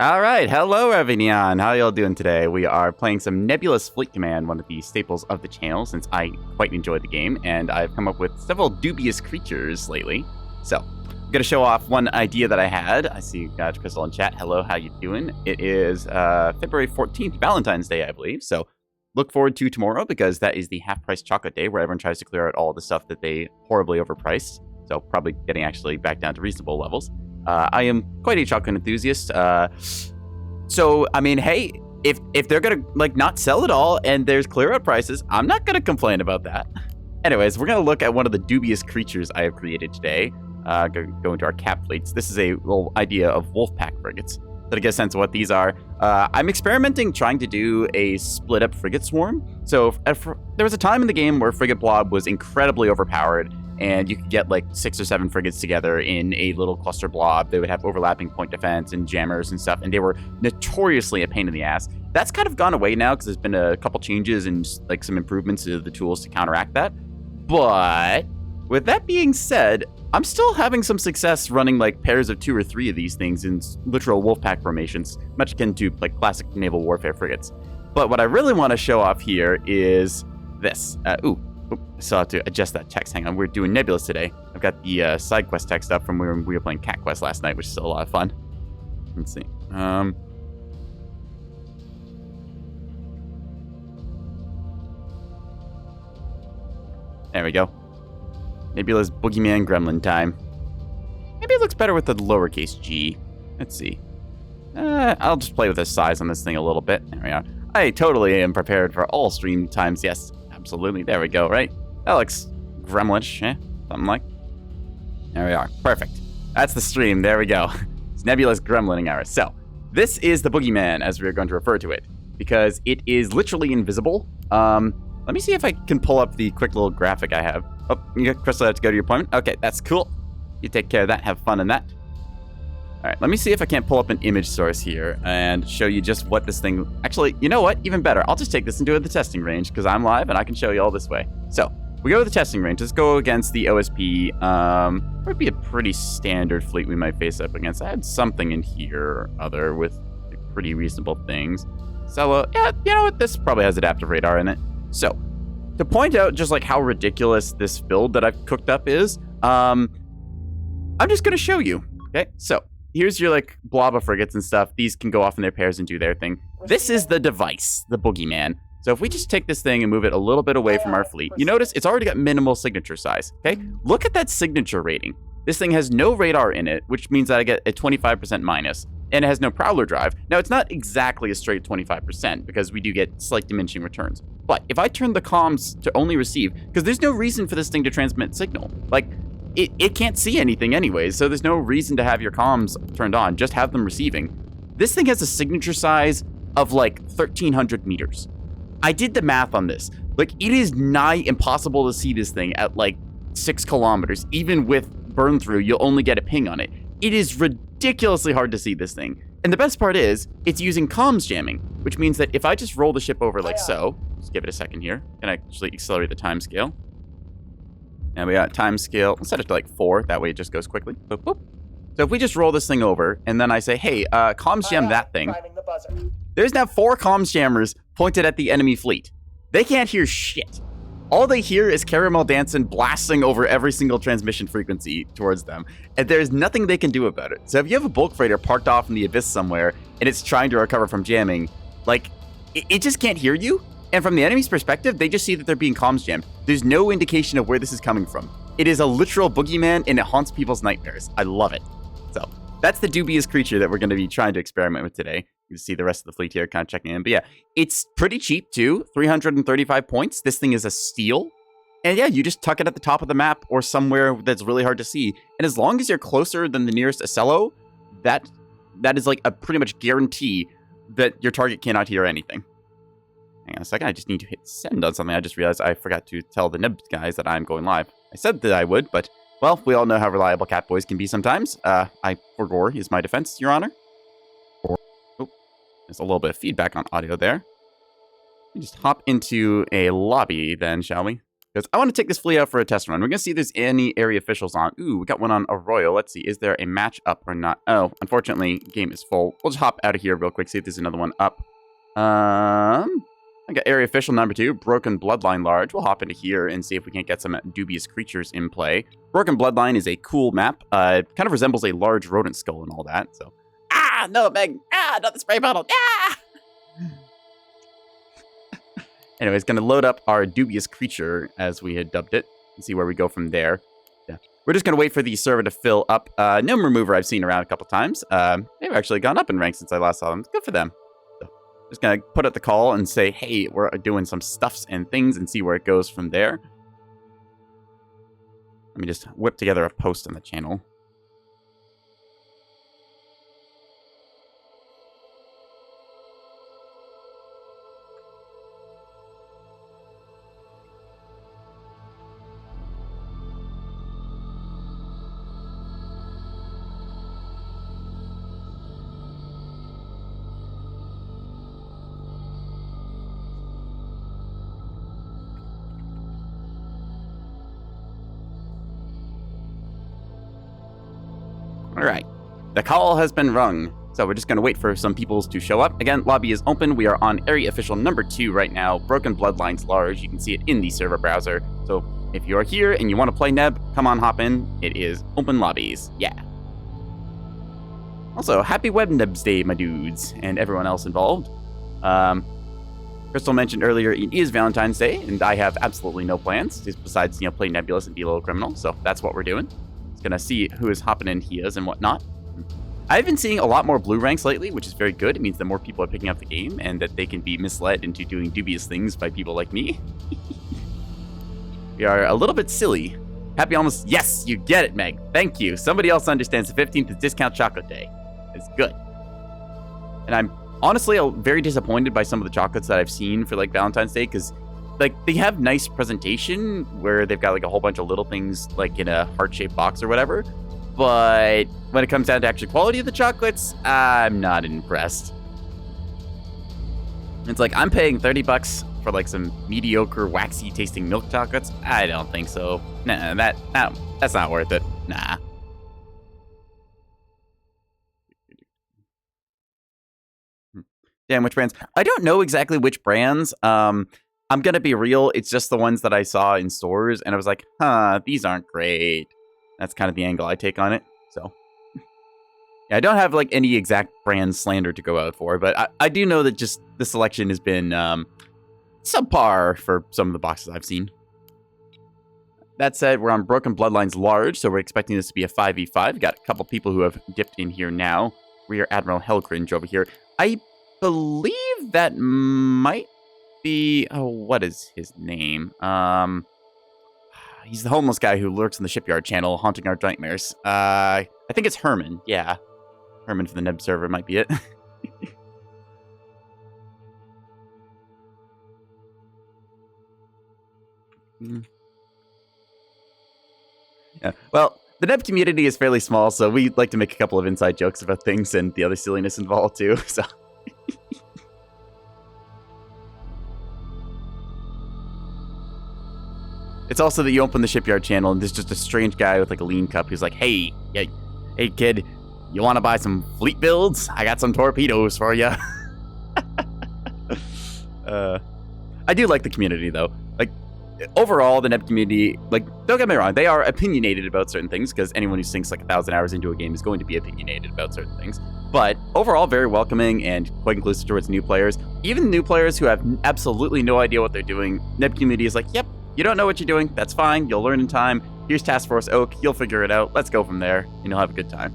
All right, hello everyone. How y'all doing today? We are playing some Nebulous Fleet Command, one of the staples of the channel, since I quite enjoy the game, and I've come up with several dubious creatures lately. So, I'm gonna show off one idea that I had. I see you got Crystal in chat. Hello, how you doing? It is February 14th, Valentine's Day, I believe. So, look forward to tomorrow because that is the half-price chocolate day, where everyone tries to clear out all the stuff that they horribly overpriced. So, probably getting actually back down to reasonable levels. I am quite a chocolate enthusiast. So, I mean, hey, if they're gonna, like, not sell it all and there's clear out prices, I'm not gonna complain about that. Anyways, we're gonna look at one of the dubious creatures I have created today. Go into our cap fleets. This is a little idea of Wolfpack frigates. So to get a sense of what these are, I'm experimenting trying to do a split-up frigate swarm. So there was a time in the game where Frigate Blob was incredibly overpowered, and you could get like 6 or 7 frigates together in a little cluster blob. They would have overlapping point defense and jammers and stuff, and they were notoriously a pain in the ass. That's kind of gone away now because there's been a couple changes and like some improvements to the tools to counteract that. But with that being said, I'm still having some success running like pairs of 2 or 3 of these things in literal Wolfpack formations, much akin to like classic naval warfare frigates. But what I really want to show off here is this. I still have to adjust that text. Hang on, we're doing Nebulous today. I've got the side quest text up from when we were playing Cat Quest last night, which is still a lot of fun. Let's see. There we go. Nebula's Boogeyman Gremlin time. Maybe it looks better with the lowercase g. Let's see. I'll just play with the size on this thing a little bit. There we are. I totally am prepared for all stream times. Yes, absolutely. There we go, right? That looks gremlinish, something like. There we are. Perfect. That's the stream. There we go. It's Nebulous Gremlining hours. So, this is the Boogeyman, as we're going to refer to it, because it is literally invisible. Let me see if I can pull up the quick little graphic I have. Oh, you got Crystal have to go to your appointment? Okay, that's cool. You take care of that. Have fun in that. All right, let me see if I can't pull up an image source here and show you just what this thing... Actually, you know what? Even better. I'll just take this and do it at the testing range because I'm live and I can show you all this way. So, we go to the testing range. Let's go against the OSP. It would be a pretty standard fleet we might face up against. I had something in here or other with pretty reasonable things. So, yeah, you know what? This probably has adaptive radar in it. So, to point out just like how ridiculous this build that I've cooked up is, I'm just going to show you. Okay, so here's your like blob of frigates and stuff. These can go off in their pairs and do their thing. This is the device, the Boogeyman. So if we just take this thing and move it a little bit away from our fleet, you notice it's already got minimal signature size. Okay, look at that signature rating. This thing has no radar in it, which means that I get a 25% minus. And it has no prowler drive. Now, it's not exactly a straight 25% because we do get slight diminishing returns. But if I turn the comms to only receive, because there's no reason for this thing to transmit signal. Like, it can't see anything anyways, so there's no reason to have your comms turned on. Just have them receiving. This thing has a signature size of like 1,300 meters. I did the math on this. Like, it is nigh impossible to see this thing at like 6 kilometers. Even with burn through, you'll only get a ping on it. It is ridiculously hard to see this thing. And the best part is, it's using comms jamming, which means that if I just roll the ship over like so, just give it a second here, can I actually accelerate the time scale? And we got time scale, I'll set it to like 4, that way it just goes quickly. Boop, boop. So if we just roll this thing over, and then I say, hey, comms jam that thing, there's now 4 comms jammers pointed at the enemy fleet. They can't hear shit. All they hear is Caramel Dancin' blasting over every single transmission frequency towards them, and there's nothing they can do about it. So if you have a bulk freighter parked off in the abyss somewhere, and it's trying to recover from jamming, like, it just can't hear you. And from the enemy's perspective, they just see that they're being comms jammed. There's no indication of where this is coming from. It is a literal Boogeyman, and it haunts people's nightmares. I love it. So that's the dubious creature that we're going to be trying to experiment with today. You can see the rest of the fleet here kind of checking in. But yeah, it's pretty cheap too. 335 points. This thing is a steal. And yeah, you just tuck it at the top of the map or somewhere that's really hard to see. And as long as you're closer than the nearest Ocello, that is like a pretty much guarantee that your target cannot hear anything. Hang on a second. I just need to hit send on something. I just realized I forgot to tell the Neb guys that I'm going live. I said that I would, but well, we all know how reliable cat boys can be sometimes. I forgore is my defense, Your Honor. There's a little bit of feedback on audio there. We just hop into a lobby then, shall we? Because I want to take this fleet out for a test run. We're going to see if there's any area officials on. Ooh, we got one on Arroyo. Let's see. Is there a match up or not? Oh, unfortunately, game is full. We'll just hop out of here real quick, see if there's another one up. I got area official number 2, Broken Bloodline Large. We'll hop into here and see if we can't get some dubious creatures in play. Broken Bloodline is a cool map. Kind of resembles a large rodent skull and all that. So, no, Meg. Not the spray bottle. Anyways, going to load up our dubious creature, as we had dubbed it, and see where we go from there. Yeah. We're just going to wait for the server to fill up. Gnome Remover I've seen around a couple times. They've actually gone up in rank since I last saw them. It's good for them. So, just going to put out the call and say, hey, we're doing some stuffs and things, and see where it goes from there. Let me just whip together a post on the channel. Alright, the call has been rung, so we're just going to wait for some people to show up. Again, lobby is open. We are on area official number 2 right now. Broken Bloodlines Large. You can see it in the server browser. So if you're here and you want to play Neb, come on, hop in. It is open lobbies. Yeah. Also, happy Wednesday, my dudes, and everyone else involved. Crystal mentioned earlier it is Valentine's Day, and I have absolutely no plans, just besides, play Nebulous and be a little criminal, so that's what we're doing. Gonna see who is hopping in here and whatnot. I've been seeing a lot more blue ranks lately, which is very good. It means that more people are picking up the game and that they can be misled into doing dubious things by people like me. We are a little bit silly. Happy almost... Yes, you get it, Meg. Thank you. Somebody else understands the 15th is discount chocolate day. It's good. And I'm honestly very disappointed by some of the chocolates that I've seen for Valentine's Day, because they have nice presentation where they've got a whole bunch of little things in a heart-shaped box or whatever. But when it comes down to actual quality of the chocolates, I'm not impressed. It's I'm paying $30 for some mediocre, waxy tasting milk chocolates. I don't think so. Nah, that's not worth it. Nah. Damn, which brands? I don't know exactly which brands. I'm going to be real, it's just the ones that I saw in stores, and I was like, these aren't great. That's kind of the angle I take on it, so. Yeah, I don't have, any exact brand slander to go out for, but I do know that just the selection has been subpar for some of the boxes I've seen. That said, we're on Broken Bloodlines Large, so we're expecting this to be a 5v5. Got a couple people who have dipped in here now. Rear Admiral Hellcringe over here. I believe that might be... Oh, what is his name? He's the homeless guy who lurks in the shipyard channel, haunting our nightmares. I think it's Herman. Yeah. Herman from the Neb server might be it. Yeah. Well, the Neb community is fairly small, so we like to make a couple of inside jokes about things and the other silliness involved, too, so... It's also that you open the shipyard channel and there's just a strange guy with a lean cup who's like, hey kid, you want to buy some fleet builds? I got some torpedoes for you. I do like the community though. Overall, the Neb community, don't get me wrong, they are opinionated about certain things, because anyone who sinks 1,000 hours into a game is going to be opinionated about certain things. But overall, very welcoming and quite inclusive towards new players. Even new players who have absolutely no idea what they're doing, Neb community is like, yep, you don't know what you're doing, that's fine, you'll learn in time. Here's Task Force Oak, you'll figure it out, let's go from there, and you'll have a good time.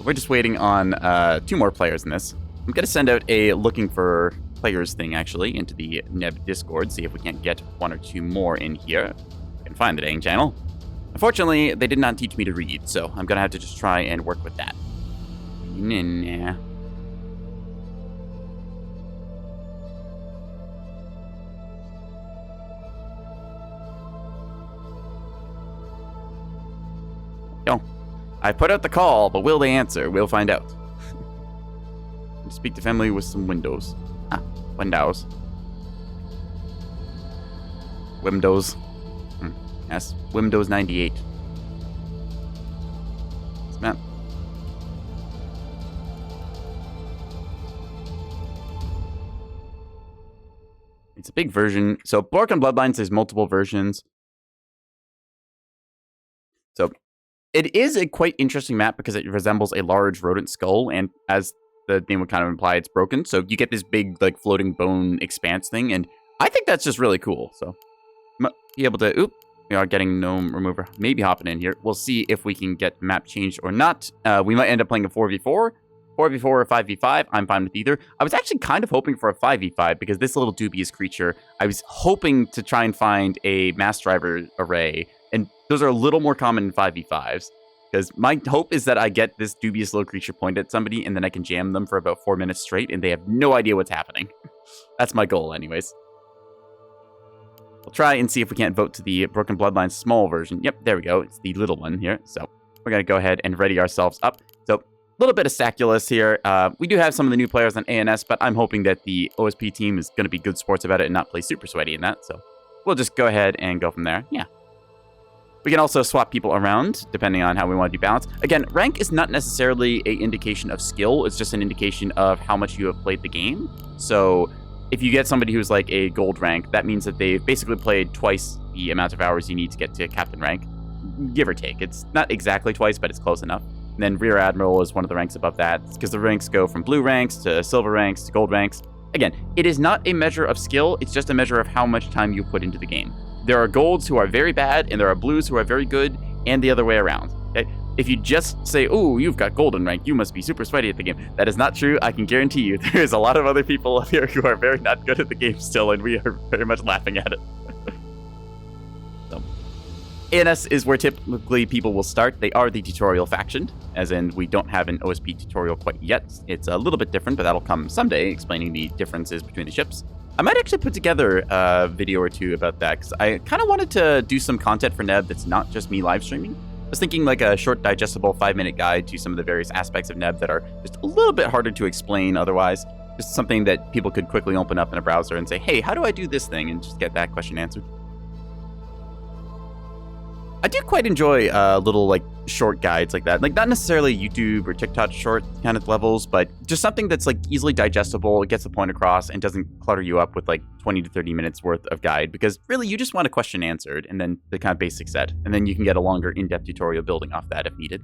We're just waiting on 2 more players in this. I'm going to send out a looking for players thing, actually, into the Neb Discord, see if we can't get 1 or 2 more in here. I can find the dang channel. Unfortunately, they did not teach me to read, so I'm going to have to just try and work with that. Nah. Yo, I put out the call, but will they answer? We'll find out. Speak to family with some windows. Windows. Windows. Yes, Windows 98. This map. It's a big version. So Broken Bloodlines, there's multiple versions. So it is a quite interesting map because it resembles a large rodent skull, and as the name would kind of imply, it's broken. So you get this big, like, floating bone expanse thing, and I think that's just really cool. So be able to, oop, we are getting gnome remover, maybe hopping in here. We'll see if we can get the map changed or not. We might end up playing a 4v4. 4v4 or 5v5, I'm fine with either. I was actually kind of hoping for a 5v5 because this little dubious creature, I was hoping to try and find a mass driver array, and those are a little more common in 5v5s. Because my hope is that I get this dubious little creature point at somebody, and then I can jam them for about 4 minutes straight, and they have no idea what's happening. That's my goal, anyways. We'll try and see if we can't vote to the Broken Bloodlines small version. Yep, there we go. It's the little one here. So we're going to go ahead and ready ourselves up. So a little bit of Saculus here. We do have some of the new players on ANS, but I'm hoping that the OSP team is going to be good sports about it and not play super sweaty in that. So we'll just go ahead and go from there. Yeah. We can also swap people around, depending on how we want to do balance. Again, rank is not necessarily an indication of skill. It's just an indication of how much you have played the game. So if you get somebody who's like a gold rank, that means that they've basically played twice the amount of hours you need to get to captain rank, give or take. It's not exactly twice, but it's close enough. And then Rear Admiral is one of the ranks above that, because the ranks go from blue ranks to silver ranks to gold ranks. Again, it is not a measure of skill. It's just a measure of how much time you put into the game. There are golds who are very bad, and there are blues who are very good, and the other way around. Okay? If you just say, oh, you've got golden rank, you must be super sweaty at the game. That is not true. I can guarantee you there's a lot of other people up here who are very not good at the game still, and we are very much laughing at it. So, ANS is where typically people will start. They are the tutorial faction, as in we don't have an OSP tutorial quite yet. It's a little bit different, but that'll come someday, explaining the differences between the ships. I might actually put together a video or two about that, because I kind of wanted to do some content for Neb that's not just me live streaming. I was thinking like a short, digestible 5-minute guide to some of the various aspects of Neb that are just a little bit harder to explain otherwise. Just something that people could quickly open up in a browser and say, hey, how do I do this thing? And just get that question answered. I do quite enjoy little like short guides like that. Like not necessarily YouTube or TikTok short kind of levels, but just something that's like easily digestible, it gets the point across, and doesn't clutter you up with like 20 to 30 minutes worth of guide, because really you just want a question answered and then the kind of basic set, and then you can get a longer in-depth tutorial building off that if needed.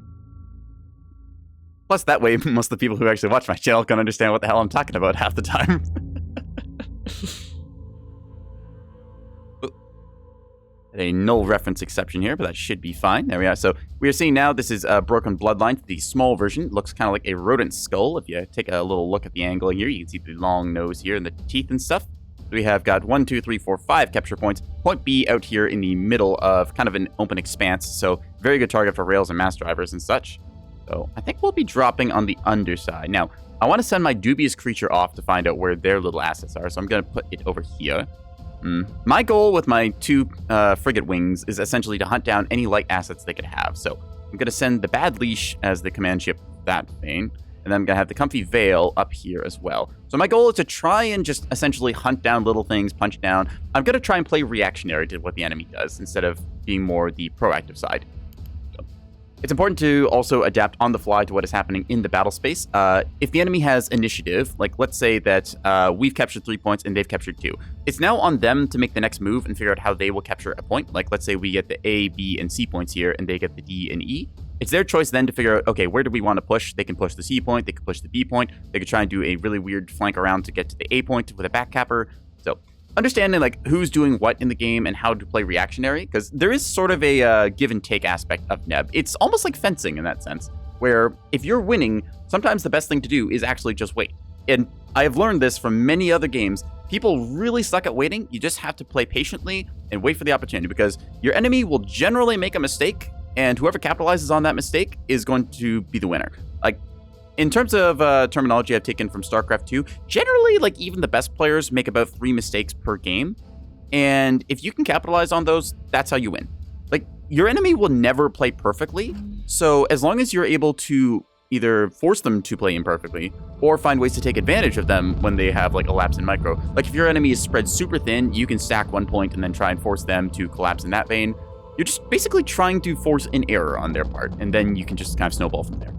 Plus that way most of the people who actually watch my channel can understand what the hell I'm talking about half the time. A null reference exception here, but that should be fine. There we are. So we are seeing now this is Broken Bloodlines, the small version. It looks kind of like a rodent skull. If you take a little look at the angle here, you can see the long nose here and the teeth and stuff. We have got 1, 2, 3, 4, 5 capture points. Point B out here in the middle of kind of an open expanse. So very good target for rails and mass drivers and such. So I think we'll be dropping on the underside. Now, I want to send my dubious creature off to find out where their little assets are. So I'm going to put it over here. My goal with my 2 frigate wings is essentially to hunt down any light assets they could have. So I'm going to send the Bad Leash as the command ship that vein, and then I'm going to have the Comfy Veil up here as well. So my goal is to try and just essentially hunt down little things, punch down. I'm going to try and play reactionary to what the enemy does instead of being more the proactive side. It's important to also adapt on the fly to what is happening in the battle space. If the enemy has initiative, like let's say that we've captured 3 points and they've captured 2, it's now on them to make the next move and figure out how they will capture a point. Like let's say we get the A, B, and C points here and they get the D and E. It's their choice then to figure out, okay, where do we want to push? They can push the C point, they can push the B point, they could try and do a really weird flank around to get to the A point with a back capper. So understanding like who's doing what in the game and how to play reactionary, because there is sort of a give and take aspect of Neb. It's almost like fencing in that sense, where if you're winning, sometimes the best thing to do is actually just wait. And I have learned this from many other games. People really suck at waiting. You just have to play patiently and wait for the opportunity, because your enemy will generally make a mistake, and whoever capitalizes on that mistake is going to be the winner. Like, in terms of terminology I've taken from StarCraft 2, generally, like, even the best players make about 3 mistakes per game. And if you can capitalize on those, that's how you win. Like, your enemy will never play perfectly. So as long as you're able to either force them to play imperfectly or find ways to take advantage of them when they have like a lapse in micro. Like if your enemy is spread super thin, you can stack 1 point and then try and force them to collapse in that vein. You're just basically trying to force an error on their part, and then you can just kind of snowball from there.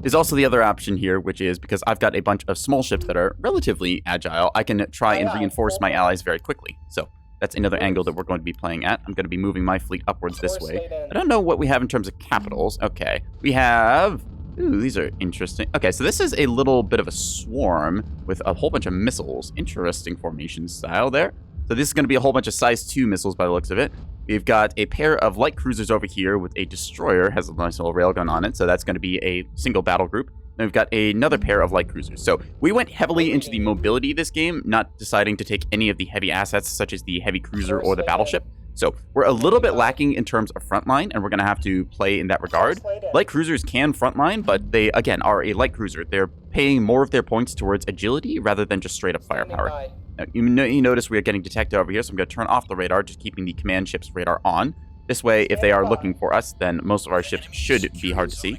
There's also the other option here, which is because I've got a bunch of small ships that are relatively agile, I can try and reinforce my allies very quickly. So that's another angle that we're going to be playing at. I'm going to be moving my fleet upwards this way. I don't know what we have in terms of capitals. Okay, we have... Ooh, these are interesting. Okay, so this is a little bit of a swarm with a whole bunch of missiles. Interesting formation style there. So this is going to be a whole bunch of size 2 missiles by the looks of it. We've got a pair of light cruisers over here with a destroyer, has a nice little railgun on it, so that's going to be a single battle group. Then we've got another pair of light cruisers. So we went heavily into the mobility this game, not deciding to take any of the heavy assets, such as the heavy cruiser or the battleship. So we're a little bit lacking in terms of frontline, and we're going to have to play in that regard. Light cruisers can frontline, but they, again, are a light cruiser. They're paying more of their points towards agility rather than just straight up firepower. Now, you notice we are getting detected over here, so I'm going to turn off the radar, just keeping the command ship's radar on. This way, if they are looking for us, then most of our ships should be hard to see.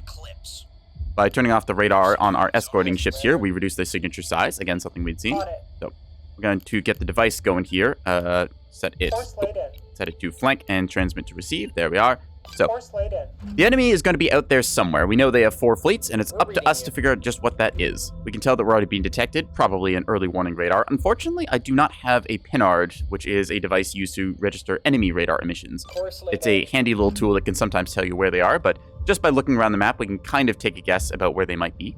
By turning off the radar on our escorting ships here, we reduce their signature size. Again, something we'd seen. So we're going to get the device going here. Set it to flank and transmit to receive. There we are. So the enemy is going to be out there somewhere. We know they have 4 fleets, and it's up to us to figure out just what that is. We can tell that we're already being detected, probably an early warning radar. Unfortunately, I do not have a pinard, which is a device used to register enemy radar emissions. It's a handy little tool that can sometimes tell you where they are, but just by looking around the map, we can kind of take a guess about where they might be.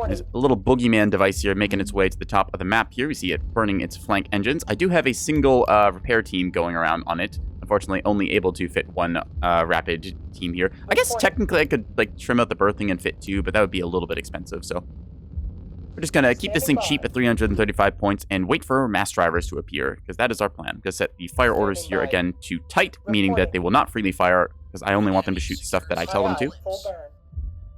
There's a little boogeyman device here making its way to the top of the map here. We see it burning its flank engines. I do have a single repair team going around on it. Unfortunately, only able to fit 1 rapid team here. I guess technically I could like trim out the berthing and fit 2, but that would be a little bit expensive. So we're just going to keep this thing cheap at 335 points and wait for mass drivers to appear, because that is our plan. I'm going to set the fire orders here again to tight, meaning that they will not freely fire, because I only want them to shoot stuff that I tell them to.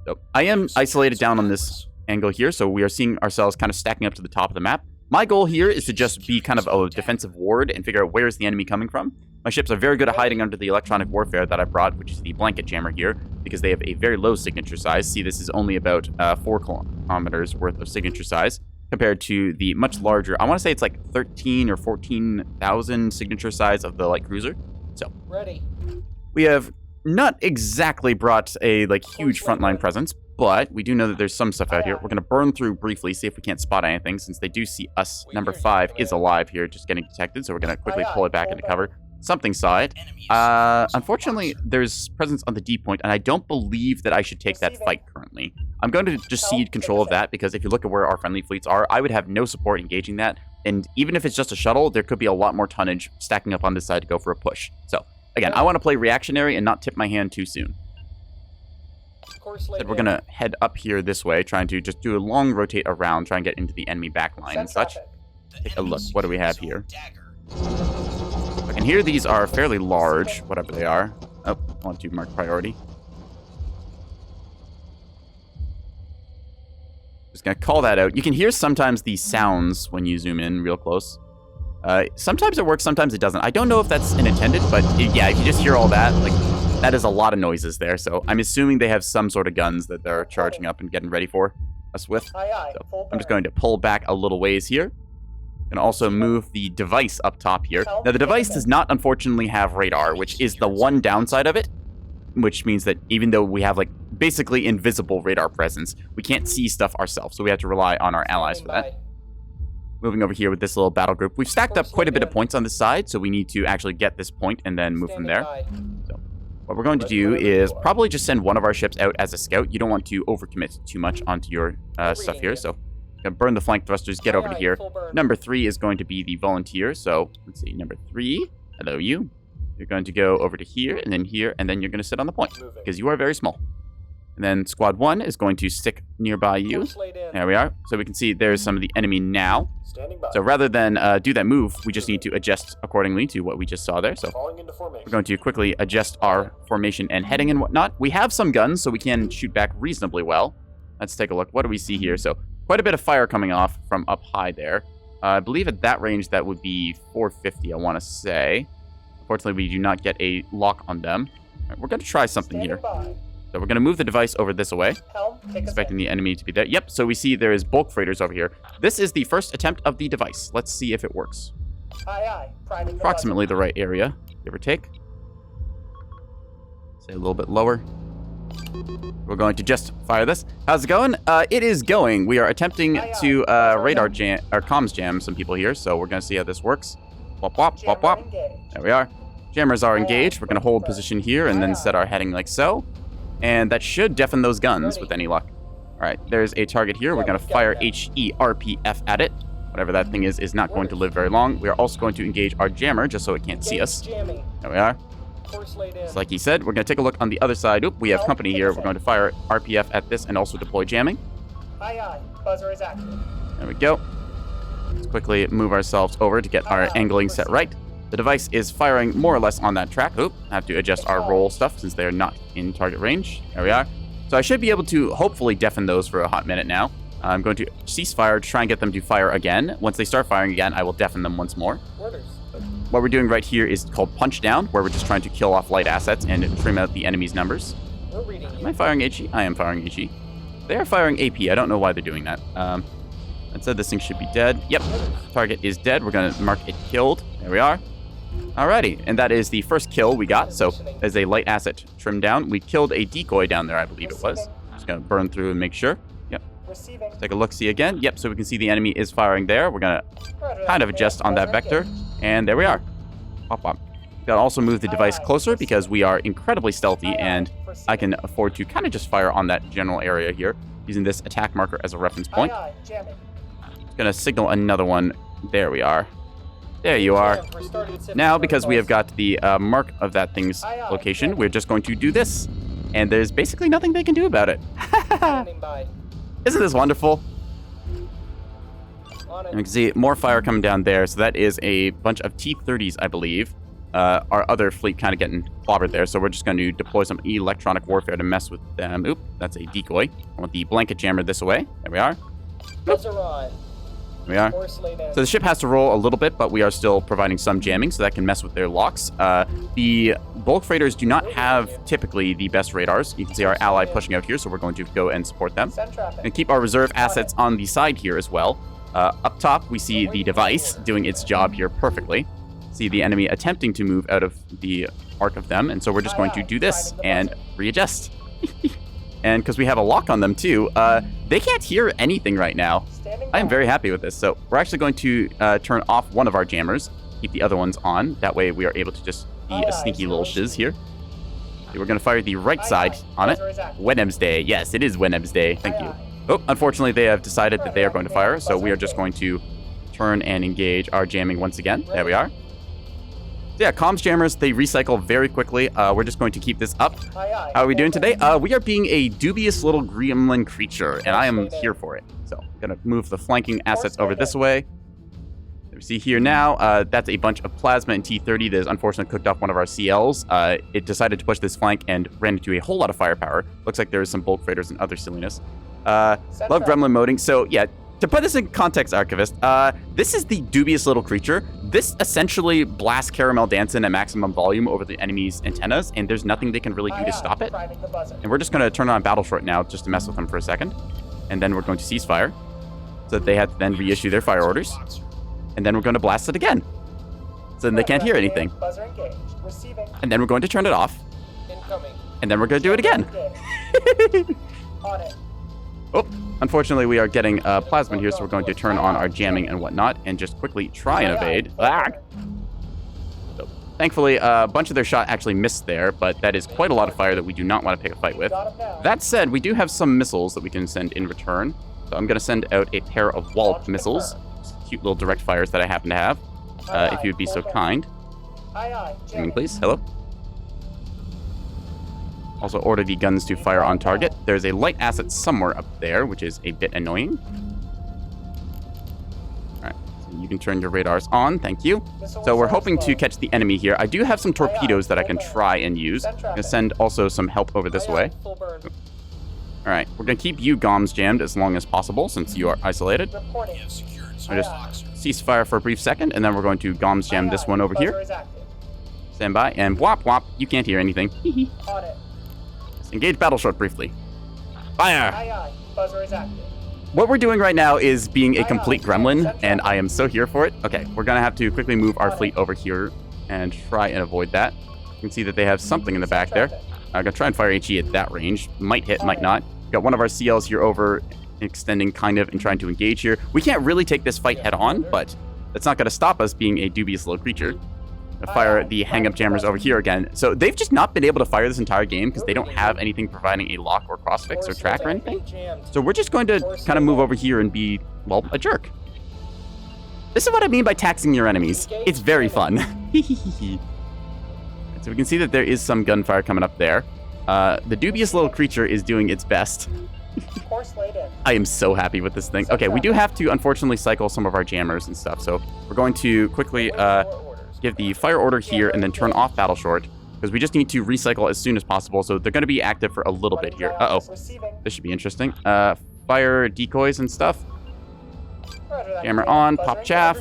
So I am isolated down on this angle here, so we are seeing ourselves kind of stacking up to the top of the map. My goal here is to just be kind of a defensive ward and figure out where is the enemy coming from. My ships are very good at hiding under the electronic warfare that I brought, which is the blanket jammer here, because they have a very low signature size. See, this is only about 4 kilometers worth of signature size compared to the much larger, I want to say it's like 13 or 14,000 signature size of the light cruiser. So we have not exactly brought a like huge frontline presence, but we do know that there's some stuff out here. We're going to burn through briefly, see if we can't spot anything, since they do see us. Number 5 is alive here, just getting detected, so we're going to quickly pull it back into cover. Something saw it. Unfortunately, there's presence on the D point, and I don't believe that I should take that fight currently. I'm going to just cede control of that, because if you look at where our friendly fleets are, I would have no support engaging that, and even if it's just a shuttle, there could be a lot more tonnage stacking up on this side to go for a push. So, again, I want to play reactionary and not tip my hand too soon. So we're going to head up here this way, trying to just do a long rotate around, try and get into the enemy back line and such. Take a look. What do we have here? And here these are fairly large, whatever they are. Oh, I want to mark priority. Just going to call that out. You can hear sometimes the sounds when you zoom in real close. Sometimes it works, sometimes it doesn't. I don't know if that's intended, but yeah, if you just hear all that, like, that is a lot of noises there. So I'm assuming they have some sort of guns that they're charging up and getting ready for us with. So I'm just going to pull back a little ways here. And also move the device up top here. Now, the device does not, unfortunately, have radar, which is the one downside of it, which means that even though we have, like, basically invisible radar presence, we can't see stuff ourselves, so we have to rely on our allies for that. Moving over here with this little battle group. We've stacked up quite a bit of points on this side, so we need to actually get this point and then move from there. So what we're going to do is probably just send one of our ships out as a scout. You don't want to overcommit too much onto your stuff here, so gonna burn the flank thrusters, get over to here. Number 3 is going to be the volunteer, so let's see, number 3, hello you. You're going to go over to here, and then you're going to sit on the point, because you are very small. And then squad 1 is going to stick nearby you. There we are. So we can see there's some of the enemy now. So rather than do that move, we just need to adjust accordingly to what we just saw there. So we're going to quickly adjust our formation and heading and whatnot. We have some guns, so we can shoot back reasonably well. Let's take a look. What do we see here? So quite a bit of fire coming off from up high there. I believe at that range that would be 450, I want to say. Unfortunately, we do not get a lock on them. All right, we're going to try something here. So we're going to move the device over this way, Helm, expecting the enemy to be there. Yep, so we see there is bulk freighters over here. This is the first attempt of the device. Let's see if it works. Aye, aye. Priming the Approximately the right area, give or take. Say a little bit lower. We're going to just fire this. How's it going? It is going. We are attempting to radar jam or comms jam some people here, so we're going to see how this works. Wop, wop, wop, wop. There we are. Jammers are engaged. We're going to hold position here and then set our heading like so. And that should deafen those guns with any luck. All right, there's a target here. We're going to fire HERPF at it. Whatever that thing is not going to live very long. We are also going to engage our jammer just so it can't see us. There we are. Just like he said, we're going to take a look on the other side. Oop, we have company here. We're going to fire RPF at this and also deploy jamming. Aye, aye. Buzzer is active. There we go. Let's quickly move ourselves over to get our angling set right. The device is firing more or less on that track. Oop, I have to adjust our roll stuff since they're not in target range. There we are. So I should be able to hopefully deafen those for a hot minute now. I'm going to cease fire to try and get them to fire again. Once they start firing again, I will deafen them once more. Orders. What we're doing right here is called punch down, where we're just trying to kill off light assets and trim out the enemy's numbers. We're reading you. Am I firing HE? I am firing HE. They are firing AP. I don't know why they're doing that. That said, this thing should be dead. Yep. Target is dead. We're going to mark it killed. There we are. Alrighty. And that is the first kill we got. So as a light asset trimmed down, we killed a decoy down there, I believe it was. Just going to burn through and make sure. Yep. Take a look-see again. Yep, so we can see the enemy is firing there. We're going to kind of adjust on that vector. And there we are. Pop, pop. Gotta also move the device closer because we are incredibly stealthy and I can afford to kind of just fire on that general area here using this attack marker as a reference point. Just gonna signal another one. There we are. There you are. Now, because we have got the mark of that thing's location, we're just going to do this. And there's basically nothing they can do about it. Isn't this wonderful? And we can see more fire coming down there. So that is a bunch of T-30s, I believe. Our other fleet kind of getting clobbered there. So we're just going to deploy some electronic warfare to mess with them. Oop, that's a decoy. I want the blanket jammer this way. There we are. There we are. So the ship has to roll a little bit, but we are still providing some jamming, so that can mess with their locks. The bulk freighters do not have typically the best radars. You can see our ally pushing out here, so we're going to go and support them. And keep our reserve assets on the side here as well. Up top, we see the device doing its job here perfectly. See the enemy attempting to move out of the arc of them, and so we're just going to do this and readjust. And because we have a lock on them too, they can't hear anything right now. I am very happy with this. So we're actually going to turn off one of our jammers, keep the other ones on. That way we are able to just be a sneaky little shiz here. We're going to fire the right side on it. Wednesday. Yes, it is Wednesday. Thank you. Oh, unfortunately, they have decided that they are going to fire, so we are just going to turn and engage our jamming once again. There we are. So yeah, comms jammers, they recycle very quickly. We're just going to keep this up. How are we doing today? We are being a dubious little gremlin creature, and I am here for it. So I'm going to move the flanking assets over this way. We see here now, that's a bunch of plasma and T-30 that has unfortunately cooked off one of our CLs. It decided to push this flank and ran into a whole lot of firepower. Looks like there's some bulk freighters and other silliness. Love gremlin moding. So yeah, to put this in context, Archivist, this is the dubious little creature. This essentially blasts Caramel Dancing at maximum volume over the enemy's antennas, and there's nothing they can really do to stop it. And we're just going to turn on Battle Short now just to mess with them for a second. And then we're going to cease fire so that they have to then reissue their fire orders. And then we're going to blast it again so then they can't hear anything. And then we're going to turn it off. And then we're going to do it again. Oh, unfortunately, we are getting plasma here, so we're going to turn on our jamming and whatnot and just quickly try and evade. So, thankfully, a bunch of their shot actually missed there, but that is quite a lot of fire that we do not want to pick a fight with. That said, we do have some missiles that we can send in return. So I'm going to send out a pair of wallop missiles. Cute little direct fires that I happen to have, if you would be so kind. Please, hello. Also order the guns to fire on target. There's a light asset somewhere up there, which is a bit annoying. Alright, so you can turn your radars on, thank you. So we're hoping to catch the enemy here. I do have some torpedoes that I can try and use. I'm going to send also some help over this way. Alright, we're going to keep you GOMs jammed as long as possible since you are isolated. I just cease fire for a brief second, and then we're going to GOMs jam this one over here. Stand by, and whop whop, you can't hear anything. engage battle short briefly. Fire! Aye, aye. Buzzer is active. What we're doing right now is being a Aye, complete aye. gremlin, and I am so here for it. Okay, we're gonna have to quickly move our fleet over here and try and avoid that. You can see that they have something in the back there. I'm gonna try and fire HE at that range. Might hit, might not. Got one of our CLs here over, extending kind of and trying to engage here. We can't really take this fight head on, but that's not gonna stop us being a dubious little creature. Gonna fire the hang-up jammers over here again. So they've just not been able to fire this entire game because they don't have anything providing a lock or crossfix or track or anything. So we're just going to kind of move over here and be, well, a jerk. This is what I mean by taxing your enemies. It's very fun. So we can see that there is some gunfire coming up there. The dubious little creature is doing its best. Course laid in. I am so happy with this thing. Okay, we do have to, unfortunately, cycle some of our jammers and stuff. So we're going to quickly give the fire order here and then turn off battle short because we just need to recycle as soon as possible. So they're going to be active for a little bit here. Uh-oh. This should be interesting. Fire decoys and stuff. Jammer on, pop chaff.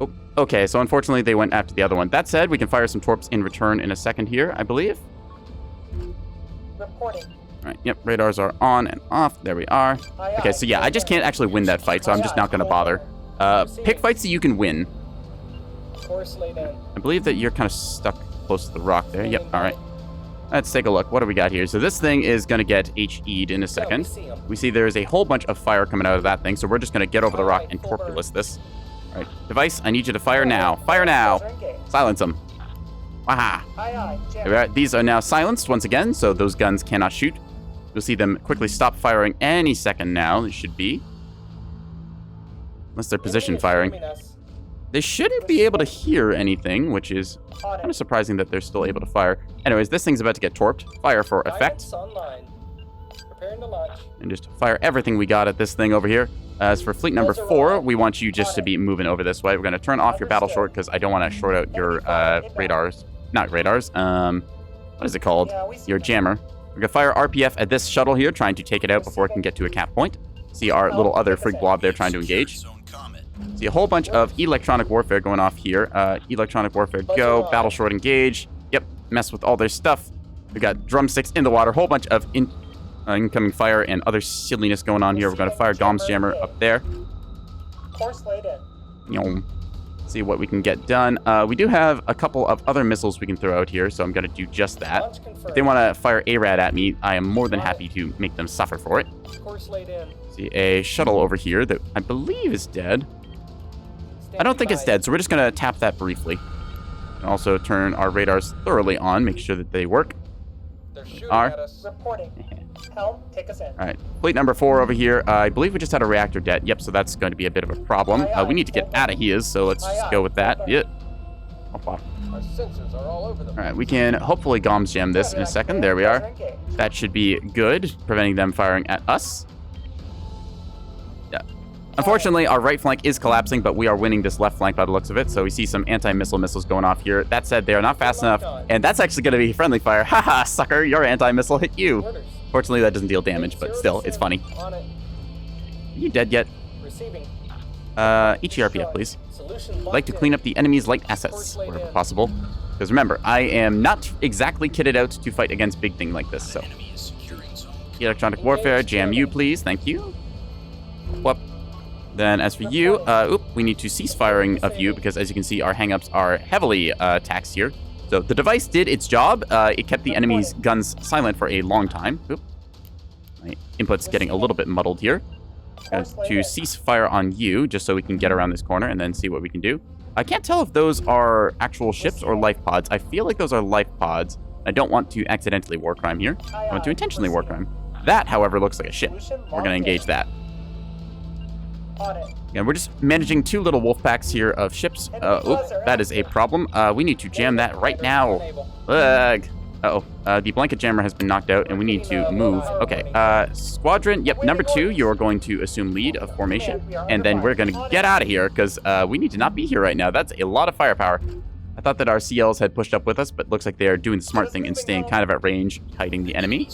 Oh, okay, so unfortunately they went after the other one. That said, we can fire some torps in return in a second here, I believe. Reporting. All right, yep, radars are on and off. There we are. Okay, so yeah, I just can't actually win that fight, so I'm just not going to bother. Pick fights that you can win. Course laid in. I believe that you're kind of stuck close to the rock there. Yep, all right. Let's take a look. What do we got here? So this thing is going to get HE'd in a second. We see there's a whole bunch of fire coming out of that thing, so we're just going to get over the rock and torpulous this. All right, device, I need you to fire now. Fire now. Silence them. Waha. Aye, aye. There we are. These are now silenced once again, so those guns cannot shoot. You'll see them quickly stop firing any second now. They should be. Unless they're position firing. They shouldn't be able to hear anything, which is kind of surprising that they're still able to fire. Anyways, this thing's about to get torped. Fire for effect. And just fire everything we got at this thing over here. As for fleet number 4, we want you just to be moving over this way. We're going to turn off your battle short because I don't want to short out your radars. Not radars. What is it called? Your jammer. We're going to fire RPF at this shuttle here, trying to take it out before it can get to a cap point. See our little other frig blob there trying to engage. See a whole bunch of electronic warfare going off here. Electronic warfare go. Battle short engage. Yep. Mess with all their stuff. We got drumsticks in the water. Whole bunch of incoming fire and other silliness going on here. We're going to fire Gom's jammer up there. Course laid in. See what we can get done. We do have a couple of other missiles we can throw out here, so I'm going to do just that. If they want to fire ARAD at me, I am more than happy to make them suffer for it. Course laid in. See a shuttle over here that I believe is dead. I don't think it's dead, so we're just going to tap that briefly. And also turn our radars thoroughly on, make sure that they work. They're shooting at us. Reporting. Helm, take us in. All right, fleet number 4 over here. I believe we just had a reactor debt. Yep, so that's going to be a bit of a problem. We need to get out of here, so let's just go with that. Yep. Our sensors are all over them. All right, we can hopefully Gom's jam this in a second. There we are. That should be good, preventing them firing at us. Yeah. Unfortunately, our right flank is collapsing, but we are winning this left flank by the looks of it. So we see some anti-missile missiles going off here. That said, they are not fast enough, and that's actually going to be friendly fire. Haha, sucker, your anti-missile hit you. Fortunately, that doesn't deal damage, but still, it's funny. Are you dead yet? Receiving. Each ERPF, please. I'd like to clean up the enemy's light assets, wherever possible. Because remember, I am not exactly kitted out to fight against big thing like this, so. Electronic warfare, jam you, please. Thank you. Whoop. Then as for you, we need to cease firing of you because as you can see, our hang-ups are heavily taxed here. So the device did its job. It kept the enemy's guns silent for a long time. Oop. My input's getting a little bit muddled here. To cease fire on you, just so we can get around this corner and then see what we can do. I can't tell if those are actual ships or life pods. I feel like those are life pods. I don't want to accidentally war crime here. I want to intentionally war crime. That, however, looks like a ship. We're going to engage that. And we're just managing 2 little wolf packs here of ships. That is a problem. We need to jam that right now. Ugh. The blanket jammer has been knocked out, and we need to move. Okay, squadron, yep, number 2, you're going to assume lead of formation, and then we're going to get out of here, because we need to not be here right now. That's a lot of firepower. I thought that our CLs had pushed up with us, but looks like they are doing the smart thing and staying kind of at range, hiding the enemy.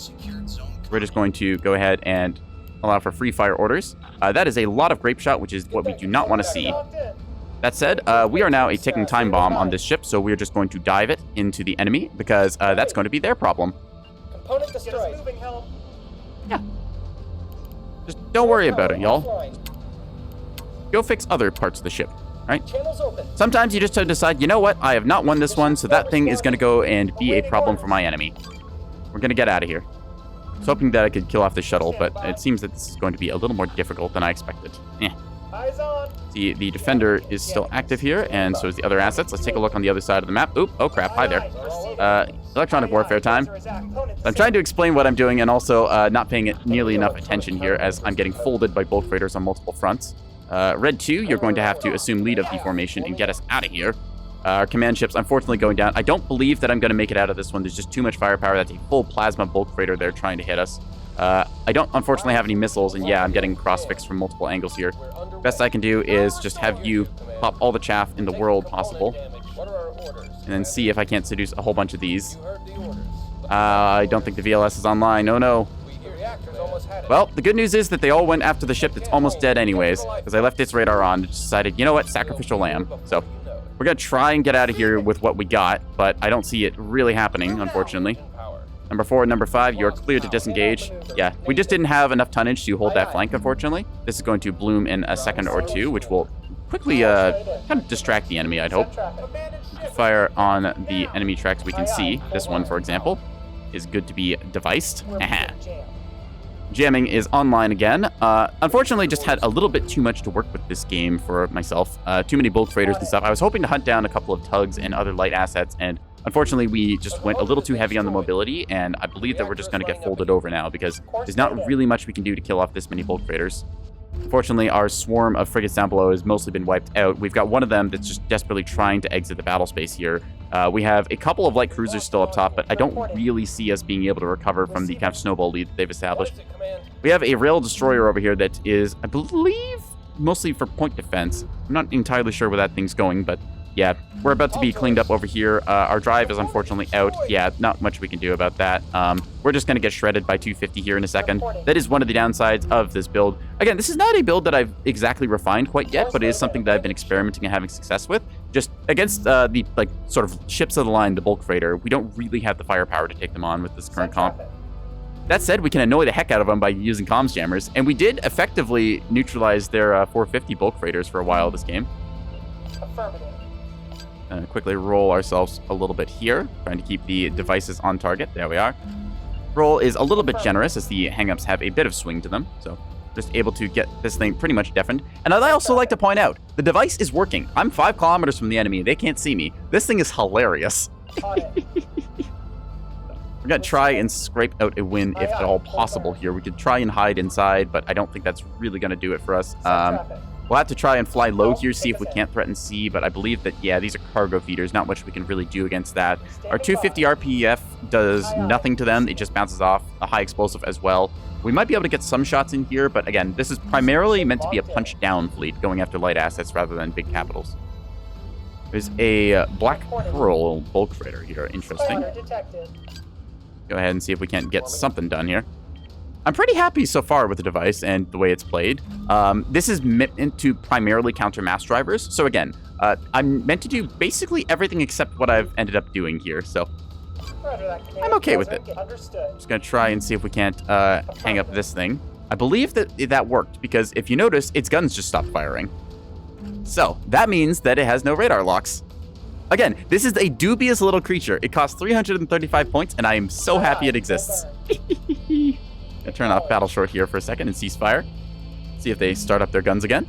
We're just going to go ahead and allow for free fire orders. That is a lot of grape shot, which is what we do not want to see. That said, we are now a ticking time bomb on this ship, so we're just going to dive it into the enemy because that's going to be their problem. Component destroyed. Moving, helm. Yeah. Just don't worry about it, y'all. Go fix other parts of the ship, right? Channels open. Sometimes you just have to decide, you know what? I have not won this one, so that thing is going to go and be a problem for my enemy. We're going to get out of here. I was hoping that I could kill off the shuttle, but it seems that this is going to be a little more difficult than I expected. Eyes on. See, the defender is still active here, and so is the other assets. Let's take a look on the other side of the map. Oop, oh crap, hi there. Electronic warfare time. I'm trying to explain what I'm doing and also not paying nearly enough attention here as I'm getting folded by bulk freighters on multiple fronts. Red 2, you're going to have to assume lead of the formation and get us out of here. Our command ship's unfortunately going down. I don't believe that I'm going to make it out of this one. There's just too much firepower. That's a full plasma bulk freighter there trying to hit us. I don't unfortunately have any missiles, and yeah, I'm getting cross-fixed from multiple angles here. Best I can do is just have you pop all the chaff in the world possible, and then see if I can't seduce a whole bunch of these. I don't think the VLS is online. Oh no. Well, the good news is that they all went after the ship that's almost dead anyways, because I left its radar on and decided, you know what, sacrificial lamb. So we're going to try and get out of here with what we got, but I don't see it really happening, unfortunately. Number 4 and number 5, you're clear to disengage. Yeah, we just didn't have enough tonnage to hold that flank, unfortunately. This is going to bloom in a second or two, which will quickly kind of distract the enemy, I'd hope. Fire on the enemy tracks we can see. This one, for example, is good to be deviced. Jamming is online again. Unfortunately, just had a little bit too much to work with this game for myself. Too many bulk freighters and stuff. I was hoping to hunt down a couple of tugs and other light assets, and unfortunately, we just went a little too heavy on the mobility, and I believe that we're just going to get folded over now because there's not really much we can do to kill off this many bulk freighters. Unfortunately, our swarm of frigates down below has mostly been wiped out. We've got one of them that's just desperately trying to exit the battle space here. We have a couple of light cruisers still up top, but I don't really see us being able to recover from the kind of snowball lead that they've established. We have a rail destroyer over here that is, I believe, mostly for point defense. I'm not entirely sure where that thing's going, but yeah, we're about to be cleaned up over here. Our drive is unfortunately out. Yeah, not much we can do about that. We're just going to get shredded by 250 here in a second. That is one of the downsides of this build. Again, this is not a build that I've exactly refined quite yet, but it is something that I've been experimenting and having success with. Just against the sort of ships of the line, the bulk freighter, we don't really have the firepower to take them on with this current comp. That said, we can annoy the heck out of them by using comms jammers, and we did effectively neutralize their 450 bulk freighters for a while this game. Affirmative. Quickly roll ourselves a little bit here, trying to keep the devices on target. There we are. Roll is a little bit generous as the hang-ups have a bit of swing to them, so just able to get this thing pretty much deafened. And I'd also like to point out, the device is working. I'm 5 kilometers from the enemy. They can't see me. This thing is hilarious. We're going to try and scrape out a win if at all possible here. We could try and hide inside, but I don't think that's really going to do it for us. We'll have to try and fly low here, see if we can't threaten sea, but I believe that, yeah, these are cargo feeders. Not much we can really do against that. Our 250 RPF does nothing to them. It just bounces off. A high explosive as well. We might be able to get some shots in here, but again, this is primarily meant to be a punch-down fleet, going after light assets rather than big capitals. There's a Black Pearl bulk freighter here. Interesting. Go ahead and see if we can't get something done here. I'm pretty happy so far with the device and the way it's played. This is meant to primarily counter mass drivers. So again, I'm meant to do basically everything except what I've ended up doing here. So I'm okay with it. Just gonna try and see if we can't hang up this thing. I believe that that worked because if you notice, its guns just stopped firing. So that means that it has no radar locks. Again, this is a dubious little creature. It costs 335 points, and I am so happy it exists. Gonna turn off battle short here for a second and cease fire. See if they start up their guns again.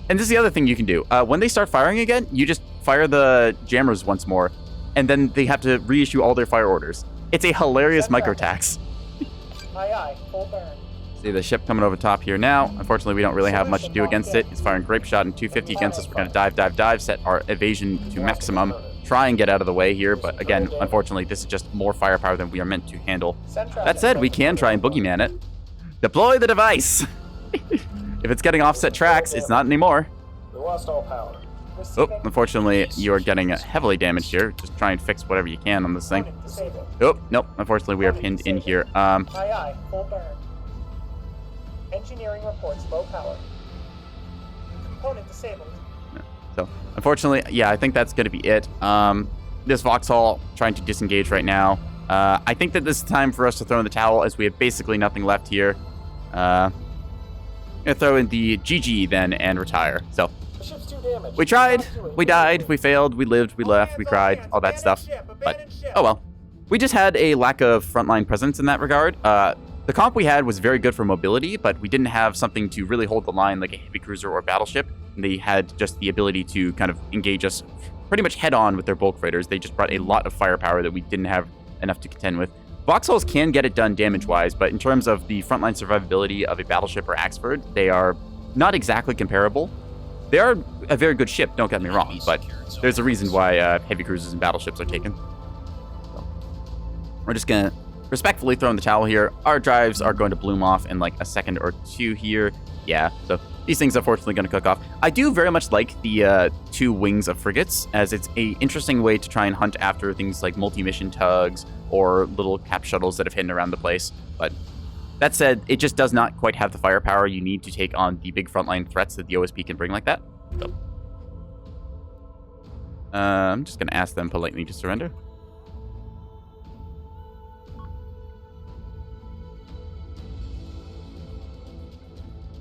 And this is the other thing you can do. When they start firing again, you just fire the jammers once more, and then they have to reissue all their fire orders. It's a hilarious microtax. Aye, aye, full burn. See the ship coming over top here now. Unfortunately, we don't really have much to do against it. It's firing grape shot and 250 against us. We're going to dive, set our evasion to maximum. Try and get out of the way here, but again, unfortunately, this is just more firepower than we are meant to handle. That said, we can try and boogeyman it. Deploy the device! If it's getting offset tracks, it's not anymore. We lost all power. Oh, unfortunately, you are getting heavily damaged here. Just try and fix whatever you can on this thing. Oh, nope. Unfortunately, we are pinned in here. Aye, aye, full burn. Engineering reports low power. Component disabled. So, unfortunately, yeah, I think that's going to be it. This Vauxhall trying to disengage right now. I think that this is time for us to throw in the towel as we have basically nothing left here. Gonna throw in the GG then and retire. So, we tried, we died, we failed, we lived, we left, we cried, all that stuff. But, oh well. We just had a lack of frontline presence in that regard. The comp we had was very good for mobility, but we didn't have something to really hold the line like a heavy cruiser or battleship. And they had just the ability to kind of engage us pretty much head on with their bulk freighters. They just brought a lot of firepower that we didn't have enough to contend with. Vauxhalls can get it done damage-wise, but in terms of the frontline survivability of a battleship or Axford, they are not exactly comparable. They are a very good ship, don't get me wrong, but there's a reason why heavy cruisers and battleships are taken. So, we're just going to respectfully throw in the towel here. Our drives are going to bloom off in like a second or two here. Yeah, so these things are unfortunately going to cook off. I do very much like the two wings of frigates, as it's a interesting way to try and hunt after things like multi-mission tugs or little cap shuttles that have hidden around the place. But that said, it just does not quite have the firepower you need to take on the big frontline threats that the OSP can bring like that. So, I'm just going to ask them politely to surrender.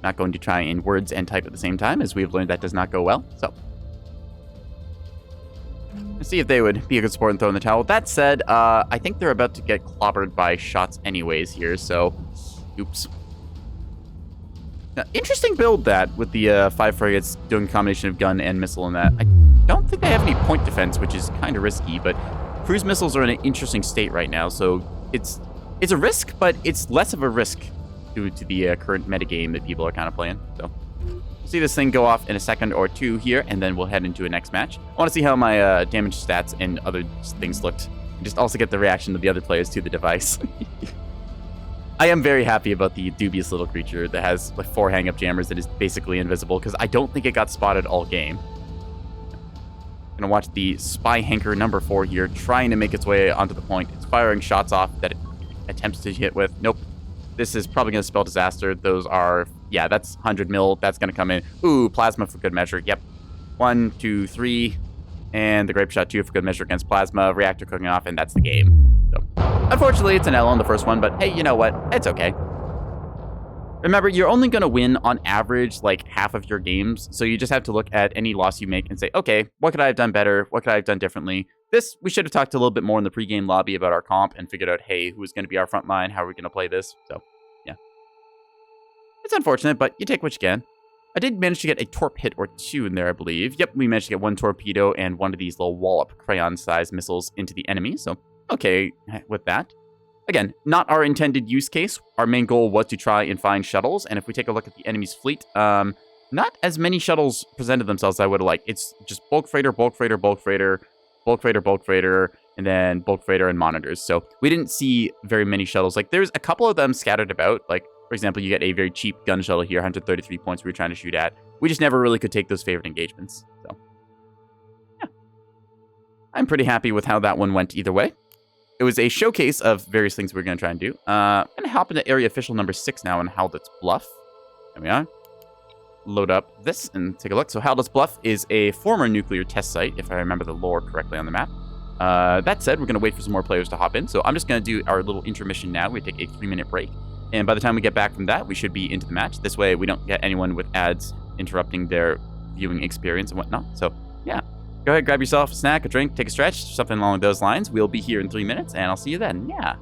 Not going to try in words and type at the same time, as we've learned that does not go well. So, let's see if they would be a good sport and throw in the towel. That said, I think they're about to get clobbered by shots anyways here, so oops. Now, interesting build that with the 5 frigates doing a combination of gun and missile and that. I don't think they have any point defense, which is kind of risky, but cruise missiles are in an interesting state right now, so it's a risk, but it's less of a risk due to the current metagame that people are kind of playing. So, we'll see this thing go off in a second or two here, and then we'll head into a next match. I want to see how my damage stats and other things looked. And just also get the reaction of the other players to the device. I am very happy about the dubious little creature that has like 4 hang-up jammers that is basically invisible, because I don't think it got spotted all game. Gonna watch the Spy Hanker number 4 here, trying to make its way onto the point. It's firing shots off that it attempts to hit with. Nope. This is probably going to spell disaster. Those are, yeah, that's 100 mil. That's going to come in. Ooh, plasma for good measure. Yep. 1, 2, 3. And the grape shot 2 for good measure against plasma. Reactor cooking off, and that's the game. So, unfortunately, it's an L on the first one, but hey, you know what? It's okay. Remember, you're only going to win on average like half of your games. So you just have to look at any loss you make and say, okay, what could I have done better? What could I have done differently? This, we should have talked a little bit more in the pregame lobby about our comp and figured out, hey, who's going to be our front line? How are we going to play this? So, yeah. It's unfortunate, but you take what you can. I did manage to get a torp hit or 2 in there, I believe. Yep, we managed to get 1 torpedo and 1 of these little wallop crayon-sized missiles into the enemy. So, okay with that. Again, not our intended use case. Our main goal was to try and find shuttles. And if we take a look at the enemy's fleet, not as many shuttles presented themselves as I would have liked. It's just bulk freighter, bulk freighter, bulk freighter, bulk freighter, bulk freighter, and then bulk freighter and monitors. So we didn't see very many shuttles. Like, there's a couple of them scattered about. Like, for example, you get a very cheap gun shuttle here, 133 points we were trying to shoot at. We just never really could take those favorite engagements. So, yeah. I'm pretty happy with how that one went either way. It was a showcase of various things we were going to try and do. I'm going to hop into area official number 6 now in Haldit's Bluff. There we are. Load up this and take a look. So Haldit's Bluff is a former nuclear test site, if I remember the lore correctly on the map. That said, we're going to wait for some more players to hop in. So I'm just going to do our little intermission now. We take a 3-minute break. And by the time we get back from that, we should be into the match. This way, we don't get anyone with ads interrupting their viewing experience and whatnot. So, yeah. Go ahead, grab yourself a snack, a drink, take a stretch, something along those lines. We'll be here in 3 minutes, and I'll see you then. Yeah.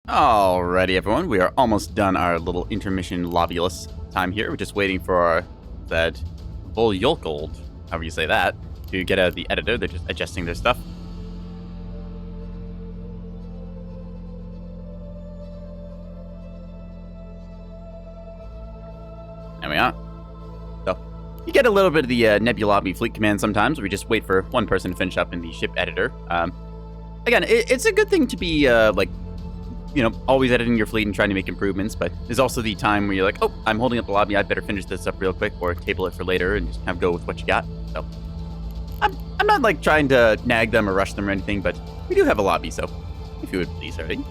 Alrighty, everyone. We are almost done our little intermission lobbyless time here. We're just waiting for that bull Yolkold, however you say that, to get out of the editor. They're just adjusting their stuff. There we are. So, you get a little bit of the Nebulous fleet command sometimes. We just wait for one person to finish up in the ship editor. Again, it's a good thing to be, always editing your fleet and trying to make improvements, but there's also the time where you're like, oh, I'm holding up the lobby, I better finish this up real quick, or table it for later and just kind of go with what you got. So, I'm not, like, trying to nag them or rush them or anything, but we do have a lobby, so if you would please, already.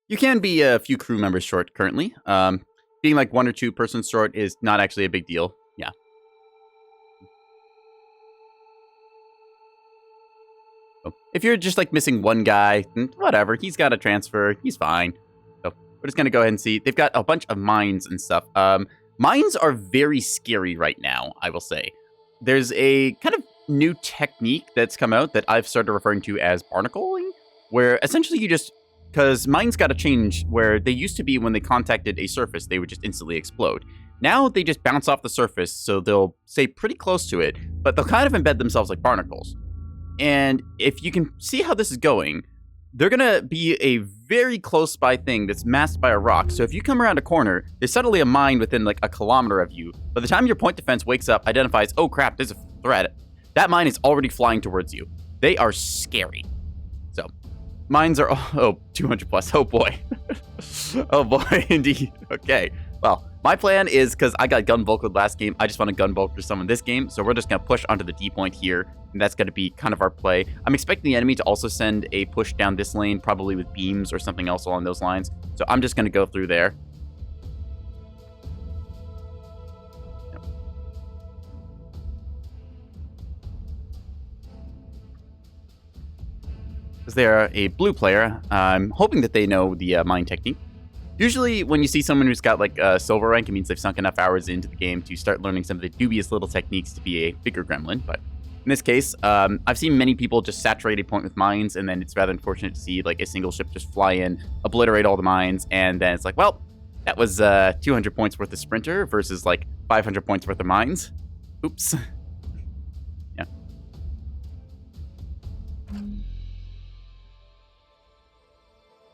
You can be a few crew members short currently. Being like 1 or 2 persons short is not actually a big deal. Yeah. So if you're just like missing one guy, whatever, he's got a transfer, he's fine. So we're just gonna go ahead and see. They've got a bunch of mines and stuff. Mines are very scary right now, I will say. There's a kind of new technique that's come out that I've started referring to as barnacling, where essentially you just, because mines got to change where they used to be when they contacted a surface, they would just instantly explode. Now they just bounce off the surface, so they'll stay pretty close to it, but they'll kind of embed themselves like barnacles. And if you can see how this is going, they're going to be a very close by thing that's masked by a rock. So if you come around a corner, there's suddenly a mine within like a kilometer of you. By the time your point defense wakes up, identifies, oh crap, there's a threat, that mine is already flying towards you. They are scary. So, mines are, 200 plus, oh boy. Oh boy, indeed. Okay, well, my plan is, because I got gun bulked last game, I just want to gun bulk for someone this game, so we're just going to push onto the D point here, and that's going to be kind of our play. I'm expecting the enemy to also send a push down this lane, probably with beams or something else along those lines, so I'm just going to go through there. Because they're a blue player, I'm hoping that they know the mine technique. Usually, when you see someone who's got like a silver rank, it means they've sunk enough hours into the game to start learning some of the dubious little techniques to be a bigger gremlin. But in this case, I've seen many people just saturate a point with mines, and then it's rather unfortunate to see like a single ship just fly in, obliterate all the mines, and then it's like, well, that was 200 points worth of sprinter versus like 500 points worth of mines. Oops. Yeah.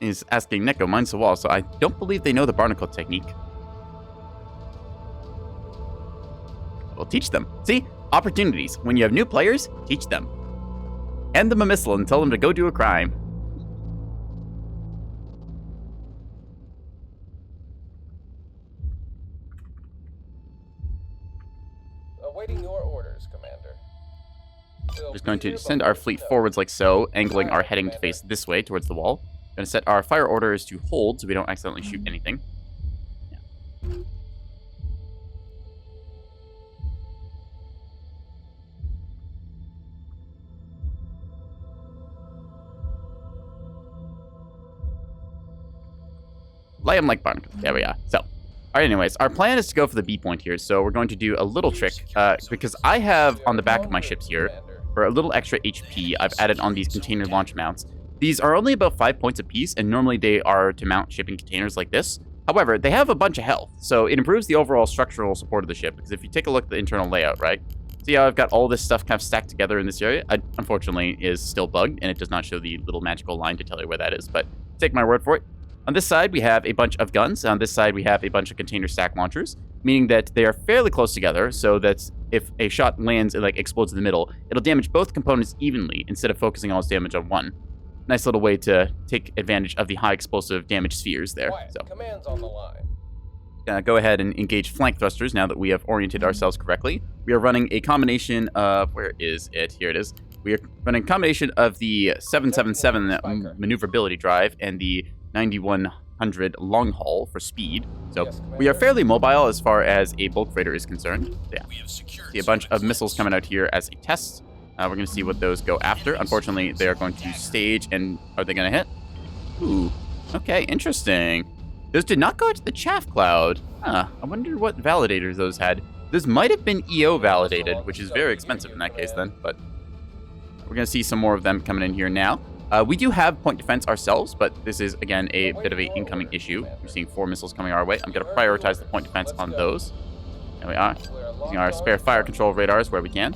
Is asking Neko, mine's the wall, so I don't believe they know the barnacle technique. We'll teach them. See? Opportunities. When you have new players, teach them. Hand them a missile and tell them to go do a crime. Awaiting your orders, Commander. Just going to send our fleet forwards like so, angling our heading to face this way towards the wall. Going to set our fire orders to hold so we don't accidentally shoot anything. Yeah. Lay them like barnacles. There we are. So, all right, anyways, our plan is to go for the B point here. So we're going to do a little trick because I have on the back of my ships here, for a little extra HP, I've added on these container launch mounts. These are only about 5 points apiece, and normally they are to mount shipping containers like this. However, they have a bunch of health, so it improves the overall structural support of the ship, because if you take a look at the internal layout, right? See how I've got all this stuff kind of stacked together in this area? Unfortunately, is still bugged, and it does not show the little magical line to tell you where that is, but take my word for it. On this side, we have a bunch of guns. On this side, we have a bunch of container stack launchers, meaning that they are fairly close together, so that if a shot lands and like explodes in the middle, it'll damage both components evenly, instead of focusing all its damage on one. Nice little way to take advantage of the high explosive damage spheres there. So, Commands on the line. go ahead and engage flank thrusters now that we have oriented ourselves correctly. We are running a combination of, where is it? Here it is. We are running a combination of the 777 maneuverability drive and the 9100 long haul for speed. So we are fairly mobile as far as a bulk freighter is concerned. Yeah. See a bunch of missiles coming out here as a test. We're going to see what those go after. Unfortunately, they are going to stage, and are they going to hit? Ooh, okay, interesting. Those did not go into the chaff cloud. Huh, I wonder what validators those had. This might have been EO validated, which is very expensive in that case then, but we're going to see some more of them coming in here now. We do have point defense ourselves, but this is, again, a bit of an incoming issue. We're seeing 4 missiles coming our way. I'm going to prioritize the point defense on those. There we are. Using our spare fire control radars where we can.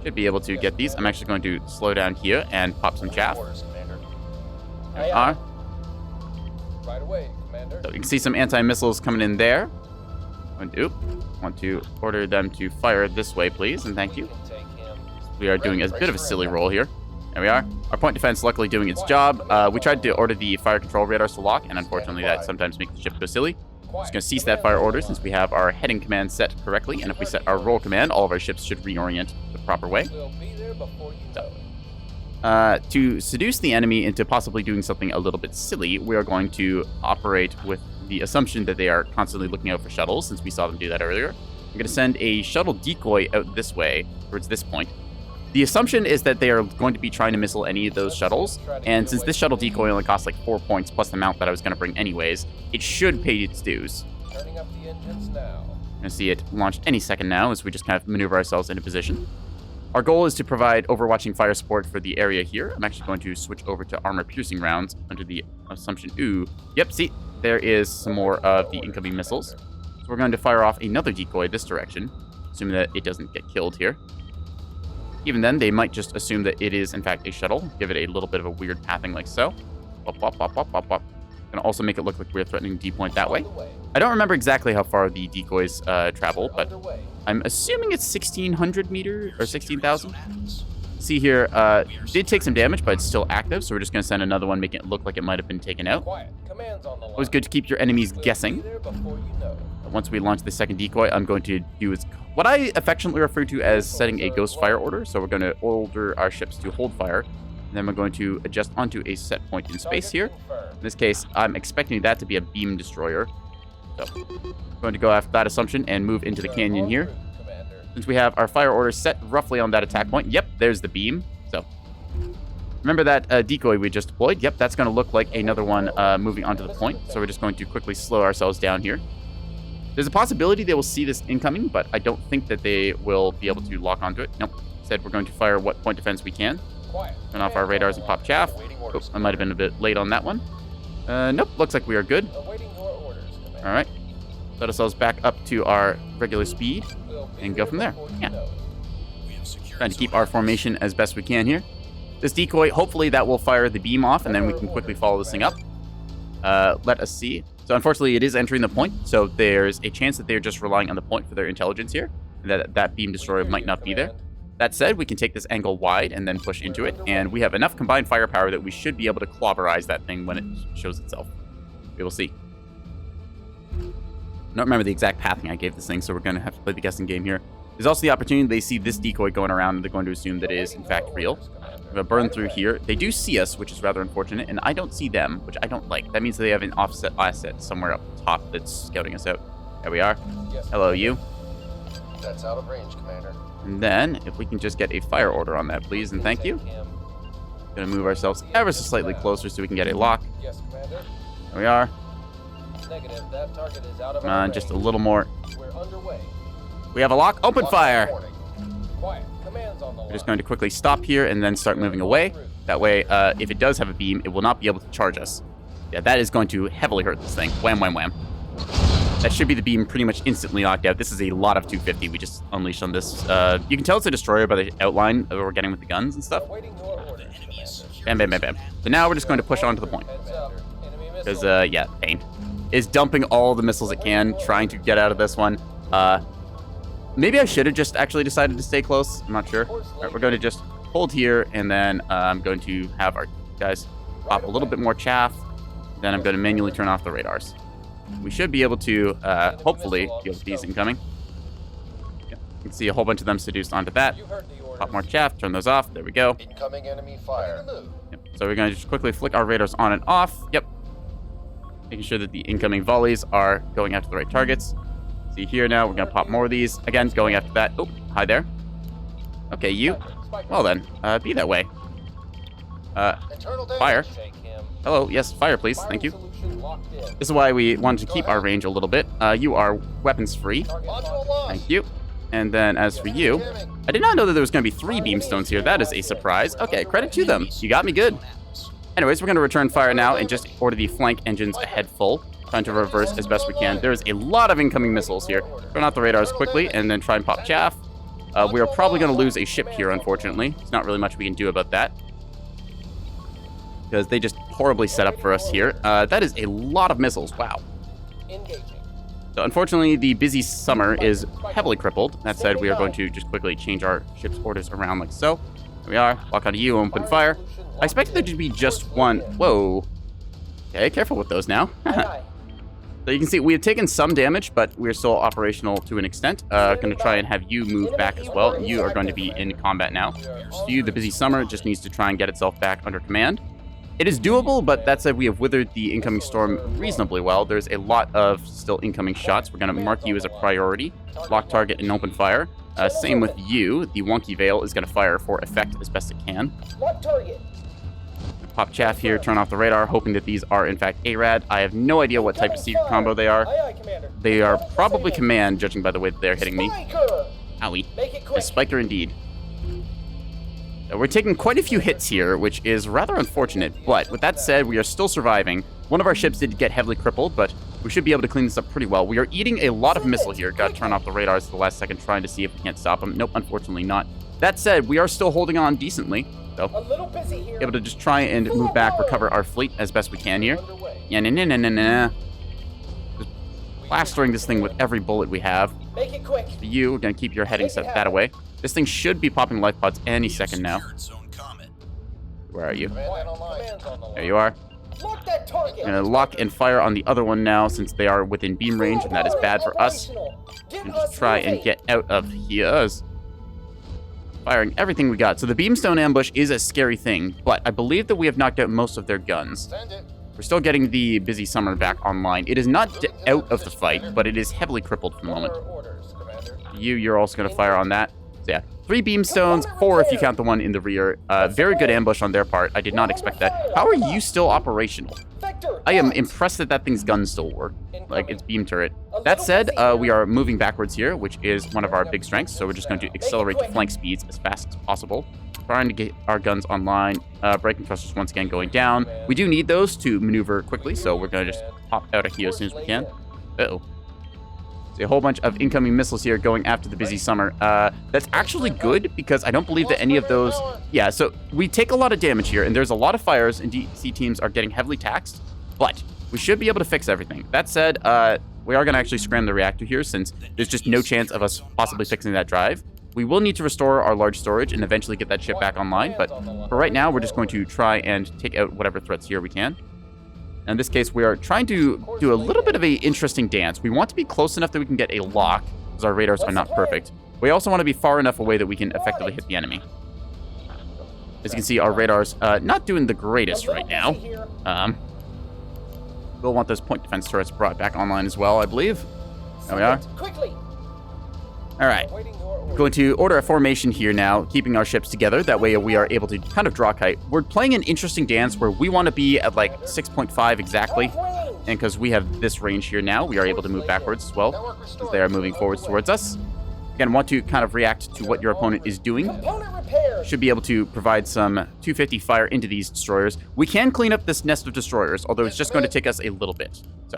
Should be able to get these. I'm actually going to slow down here and pop some chaff. There we are. Right away, Commander. So you can see some anti-missiles coming in there. Want to order them to fire this way, please, and thank you. We are doing a bit of a silly roll here. There we are. Our point defense luckily doing its job. We tried to order the fire control radars to lock, and unfortunately that sometimes makes the ship go silly. Just going to cease that fire order since we have our heading command set correctly, and if we set our roll command, all of our ships should reorient the proper way. To seduce the enemy into possibly doing something a little bit silly, we are going to operate with the assumption that they are constantly looking out for shuttles, since we saw them do that earlier. I'm going to send a shuttle decoy out this way, towards this point. The assumption is that they are going to be trying to missile any of those shuttles, and since this shuttle decoy only costs like 4 points plus the mount that I was going to bring anyways, it should pay its dues. Turning up the engines now. I'm going to see it launched any second now as we just kind of maneuver ourselves into position. Our goal is to provide overwatching fire support for the area here. I'm actually going to switch over to armor-piercing rounds under the assumption. Ooh, yep, see, there is some more of the incoming missiles. So we're going to fire off another decoy this direction, assuming that it doesn't get killed here. Even then, they might just assume that it is, in fact, a shuttle. Give it a little bit of a weird pathing like so. Pop, pop, pop, pop, pop, pop. Gonna also make it look like we're threatening D-point that way. I don't remember exactly how far the decoys travel, but I'm assuming it's 1,600 meters or 16,000. See here, did take some damage, but it's still active, so we're just gonna send another one, making it look like it might have been taken out. Always good to keep your enemies guessing. Once we launch the second decoy, I'm going to do what I affectionately refer to as setting a ghost fire order. So we're going to order our ships to hold fire, and then we're going to adjust onto a set point in space here. In this case, I'm expecting that to be a beam destroyer. So I'm going to go after that assumption and move into the canyon here. Since we have our fire order set roughly on that attack point, yep, there's the beam. So remember that decoy we just deployed? Yep, that's going to look like another one moving onto the point. So we're just going to quickly slow ourselves down here. There's a possibility they will see this incoming, but I don't think that they will be able to lock onto it. Nope. Instead, we're going to fire what point defense we can. Turn off our radars and pop chaff. Oops, I might have been a bit late on that one. Nope, looks like we are good. All right. Let ourselves back up to our regular speed and go from there. Yeah. Trying to keep our formation as best we can here. This decoy, hopefully that will fire the beam off, and then we can quickly follow this thing up. Let us see. So unfortunately, it is entering the point, so there's a chance that they're just relying on the point for their intelligence here, and that beam destroyer might not be there. That said, we can take this angle wide and then push into it, and we have enough combined firepower that we should be able to clobberize that thing when it shows itself. We will see. I don't remember the exact pathing I gave this thing, so we're going to have to play the guessing game here. There's also the opportunity they see this decoy going around, and they're going to assume that it is, in fact, real. We're going to burn through here. They do see us, which is rather unfortunate, and I don't see them, which I don't like. That means they have an offset asset somewhere up top that's scouting us out. There we are. Hello, you. That's out of range, Commander. And then, if we can just get a fire order on that, please, and thank you. Going to move ourselves ever so slightly closer so we can get a lock. Yes, Commander. There we are. Negative. That target is out of Come on, just a little more. We're underway. We have a lock. Open fire! Quiet. Commands on the line. We're just going to quickly stop here and then start moving away. That way, if it does have a beam, it will not be able to charge us. Yeah, that is going to heavily hurt this thing. Wham, wham, wham. That should be the beam pretty much instantly knocked out. This is a lot of 250 we just unleashed on this. You can tell it's a destroyer by the outline that we're getting with the guns and stuff. Bam, bam, bam, bam. So now we're just going to push on to the point. Because, yeah, pain. Is dumping all the missiles it can, trying to get out of this one. Maybe I should have just actually decided to stay close. I'm not sure. All right, we're going to just hold here, and then I'm going to have our guys pop a little bit more chaff. Then I'm going to manually turn off the radars. We should be able to, hopefully, deal with these incoming. Yep. You can see a whole bunch of them seduced onto that. Pop more chaff, turn those off. There we go. Incoming enemy fire. Yep. So we're going to just quickly flick our radars on and off. Yep. Making sure that the incoming volleys are going after the right targets. See here now, we're going to pop more of these. Again, going after that. Oh, hi there. Okay, you. Well then, be that way. Fire. Hello, yes, fire, please. Thank you. Solution locked in. This is why we wanted to keep our range a little bit. You are weapons free. Module lost. Thank you. And then as for you, I did not know that there was going to be 3 beamstones here. That is a surprise. Okay, credit to them. You got me good. Anyways, we're going to return fire now and just order the flank engines ahead full. Trying to reverse as best we can. There's a lot of incoming missiles here. Turn out the radars quickly and then try and pop chaff. We are probably going to lose a ship here, unfortunately. There's not really much we can do about that, because they just horribly set up for us here. That is a lot of missiles. Wow. Engaging. So unfortunately, the busy summer is heavily crippled. That said, we are going to just quickly change our ship's orders around like so. There we are. Lock onto you, open fire. I expected there to be just one. Whoa. Okay, careful with those now. Aye, So you can see we have taken some damage, but we're still operational to an extent. Going to try and have you move back as well. You are going to be in combat now. So you, the busy summer, just needs to try and get itself back under command. It is doable, but that said, we have withered the incoming storm reasonably well. There's a lot of still incoming shots. We're going to mark you as a priority. Lock target and open fire. Same with you. The wonky veil is going to fire for effect as best it can. Lock target. Pop chaff here, turn off the radar, hoping that these are in fact ARAD. I have no idea what type of secret combo they are. Aye, Commander. They are probably command, judging by the way that they're hitting me. Spiker. Owie. Make it A quick. spiker indeed. We're taking quite a few hits here, which is rather unfortunate, but with that said, we are still surviving. One of our ships did get heavily crippled, but we should be able to clean this up pretty well. We are eating a lot of missile here. Gotta turn off the radars at the last second, trying to see if we can't stop them. Nope, unfortunately not. That said, we are still holding on decently, so A little busy here. able to just try and move back, recover our fleet as best we can here. Underway. Yeah, nah. Just plastering this thing with every bullet we have. Make it quick. You, gonna keep your heading set that away. This thing should be popping life pods any second now. Where are you? Command online. There you are. Lock that target. I'm gonna lock and fire on the other one now, since they are within beam range, and that is bad for us. And just try and get out of here. Firing everything we got. So the beamstone ambush is a scary thing, but I believe that we have knocked out most of their guns. We're still getting the busy summer back online. It is not out of the fight, but it is heavily crippled for the moment. Orders, Commander. You're also going to fire on that. So yeah, 3 beamstones, 4 if you count the one in the rear. Very good ambush on their part. I did not expect that. How are you still operational? Vector. I am impressed that that thing's guns still work. Like, its beam turret. That said, we are moving backwards here, which is one of our big strengths. So we're just going to accelerate to flank speeds as fast as possible. Trying to get our guns online. Braking thrusters once again going down. We do need those to maneuver quickly, so we're going to just pop out of here as soon as we can. Uh-oh. See a whole bunch of incoming missiles here going after the busy summer. That's actually good, because I don't believe that any of those... Yeah, so we take a lot of damage here, and there's a lot of fires, and DC teams are getting heavily taxed, but we should be able to fix everything. That said, we are going to actually scram the reactor here, since there's just no chance of us possibly fixing that drive. We will need to restore our large storage and eventually get that ship back online, but for right now, we're just going to try and take out whatever threats here we can. In this case, we are trying to do a little bit of an interesting dance. We want to be close enough that we can get a lock, because our radars are not perfect. We also want to be far enough away that we can effectively hit the enemy. As you can see, our radars not doing the greatest right now. We'll want those point defense turrets brought back online as well, I believe. There we are. Quickly. All right. Waiting your order. Going to order a formation here now, keeping our ships together. That way we are able to kind of draw kite. We're playing an interesting dance where we want to be at like 6.5 exactly. And because we have this range here now, we are able to move backwards as well, as they are moving forwards towards us. Again, want to kind of react to what your opponent is doing. Component repairs. Should be able to provide some 250 fire into these destroyers. We can clean up this nest of destroyers, although it's just going to take us a little bit. So,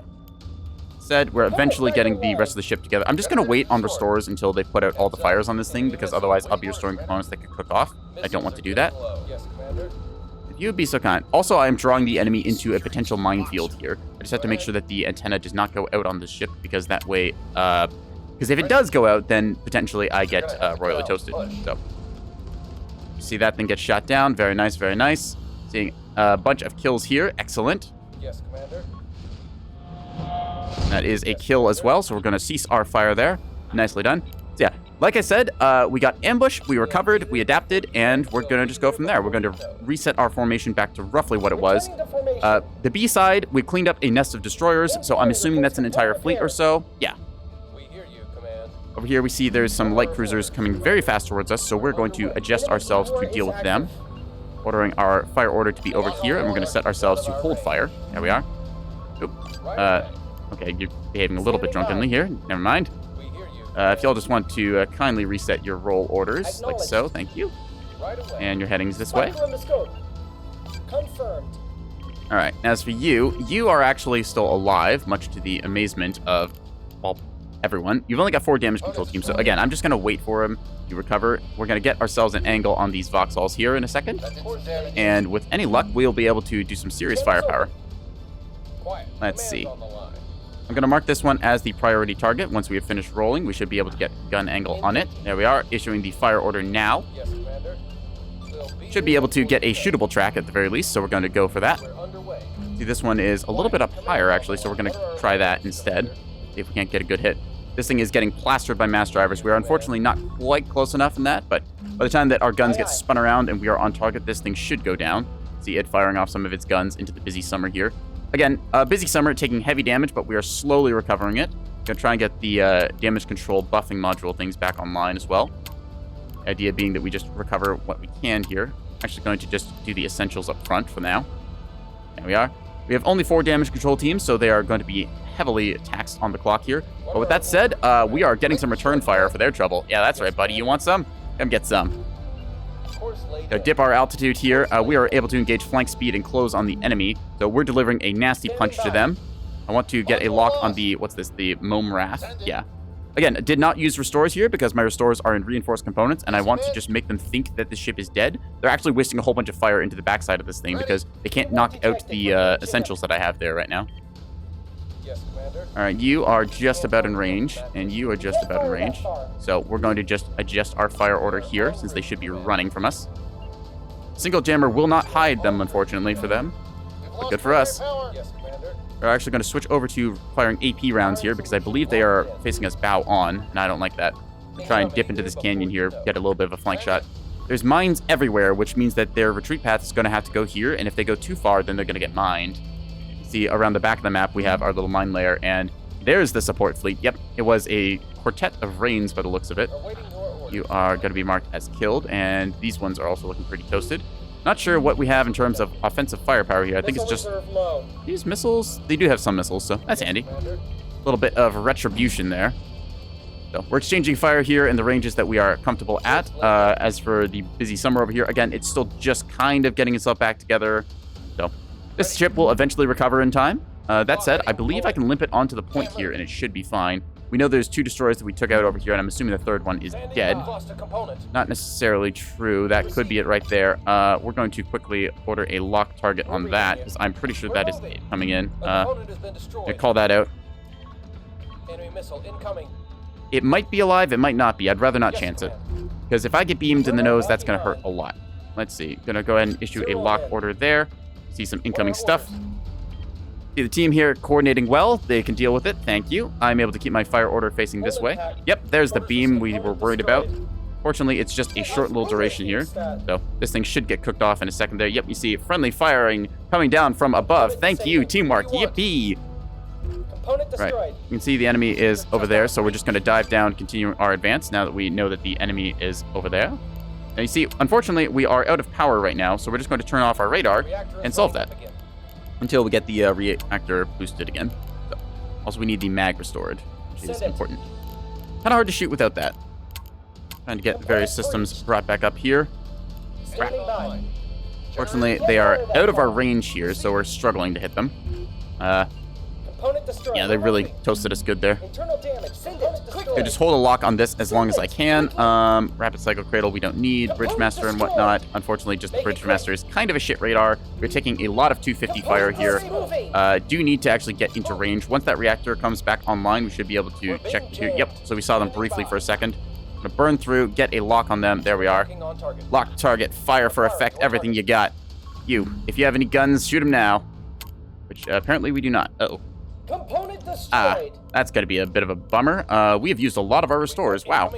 said, we're eventually getting the rest of the ship together. I'm just going to wait on restores until they put out all the fires on this thing, because otherwise I'll be restoring components that could cook off. I don't want to do that. Yes, Commander. If you would be so kind. Also, I am drawing the enemy into a potential minefield here. I just have to make sure that the antenna does not go out on this ship, because that way, because if it does go out, then potentially I get royally toasted. So, see that thing get shot down. Very nice, very nice. Seeing a bunch of kills here. Excellent. Yes, Commander. That is a kill as well, so we're going to cease our fire there. Nicely done. So yeah, like I said, we got ambushed, we recovered, we adapted, and we're going to just go from there. We're going to reset our formation back to roughly what it was. The B side, we cleaned up a nest of destroyers, so I'm assuming that's an entire fleet or so. Yeah. We hear you, Command. Over here we see there's some light cruisers coming very fast towards us, so we're going to adjust ourselves to deal with them. ordering our fire order to be over here, and we're going to set ourselves to hold fire. There we are. Oop. Okay, you're behaving a little bit drunkenly here. Never mind. If y'all just want to kindly reset your roll orders, like so, thank you. And your headings this way. Confirmed. All right, as for you, you are actually still alive, much to the amazement of, well, everyone. You've only got 4 damage control teams, so again, I'm just going to wait for him to recover. We're going to get ourselves an angle on these Vauxhalls here in a second. And with any luck, we'll be able to do some serious firepower. Let's see. I'm going to mark this one as the priority target. Once we have finished rolling, we should be able to get gun angle on it. There we are, issuing the fire order now. Should be able to get a shootable track at the very least, so we're going to go for that. See, this one is a little bit up higher, actually, so we're going to try that instead. See if we can't get a good hit. This thing is getting plastered by mass drivers. We are unfortunately not quite close enough in that, but by the time that our guns get spun around and we are on target, this thing should go down. See it firing off some of its guns into the busy summer here. Again, busy summer taking heavy damage, but we are slowly recovering it. Gonna try and get the damage control buffing module things back online as well. The idea being that we just recover what we can here. Actually going to just do the essentials up front for now. There we are. We have only 4 damage control teams, so they are going to be heavily taxed on the clock here. But with that said, we are getting some return fire for their trouble. Yeah, that's right, buddy. You want some? Come get some. So dip our altitude here. We are able to engage flank speed and close on the enemy. So we're delivering a nasty punch to them. I want to get a lock on the, what's this, the Mome Wrath. Yeah. Again, did not use restores here because my restores are in reinforced components, and I want to just make them think that this ship is dead. They're actually wasting a whole bunch of fire into the backside of this thing because they can't knock out the essentials that I have there right now. All right, you are just about in range, and you are just about in range. So we're going to just adjust our fire order here since they should be running from us. Single jammer will not hide them, unfortunately, for them. But good for us. We're actually going to switch over to firing AP rounds here because I believe they are facing us bow on, and I don't like that. We'll try and dip into this canyon here, get a little bit of a flank shot. There's mines everywhere, which means that their retreat path is going to have to go here, and if they go too far, then they're going to get mined. See, around the back of the map, we have our little mine layer, and there's the support fleet. Yep, it was a quartet of Rains by the looks of it. You are going to be marked as killed, and these ones are also looking pretty toasted. Not sure what we have in terms of offensive firepower here. I think it's just these missiles. They do have some missiles, so that's handy. A little bit of retribution there. So we're exchanging fire here in the ranges that we are comfortable at. As for the busy summer over here, again, it's still just kind of getting itself back together. So this ship will eventually recover in time. That said, I believe I can limp it onto the point here, and it should be fine. We know there's 2 destroyers that we took out over here, and I'm assuming the 3rd one is dead. Not necessarily true. That could be it right there. We're going to quickly order a lock target on that, because I'm pretty sure that is coming in. I call that out. It might be alive. It might not be. I'd rather not chance it, because if I get beamed in the nose, that's going to hurt a lot. Let's see. Gonna go ahead and issue a lock order there. See some incoming stuff. See the team here coordinating well. They can deal with it. Thank you. I'm able to keep my fire order facing this way. Yep, there's the beam we were worried about. Fortunately, it's just a short little duration here. So this thing should get cooked off in a second there. Yep, you see friendly firing coming down from above. Thank you, teamwork. Yippee. Right. You can see the enemy is over there, so we're just going to dive down, continue our advance now that we know that the enemy is over there. Now you see, unfortunately, we are out of power right now, so we're just going to turn off our radar and solve that until we get the reactor boosted again. So, also, we need the mag restored, which is important. Kind of hard to shoot without that. Trying to get various systems brought back up here. Crap. Fortunately, they are out of our range here, so we're struggling to hit them. Yeah, they really toasted us good there. Okay, just hold a lock on this as long as I can. Rapid Cycle Cradle we don't need. Bridgemaster and whatnot. Unfortunately, just the Bridgemaster is kind of a shit radar. We're taking a lot of 250 fire here. Do need to actually get into range. Once that reactor comes back online, we should be able to check the 2. Yep, so we saw them briefly for a second. I'm gonna burn through, get a lock on them. There we are. Lock target, fire for effect, everything you got. You, if you have any guns, shoot them now. Which apparently we do not. Uh-oh. That's going to be a bit of a bummer. We have used a lot of our restores. Wow.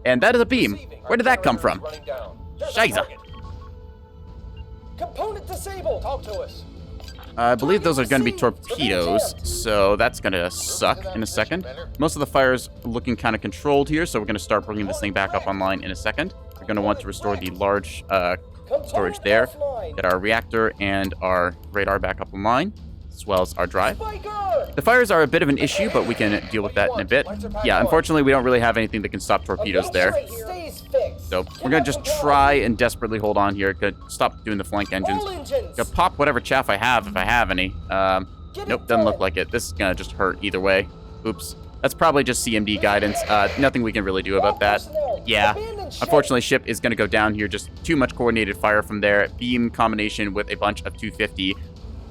And that is a beam. Where did that come from? Shiza. Component disabled. Talk to us. I believe those are going to be torpedoes, so that's going to suck in a second. Most of the fire's looking kind of controlled here, so we're going to start bringing this thing back up online in a second. We're going to want to restore the large storage there. Get our reactor and our radar back up online, as well as our drive. The fires are a bit of an issue, but we can deal with that in a bit. Yeah, unfortunately, we don't really have anything that can stop torpedoes there. So we're going to just try and desperately hold on here. Gonna stop doing the flank engines. Gonna pop whatever chaff I have, if I have any. Nope, doesn't look like it. This is going to just hurt either way. Oops. That's probably just CMD guidance. Nothing we can really do about that. Yeah. Unfortunately, ship is going to go down here. Just too much coordinated fire from there. Beam combination with a bunch of 250.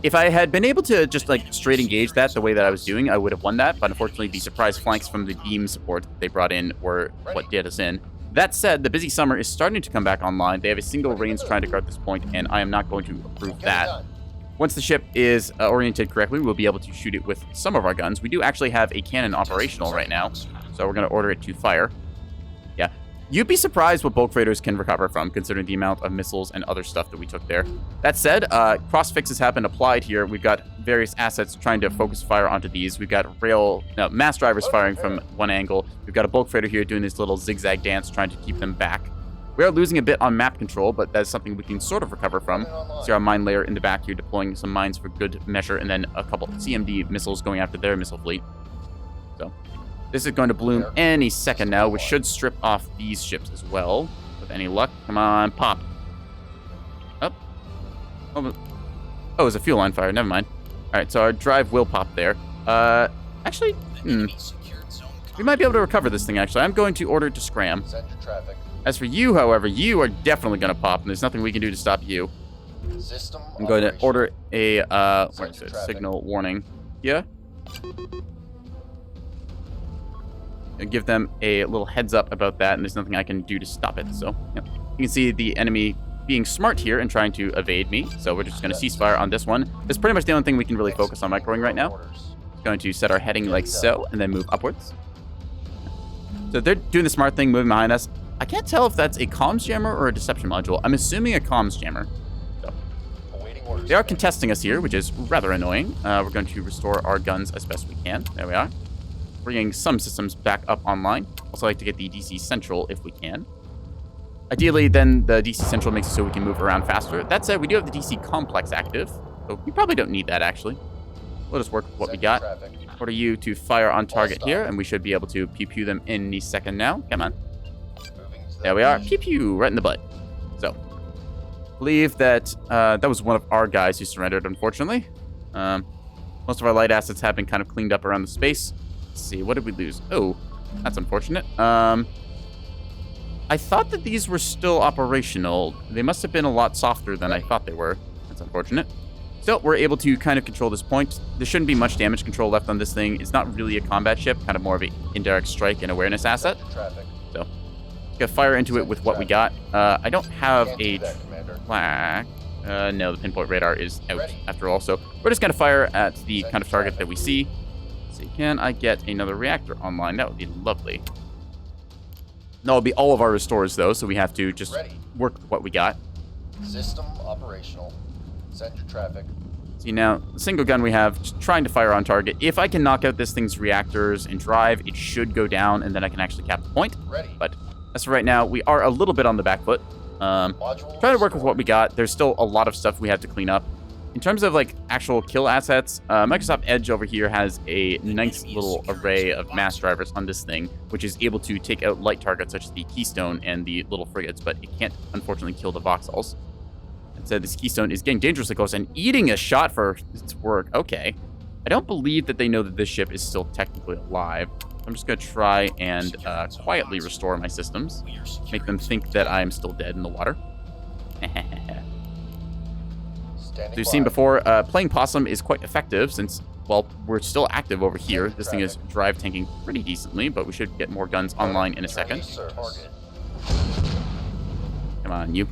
If I had been able to just, like, straight engage that the way that I was doing, I would have won that. But unfortunately, the surprise flanks from the beam support that they brought in were what did us in. That said, the busy summer is starting to come back online. They have a single range trying to guard this point, and I am not going to approve that. Once the ship is oriented correctly, we'll be able to shoot it with some of our guns. We do actually have a cannon operational right now, so we're going to order it to fire. Yeah. You'd be surprised what bulk freighters can recover from, considering the amount of missiles and other stuff that we took there. That said, cross fixes have been applied here. We've got various assets trying to focus fire onto these. We've got mass drivers firing from one angle. We've got a bulk freighter here doing this little zigzag dance, trying to keep them back. We are losing a bit on map control, but that's something we can sort of recover from. See our mine layer in the back here deploying some mines for good measure, and then a couple CMD missiles going after their missile fleet. So this is going to bloom any second now, which should strip off these ships as well, with any luck. Come on, pop. Up. Oh, it was a fuel line fire. Never mind. All right, so our drive will pop there. Actually, we might be able to recover this thing, actually. I'm going to order it to scram. As for you, however, you are definitely going to pop, and there's nothing we can do to stop you. I'm going to order a, what is it, signal warning. Yeah? And give them a little heads up about that, and there's nothing I can do to stop it, so, yep. You can see the enemy being smart here and trying to evade me, so we're just going to ceasefire on this one. It's pretty much the only thing we can really focus on microing right now. Going to set our heading like so, and then move upwards. So they're doing the smart thing, moving behind us. I can't tell if that's a comms jammer or a deception module. I'm assuming a comms jammer. So they are contesting us here, which is rather annoying. We're going to restore our guns as best we can. There we are. Bringing some systems back up online. Also like to get the DC Central if we can. Ideally, then the DC Central makes it so we can move around faster. That said, we do have the DC Complex active, so we probably don't need that, actually. We'll just work with what we got. Order you to fire on target here, and we should be able to pew-pew them any second now. Come on. There we are. Pew-pew, right in the butt. So, believe that that was one of our guys who surrendered, unfortunately. Most of our light assets have been kind of cleaned up around the space. Let's see, what did we lose? Oh, that's unfortunate. I thought that these were still operational. They must have been a lot softer than I thought they were. That's unfortunate. Still, we're able to kind of control this point. There shouldn't be much damage control left on this thing. It's not really a combat ship, kind of more of an indirect strike and awareness asset. So, gonna fire into it with what we got. I don't have a track. No, the pinpoint radar is out after all. So we're just gonna fire at the kind of target that we see. Let's see, can I get another reactor online? That would be lovely. No, it'll be all of our restores though, so we have to just work with what we got. System operational. Send your traffic. See now, the single gun we have, just trying to fire on target. If I can knock out this thing's reactors and drive, it should go down, and then I can actually cap the point. But as for right now, we are a little bit on the back foot. Trying to work with what we got. There's still a lot of stuff we have to clean up. In terms of like actual kill assets, Microsoft Edge over here has a nice little array of mass drivers on this thing, which is able to take out light targets such as the Keystone and the little frigates, but it can't unfortunately kill the Vauxhalls. Said this Keystone is getting dangerously close and eating a shot for its work. Okay. I don't believe that they know that this ship is still technically alive. I'm just going to try and quietly restore my systems. Make them think that I'm still dead in the water. As you've seen before, playing Possum is quite effective since, well, we're still active over here. This thing is drive tanking pretty decently, but we should get more guns online in a second. Come on, you.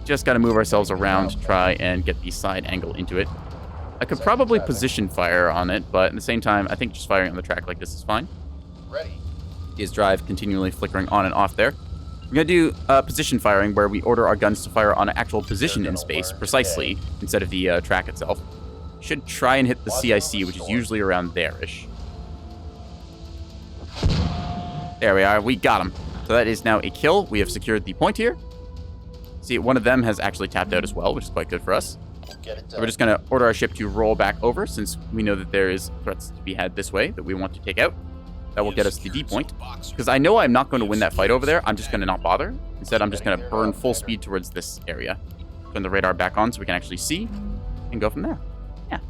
Just got to move ourselves around to try and get the side angle into it. I could probably position fire on it, but at the same time, I think just firing on the track like this is fine. Is drive continually flickering on and off there. We're going to do position firing, where we order our guns to fire on an actual position in space, precisely, instead of the track itself. Should try and hit the CIC, which is usually around there-ish. There we are. We got him. So that is now a kill. We have secured the point here. See, one of them has actually tapped out as well, which is quite good for us. We'll get it So done. we're just going to order our ship to roll back over, since we know that there is threats to be had this way that we want to take out. That will get us the D point. Because I know I'm not going to win that fight over there. I'm just going to not bother. Instead, I'm just going to burn full speed towards this area. Turn the radar back on so we can actually see and go from there. Yeah.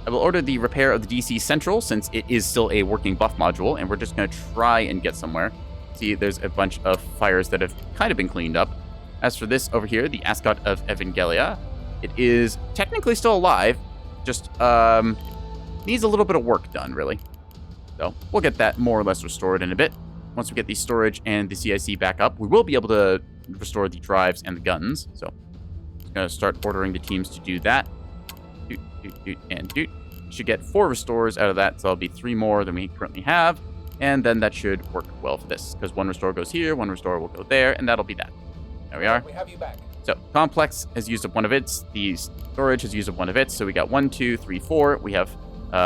I will order the repair of the DC Central, since it is still a working buff module, and we're just going to try and get somewhere. See, there's a bunch of fires that have kind of been cleaned up. As for this over here, the Ascot of Evangelia, it is technically still alive, just needs a little bit of work done, really. So we'll get that more or less restored in a bit. Once we get the storage and the CIC back up, we will be able to restore the drives and the guns. So I'm going to start ordering the teams to do that. Doot, doot, doot, and doot. Should get 4 restores out of that, so that'll be 3 more than we currently have. And then that should work well for this, because 1 restore goes here, 1 restore will go there, and that'll be that. There we are. We have you back. So Complex has used up 1 of its. The storage has used up 1 of its. So we got 1, 2, 3, 4. We have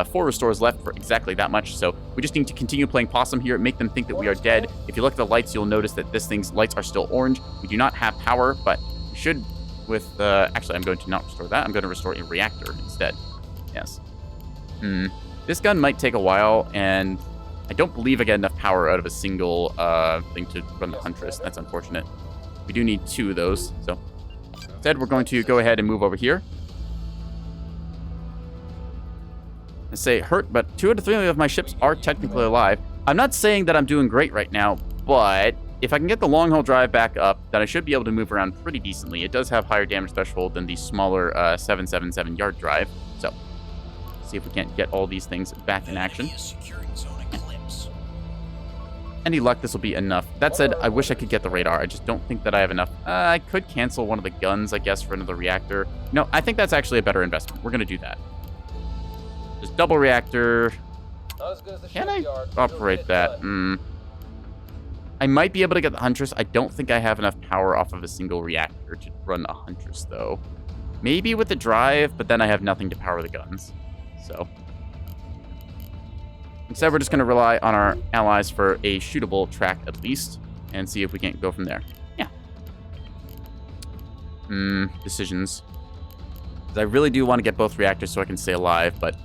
4 restores left for exactly that much. So we just need to continue playing Possum here, make them think that we are dead. If you look at the lights, you'll notice that this thing's lights are still orange. We do not have power, but we should with... actually, I'm going to not restore that. I'm going to restore a reactor instead. Yes. This gun might take a while, and I don't believe I get enough power out of a single thing to run the Huntress. That's unfortunate. We do need 2 of those, so instead we're going to go ahead and move over here. I say hurt, but 2 out of 3 of my ships are technically alive. I'm not saying that I'm doing great right now, but if I can get the long haul drive back up, then I should be able to move around pretty decently. It does have higher damage threshold than the smaller 777 yard drive, so see if we can't get all these things back in action. Any luck, this will be enough. That said, I wish I could get the radar. I just don't think that I have enough. I could cancel one of the guns, I guess, for another reactor. No, I think that's actually a better investment. We're going to do that. Just double reactor. Not as good as the Can I shipyard, but you'll operate get it that? done. I might be able to get the Huntress. I don't think I have enough power off of a single reactor to run a Huntress, though. Maybe with the drive, but then I have nothing to power the guns. So instead, we're just going to rely on our allies for a shootable track at least, and see if we can't go from there. Yeah. Decisions. 'Cause I really do want to get both reactors so I can stay alive, but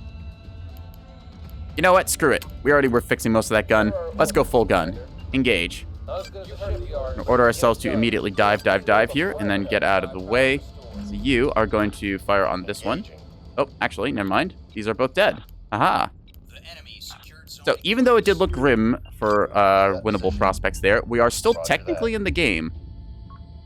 you know what? Screw it. We already were fixing most of that gun. Let's go full gun. Engage. Not as good as the shipyard, but Order you'll ourselves get to it done. immediately dive here, and then get out of the way. So you are going to fire on this one. Oh, actually, never mind. These are both dead. Aha. So even though it did look grim for winnable prospects there, we are still technically in the game.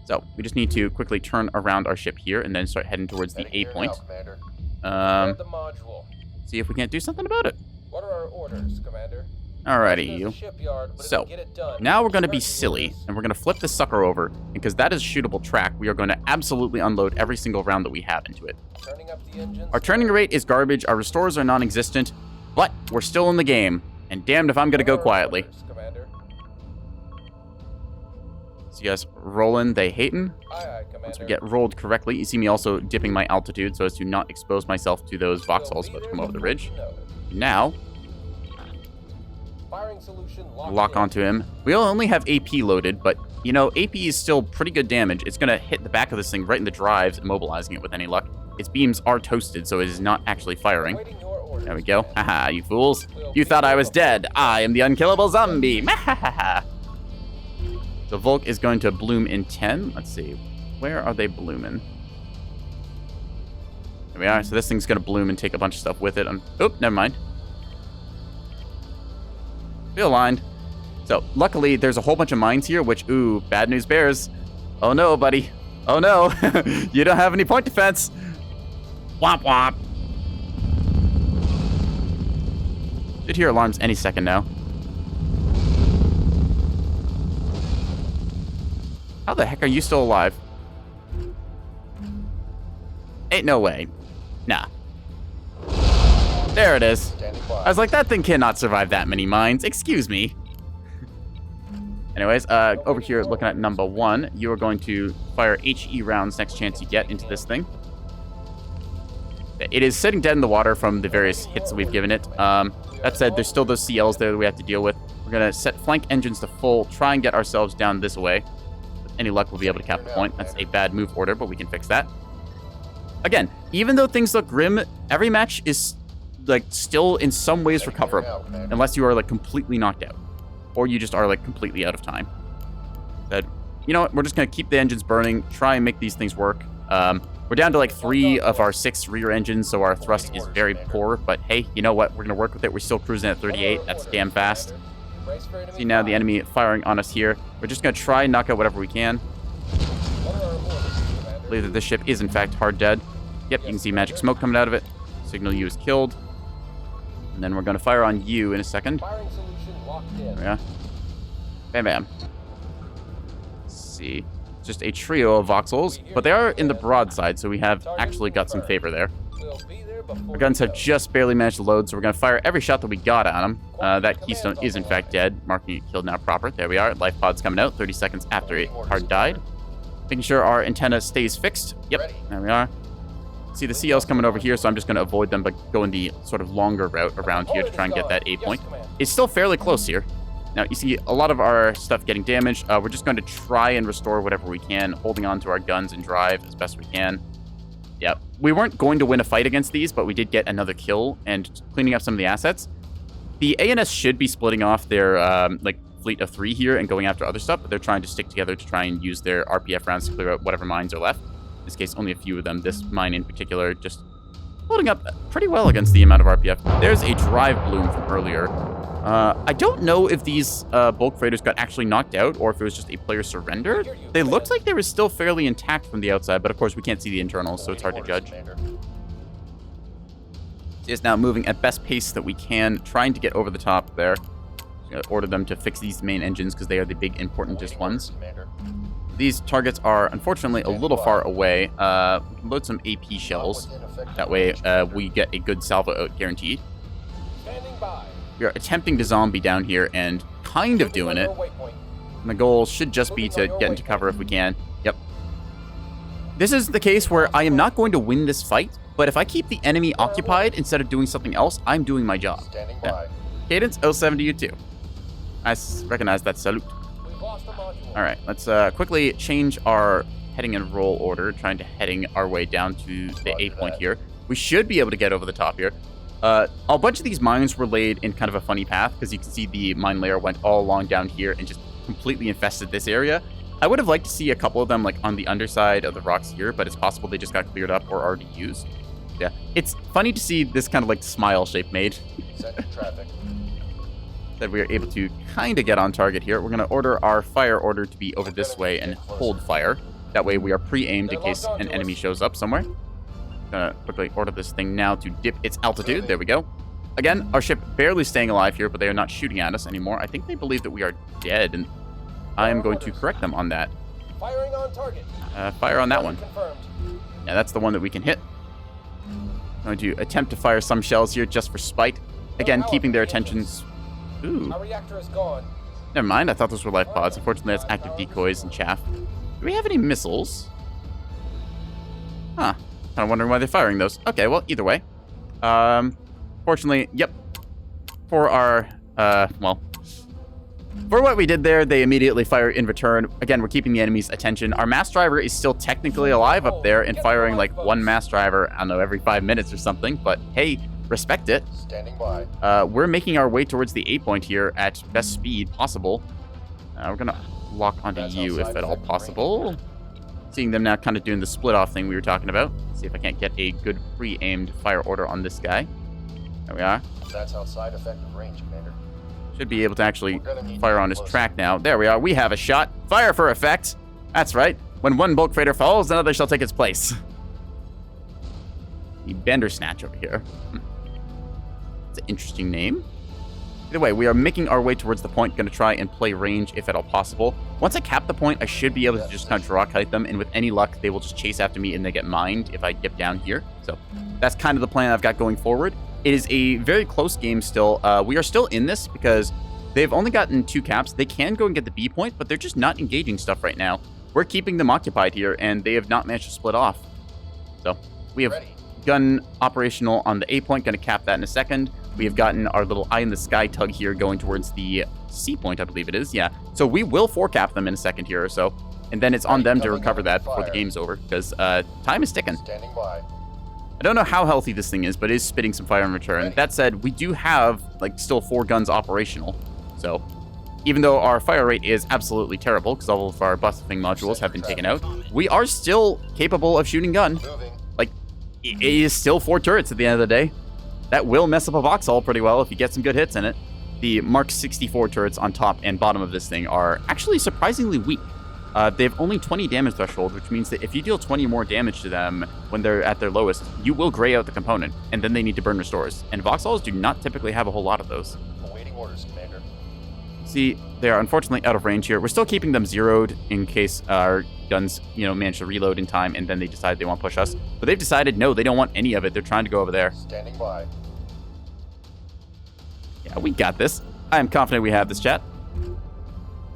So we just need to quickly turn around our ship here and then start heading towards the A point. Commander. Prepare the module. See if we can't do something about it. What are our orders, Commander? Alrighty, you. Shipyard, but So, it'll get it done. now we're going to be First silly, orders. and we're going to flip this sucker over, because that is a shootable track. We are going to absolutely unload every single round that we have into it. Turning up the engines. Our turning rate is garbage, our restores are non-existent, but we're still in the game, and damned if I'm going to go What are our quietly. orders, Commander? See us rolling, they hatin'. Aye, aye, Commander. Once we get rolled correctly, you see me also dipping my altitude so as to not expose myself to those Vauxhalls about to come over the ridge. Now, Firing solution locked lock in. onto him. We only have AP loaded, but, you know, AP is still pretty good damage. It's going to hit the back of this thing right in the drives, immobilizing it with any luck. Its beams are toasted, so it is not actually firing. Awaiting your orders, There we go. Commander. Haha, you fools. You thought I was dead. I am the unkillable zombie. Mahahaha. The Volk is going to bloom in 10. Let's see. Where are they blooming? There we are. So this thing's going to bloom and take a bunch of stuff with it. Oop, never mind. Feel aligned. So, luckily, there's a whole bunch of mines here, which, ooh, bad news bears. Oh no, buddy. Oh no. You don't have any point defense. Womp womp. Should hear alarms any second now. How the heck are you still alive? Ain't no way. Nah. There it is. Standing by. I was like, that thing cannot survive that many mines. Excuse me. Anyways, over here looking at number 1, you are going to fire HE rounds next chance you get into this thing. It is sitting dead in the water from the various hits that we've given it. That said, there's still those CLs there that we have to deal with. We're going to set flank engines to full, try and get ourselves down this way. any luck, we'll be able to cap the point. That's a bad move order, but we can fix that. Again, even though things look grim, every match is like still in some ways recoverable, unless you are like completely knocked out, or you just are like completely out of time. But you know what? We're just gonna keep the engines burning, try and make these things work. We're down to like 3 of our 6 rear engines, so our thrust is very poor. But hey, you know what? We're gonna work with it. We're still cruising at 38. That's damn fast. See now the enemy firing on us here. We're just gonna try and knock out whatever we can. I believe that this ship is in fact hard dead. Yep, you can see magic smoke coming out of it. Signal U is killed. And then we're gonna fire on you in a second. There we go. Bam bam. Let's see. Just a trio of voxels, but they are in the broadside, so we have actually got some favor there. Our guns have just barely managed to load, so we're going to fire every shot that we got at them. That keystone is in fact dead, marking it killed now proper. There we are. Life pod's coming out 30 seconds after it hard died. Making sure our antenna stays fixed. Yep, there we are. See the CL's coming over here, so I'm just going to avoid them, but go in the sort of longer route around here to try and get that A point. It's still fairly close here. Now, you see a lot of our stuff getting damaged. We're just going to try and restore whatever we can, holding on to our guns and drive as best we can. Yeah, we weren't going to win a fight against these, but we did get another kill and cleaning up some of the assets. The ANS should be splitting off their like fleet of 3 here and going after other stuff, but they're trying to stick together to try and use their RPF rounds to clear out whatever mines are left. In this case, only a few of them. This mine in particular just holding up pretty well against the amount of RPF. There's a drive bloom from earlier. I don't know if these bulk freighters got actually knocked out or if it was just a player surrender. They looked like they were still fairly intact from the outside, but of course we can't see the internals, so it's hard to judge. It's now moving at best pace that we can, trying to get over the top there. Order them to fix these main engines because they are the big, importantest ones. These targets are unfortunately a little far away. We can load some AP shells. That way we get a good salvo out guaranteed. We are attempting to zombie down here and kind of doing it. And the goal should just be to get into cover if we can. Yep. This is the case where I am not going to win this fight, but if I keep the enemy occupied instead of doing something else, I'm doing my job. Yeah. Cadence 07 to you too. I recognize that salute. Alright, let's quickly change our heading and roll order, trying to heading our way down to the A point here. We should be able to get over the top here. A bunch of these mines were laid in kind of a funny path, because you can see the mine layer went all along down here and just completely infested this area. I would have liked to see a couple of them like on the underside of the rocks here, but it's possible they just got cleared up or already used. Yeah, it's funny to see this kind of like smile shape made. That we are able to kind of get on target here. We're going to order our fire order to be over this way and hold fire. That way we are pre-aimed in case an enemy shows up somewhere. Gonna quickly order this thing now to dip its altitude. There we go. Again, our ship barely staying alive here, but they are not shooting at us anymore. I think they believe that we are dead, and I am going to correct them on that. Firing on target. Fire on that one. Confirmed. Yeah, that's the one that we can hit. I'm going to attempt to fire some shells here just for spite. Again, keeping their attentions. Ooh. Our reactor is gone. Never mind. I thought those were life pods. Unfortunately, that's active decoys and chaff. Do we have any missiles? Huh. Kind of wondering why they're firing those. Okay, well, either way. Fortunately, yep. For our, well, for what we did there, they immediately fire in return. Again, we're keeping the enemy's attention. Our mass driver is still technically alive up there and firing like one mass driver, I don't know, every 5 minutes or something. But hey, respect it. Standing by. We're making our way towards the A point here at best speed possible. We're going to lock onto you if at all possible. Seeing them now kind of doing the split off thing we were talking about. See if I can't get a good pre-aimed fire order on this guy. There we are. That's outside effective range, Commander. Should be able to actually fire on his track now. There we are. We have a shot. Fire for effect. That's right. When one bulk freighter falls, another shall take its place. The Bandersnatch over here. It's an interesting name. Either way, we are making our way towards the point, going to try and play range if at all possible. Once I cap the point, I should be able to just kind of draw kite them, and with any luck, they will just chase after me and they get mined if I dip down here. So that's kind of the plan I've got going forward. It is a very close game still. We are still in this because they've only gotten 2 caps. They can go and get the B point, but they're just not engaging stuff right now. We're keeping them occupied here, and they have not managed to split off. So we have gun operational on the A point, going to cap that in a second. We have gotten our little eye in the sky tug here going towards the C point, I believe it is. Yeah. So we will 4-cap them in a second here or so. and then it's on them to recover that before the game's over, because time is ticking. Standing by. I don't know how healthy this thing is, but it is spitting some fire in return. That said, we do have, like, still 4 guns operational. So, even though our fire rate is absolutely terrible, because all of our buffing modules have been taken out, we are still capable of shooting gun. Moving. Like, it is still 4 turrets at the end of the day. That will mess up a Vauxhall pretty well if you get some good hits in it. The Mark 64 turrets on top and bottom of this thing are actually surprisingly weak. They have only 20 damage threshold, which means that if you deal 20 more damage to them when they're at their lowest, you will gray out the component, and then they need to burn restores. And Vauxhalls do not typically have a whole lot of those. Awaiting orders, Commander. See, they are unfortunately out of range here. We're still keeping them zeroed in case our guns, manage to reload in time, and then they decide they want to push us. But they've decided, no, they don't want any of it. They're trying to go over there. Standing by. Yeah, we got this. I am confident we have this, chat.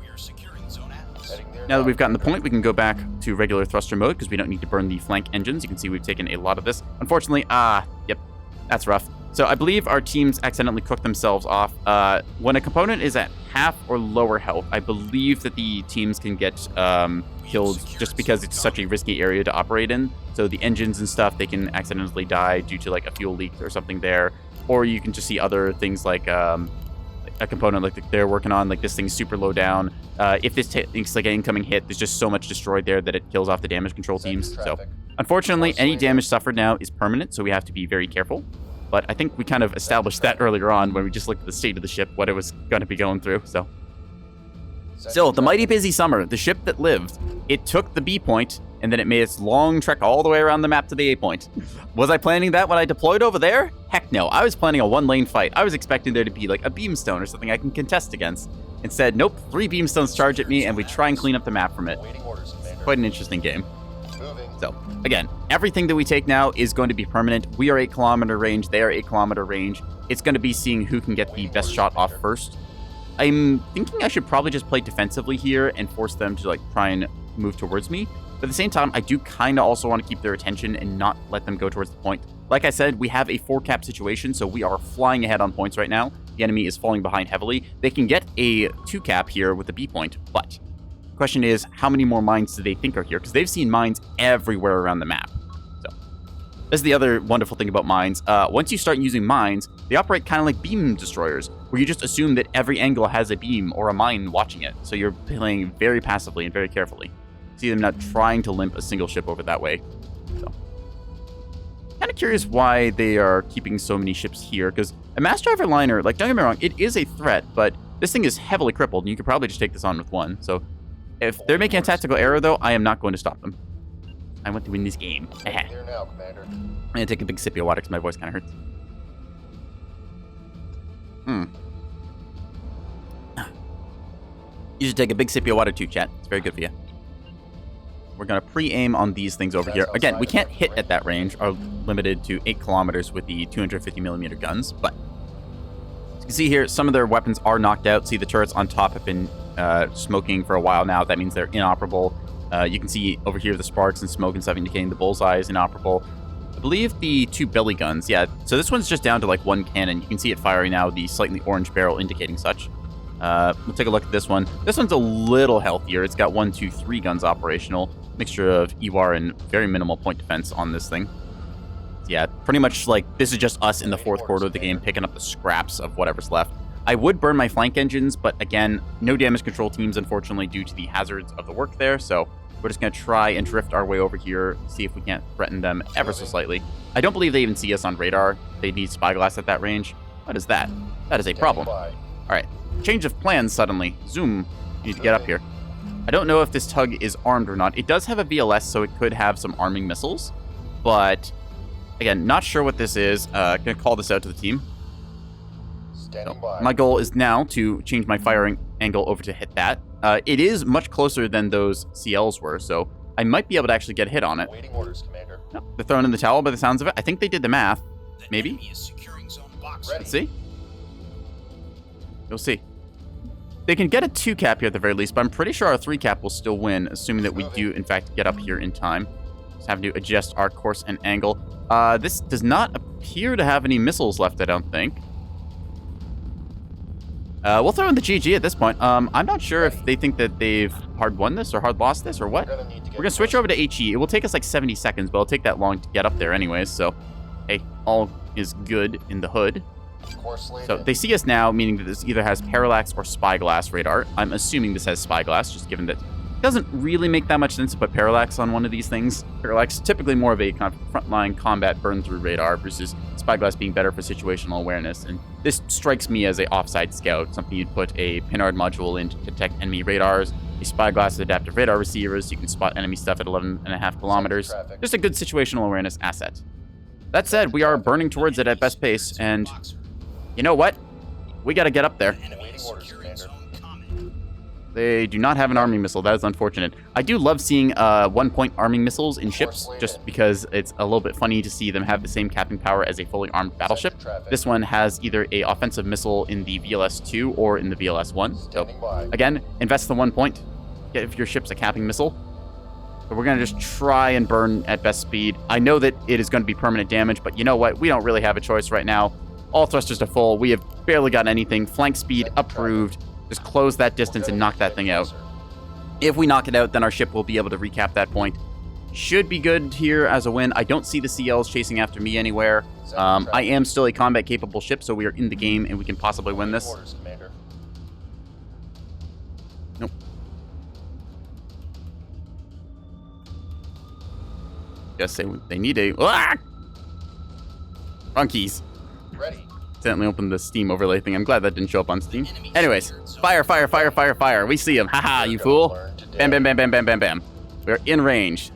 We are securing zone Atlas. Heading there Now that we've gotten the point, we can go back to regular thruster mode because we don't need to burn the flank engines. You can see we've taken a lot of this. Unfortunately, yep, that's rough. So I believe our teams accidentally cooked themselves off. When a component is at half or lower health, I believe that the teams can get killed just because it's such a risky area to operate in. So the engines and stuff, they can accidentally die due to like a fuel leak or something there. Or you can just see other things like a component like they're working on, like this thing's super low down. If this takes like an incoming hit, there's just so much destroyed there that it kills off the damage control teams. So unfortunately, any damage suffered now is permanent, so we have to be very careful. But I think we kind of established that earlier on when we just looked at the state of the ship, what it was going to be going through. So still, the mighty busy summer, the ship that lived, it took the B point, and then it made its long trek all the way around the map to the A point. Was I planning that when I deployed over there? Heck no. I was planning a 1-lane fight. I was expecting there to be like a beamstone or something I can contest against. Instead, nope, 3 beamstones charge at me, and we try and clean up the map from it. Awaiting orders, Commander. Quite an interesting game. Moving. So, again, everything that we take now is going to be permanent. We are 8-kilometer range. They are 8-kilometer range. It's going to be seeing who can get the best shot off first. I'm thinking I should probably just play defensively here and force them to like try and move towards me. But at the same time, I do kind of also want to keep their attention and not let them go towards the point. Like I said, we have a 4-cap situation, so we are flying ahead on points right now. The enemy is falling behind heavily. They can get a 2-cap here with the B point, but the question is, how many more mines do they think are here? Because they've seen mines everywhere around the map. So this is the other wonderful thing about mines. Once you start using mines, they operate kind of like beam destroyers, where you just assume that every angle has a beam or a mine watching it. So you're playing very passively and very carefully. See them not trying to limp a single ship over that way. So, kind of curious why they are keeping so many ships here, because a mass driver liner, like, don't get me wrong, it is a threat, but this thing is heavily crippled, and you could probably just take this on with one. So if they're making a tactical error, though, I am not going to stop them. I want to win this game. Here now, Commander. I'm going to take a big sip of water because my voice kind of hurts. You should take a big sip of water too, chat. It's very good for you. We're going to pre-aim on these things over here. Again, we can't hit at that range. Are limited to 8 kilometers with the 250mm guns. But as you can see here, some of their weapons are knocked out. See, the turrets on top have been smoking for a while now. That means they're inoperable. You can see over here the sparks and smoke and stuff indicating the bullseye is inoperable. I believe the 2 belly guns, yeah. So this one's just down to like 1 cannon. You can see it firing now, the slightly orange barrel indicating such. We'll take a look at this one. This one's a little healthier. It's got 1, 2, 3 guns operational. Mixture of EWAR and very minimal point defense on this thing. Yeah, pretty much like this is just us in the 4th quarter of the game picking up the scraps of whatever's left. I would burn my flank engines, but again, no damage control teams, unfortunately, due to the hazards of the work there. So we're just going to try and drift our way over here, see if we can't threaten them ever so slightly. I don't believe they even see us on radar. They need spyglass at that range. What is that? That is a problem. All right, change of plans suddenly. Zoom, you need to get up here. I don't know if this tug is armed or not. It does have a VLS, so it could have some arming missiles. But, again, not sure what this is. Going to call this out to the team. So, my goal is now to change my firing angle over to hit that. It is much closer than those CLs were, so I might be able to actually get a hit on it. Waiting orders, Commander. No, they're throwing in the towel by the sounds of it. I think they did the math. Maybe? Enemy is securing zone box. Let's see. You'll see. They can get a 2-cap here at the very least, but I'm pretty sure our 3-cap will still win, assuming that we do, in fact, get up here in time. Just have to adjust our course and angle. This does not appear to have any missiles left, I don't think. We'll throw in the GG at this point. I'm not sure if they think that they've hard won this or hard lost this or what. We're gonna need to get We're gonna switch over to HE. It will take us like 70 seconds, but it'll take that long to get up there anyways. So, hey, all is good in the hood. Course laid So in. they see us now, meaning that this either has parallax or spyglass radar. I'm assuming this has spyglass, just given that it doesn't really make that much sense to put parallax on one of these things. Parallax is typically more of a kind of frontline combat burn-through radar versus spyglass being better for situational awareness. And this strikes me as a offside scout, something you'd put a Pinard module in to detect enemy radars. A spyglass is adaptive radar receivers, so you can spot enemy stuff at 11.5 kilometers. Traffic. Just a good situational awareness asset. That said, we are burning towards it at best pace, and you know what? We gotta get up there. Awaiting orders, Commander. They do not have an arming missile. That is unfortunate. I do love seeing one-point arming missiles in ships, just because it's a little bit funny to see them have the same capping power as a fully armed battleship. This one has either a offensive missile in the VLS-2 or in the VLS-1. So, Standing by. again, invest the 1 point. Get your ship's a capping missile. So we're going to just try and burn at best speed. I know that it is going to be permanent damage, but you know what? We don't really have a choice right now. All thrusters to full. We have barely got anything. Flank speed approved. Just close that distance and knock that thing out. If we knock it out, then our ship will be able to recap that point. Should be good here as a win. I don't see the CLs chasing after me anywhere. I am still a combat-capable ship, so we are in the game and we can possibly win this. Orders, Commander. Nope. Guess they need a... Ah! Wrong keys. Ready. Accidentally opened the Steam overlay thing. I'm glad that didn't show up on Steam. Anyways, fire, fire, fire, fire, fire. We see him. Haha, you fool. Bam, bam, bam, bam, bam, bam, bam. We're in range.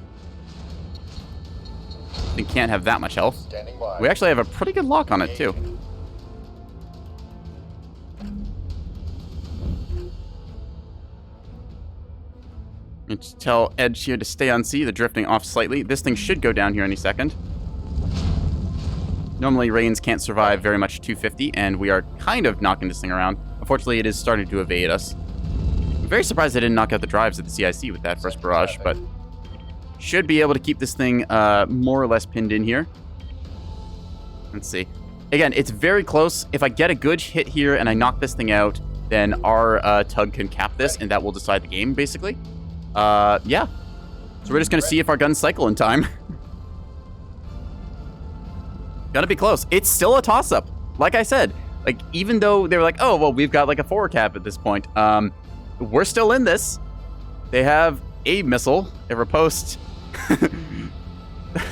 We can't have that much health. Standing by. We actually have a pretty good lock on it, too. Let's tell Edge here to stay on sea. They're drifting off slightly. This thing should go down here any second. Normally, Rains can't survive very much 250, and we are kind of knocking this thing around. Unfortunately, it is starting to evade us. I'm very surprised they didn't knock out the drives at the CIC with that first barrage, but should be able to keep this thing more or less pinned in here. Let's see. Again, it's very close. If I get a good hit here and I knock this thing out, then our tug can cap this, and that will decide the game, basically. Yeah. So we're just going to see if our guns cycle in time. Gonna be close. It's still a toss-up. Like I said, like, even though they were like, oh, well, we've got like a 4 cap at this point, we're still in this. They have a missile, a riposte.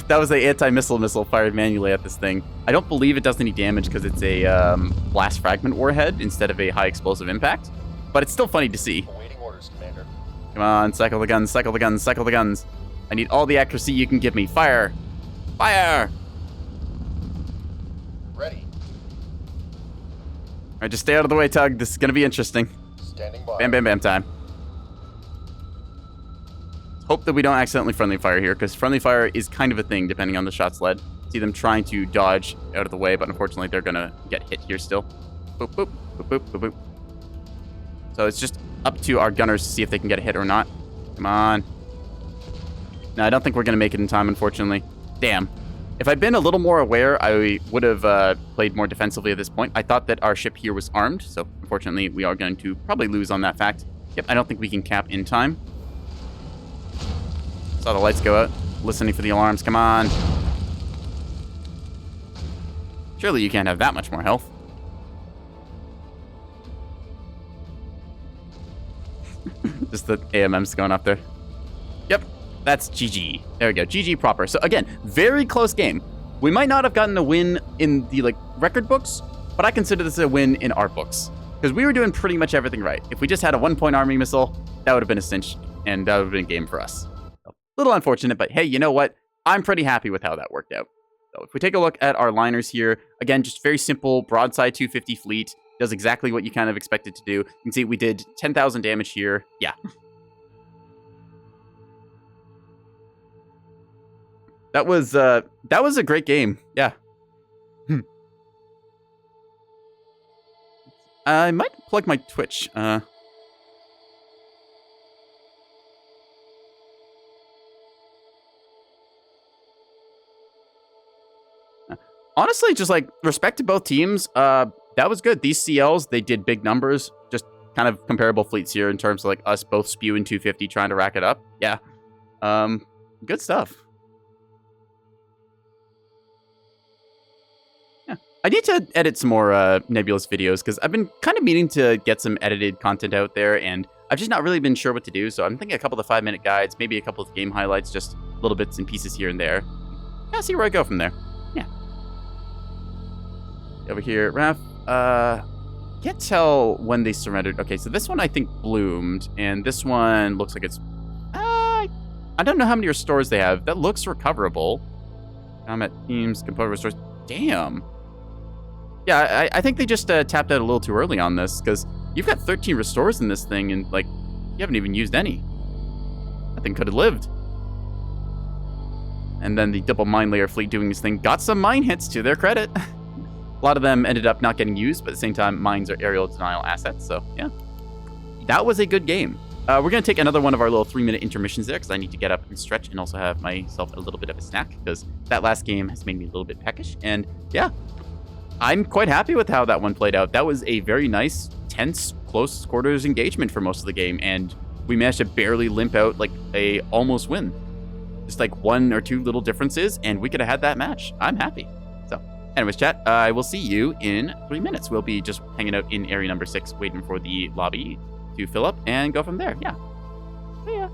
That was the anti-missile missile fired manually at this thing. I don't believe it does any damage because it's a blast fragment warhead instead of a high explosive impact, but it's still funny to see. Awaiting orders, Commander. Come on, cycle the guns, cycle the guns, cycle the guns. I need all the accuracy you can give me. Fire! Fire! Ready. Alright, just stay out of the way, Tug. This is gonna be interesting. Standing by. Bam, bam, bam time. Hope that we don't accidentally friendly fire here, because friendly fire is kind of a thing depending on the shots led. See them trying to dodge out of the way, but unfortunately they're gonna get hit here still. Boop, boop, boop, boop, boop, boop. So it's just up to our gunners to see if they can get a hit or not. Come on. No, I don't think we're gonna make it in time, unfortunately. Damn. If I'd been a little more aware, I would have played more defensively at this point. I thought that our ship here was armed, so unfortunately we are going to probably lose on that fact. Yep, I don't think we can cap in time. Saw the lights go out. Listening for the alarms. Come on. Surely you can't have that much more health. Just the AMM's going up there. Yep. That's GG. There we go. GG proper. So again, very close game. We might not have gotten a win in the record books, but I consider this a win in our books. Because we were doing pretty much everything right. If we just had a 1-point arming missile, that would have been a cinch, and that would have been a game for us. So, a little unfortunate, but hey, you know what? I'm pretty happy with how that worked out. So if we take a look at our liners here, again, just very simple broadside 250 fleet. Does exactly what you kind of expect it to do. You can see we did 10,000 damage here. Yeah. That was a great game. Yeah. I might plug my Twitch. Honestly, just respect to both teams. that was good. These CLs, they did big numbers. Just kind of comparable fleets here in terms of like us both spewing 250, trying to rack it up. Yeah. Good stuff. Yeah. I need to edit some more Nebulous videos because I've been kind of meaning to get some edited content out there, and I've just not really been sure what to do. So I'm thinking a couple of 5-minute guides, maybe a couple of game highlights, just little bits and pieces here and there. I'll see where I go from there. Yeah. Over here, Raph. Can't tell when they surrendered. Okay, so this one I think bloomed, and this one looks like it's... I don't know how many restores they have. That looks recoverable. Combat teams, component restores. Damn. Yeah, I think they just tapped out a little too early on this, because you've got 13 restores in this thing, and, like, you haven't even used any. That thing could have lived. And then the double mine layer fleet doing this thing got some mine hits to their credit. A lot of them ended up not getting used, but at the same time, mines are aerial denial assets, so yeah. That was a good game. We're going to take another one of our little 3-minute intermissions there, because I need to get up and stretch and also have myself a little bit of a snack, because that last game has made me a little bit peckish. And yeah, I'm quite happy with how that one played out. That was a very nice, tense, close quarters engagement for most of the game, and we managed to barely limp out like a almost win. Just like 1 or 2 little differences, and we could have had that match. I'm happy. So, anyways, chat, I will see you in 3 minutes. We'll be just hanging out in area number 6, waiting for the lobby to fill up and go from there. Yeah. See ya.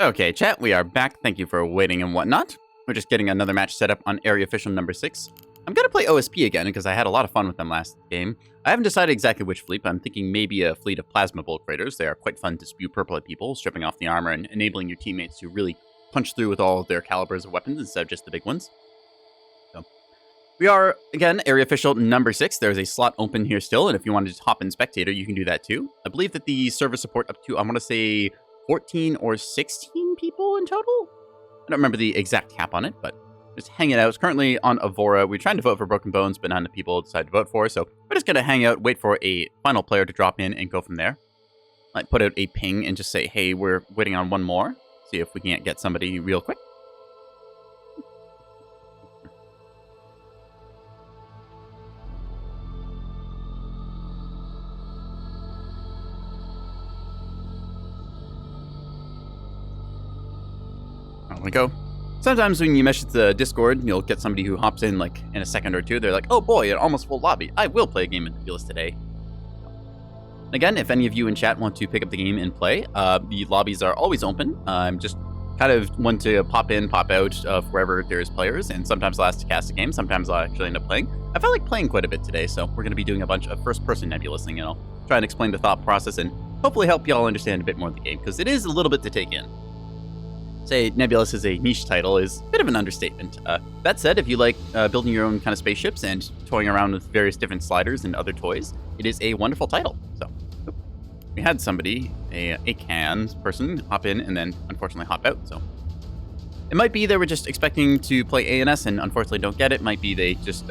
Okay, chat, we are back. Thank you for waiting and whatnot. We're just getting another match set up on area official number 6. I'm going to play OSP again because I had a lot of fun with them last game. I haven't decided exactly which fleet, but I'm thinking maybe a fleet of plasma bulk raiders. They are quite fun to spew purple at people, stripping off the armor and enabling your teammates to really punch through with all of their calibers of weapons instead of just the big ones. So we are, again, area official number 6. There's a slot open here still, and if you want to just hop in spectator, you can do that too. I believe that the server support up to, I want to say, 14 or 16 people in total? I don't remember the exact cap on it, but just hanging out. It's currently on Avora. We're trying to vote for Broken Bones, but none of the people decided to vote for, so we're just going to hang out, wait for a final player to drop in, and go from there. Might put out a ping and just say, hey, we're waiting on one more. See if we can't get somebody real quick. There we go. Sometimes when you message the Discord, you'll get somebody who hops in like in a second or two. They're like, oh boy, an almost full lobby. I will play a game in Nebulous today. Again, if any of you in chat want to pick up the game and play, the lobbies are always open. I'm just kind of one to pop in, pop out of wherever there's players, and sometimes I'll ask to cast a game. Sometimes I'll actually end up playing. I felt like playing quite a bit today, so we're going to be doing a bunch of first-person Nebulousing, and I'll try and explain the thought process and hopefully help y'all understand a bit more of the game, because it is a little bit to take in. Say Nebulous is a niche title is a bit of an understatement. That said, if you like building your own kind of spaceships and toying around with various different sliders and other toys, it is a wonderful title. So we had somebody, a can person, hop in and then unfortunately hop out. So it might be they were just expecting to play ANS and unfortunately don't get it. Might be they just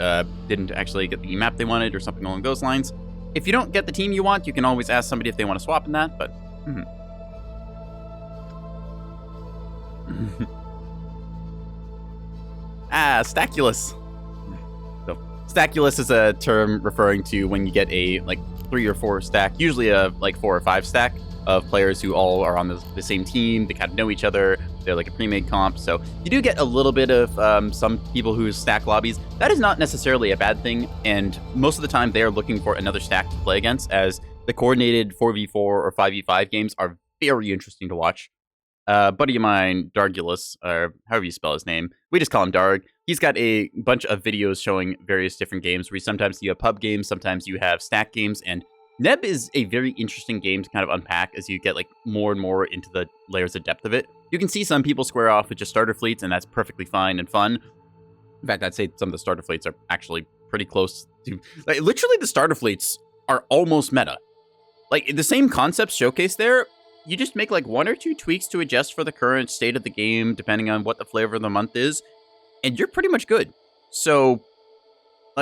didn't actually get the map they wanted or something along those lines. If you don't get the team you want, you can always ask somebody if they want to swap in that, but... Stackulous. So, Stackulous is a term referring to when you get a, 3 or 4 stack, usually a, 4 or 5 stack of players who all are on the same team. They kind of know each other. They're like a pre-made comp. So, you do get a little bit of some people who stack lobbies. That is not necessarily a bad thing, and most of the time they are looking for another stack to play against, as the coordinated 4v4 or 5v5 games are very interesting to watch. Buddy of mine, Dargulus, or however you spell his name, we just call him Darg. He's got a bunch of videos showing various different games where sometimes you have pub games, sometimes you have stack games, and Neb is a very interesting game to kind of unpack as you get more and more into the layers of depth of it. You can see some people square off with just starter fleets, and that's perfectly fine and fun. In fact, I'd say some of the starter fleets are actually pretty close to... literally, the starter fleets are almost meta. The same concepts showcased there. You just make 1 or 2 tweaks to adjust for the current state of the game, depending on what the flavor of the month is, and you're pretty much good. So,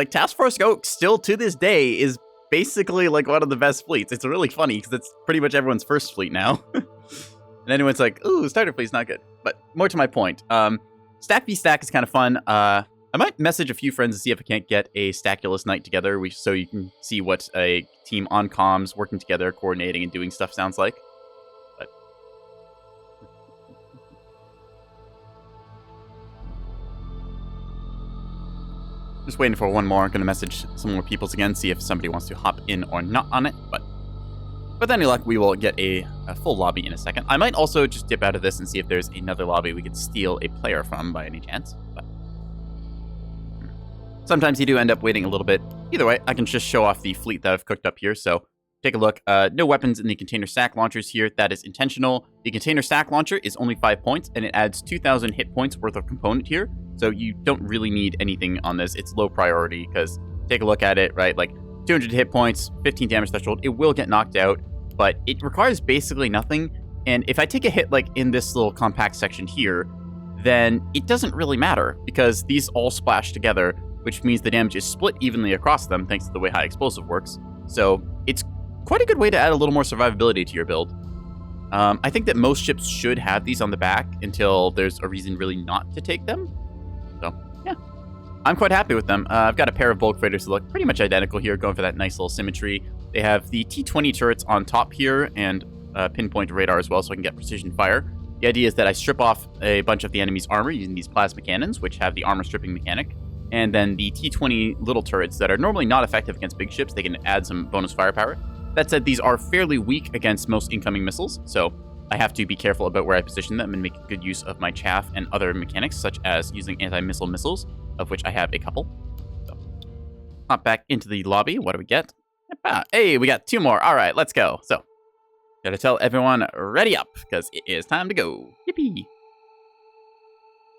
Task Force Oak still to this day is basically one of the best fleets. It's really funny because it's pretty much everyone's first fleet now. And anyone's like, ooh, starter fleet's not good. But more to my point, Stack v Stack is kind of fun. I might message a few friends to see if I can't get a Stackulous night together, so you can see what a team on comms working together, coordinating, and doing stuff sounds like. Just waiting for one more. I'm going to message some more peoples again, see if somebody wants to hop in or not on it. But with any luck, we will get a full lobby in a second. I might also just dip out of this and see if there's another lobby we could steal a player from by any chance. But sometimes you do end up waiting a little bit. Either way, I can just show off the fleet that I've cooked up here. So take a look. No weapons in the container stack launchers here. That is intentional. The container stack launcher is only 5 points, and it adds 2,000 hit points worth of component here. So you don't really need anything on this. It's low priority because take a look at it, right? 200 hit points, 15 damage threshold. It will get knocked out, but it requires basically nothing. And if I take a hit in this little compact section here, then it doesn't really matter because these all splash together, which means the damage is split evenly across them thanks to the way high explosive works. So it's quite a good way to add a little more survivability to your build. I think that most ships should have these on the back until there's a reason really not to take them. So, yeah. I'm quite happy with them. I've got a pair of bulk freighters that look pretty much identical here, going for that nice little symmetry. They have the T-20 turrets on top here and pinpoint radar as well, so I can get precision fire. The idea is that I strip off a bunch of the enemy's armor using these plasma cannons, which have the armor stripping mechanic. And then the T-20 little turrets that are normally not effective against big ships, they can add some bonus firepower. That said, these are fairly weak against most incoming missiles, so I have to be careful about where I position them and make good use of my chaff and other mechanics, such as using anti-missile missiles, of which I have a couple. hop back into the lobby. What do we get? Hey, we got 2 more. All right, let's go. So, gotta tell everyone, ready up, because it is time to go. Yippee.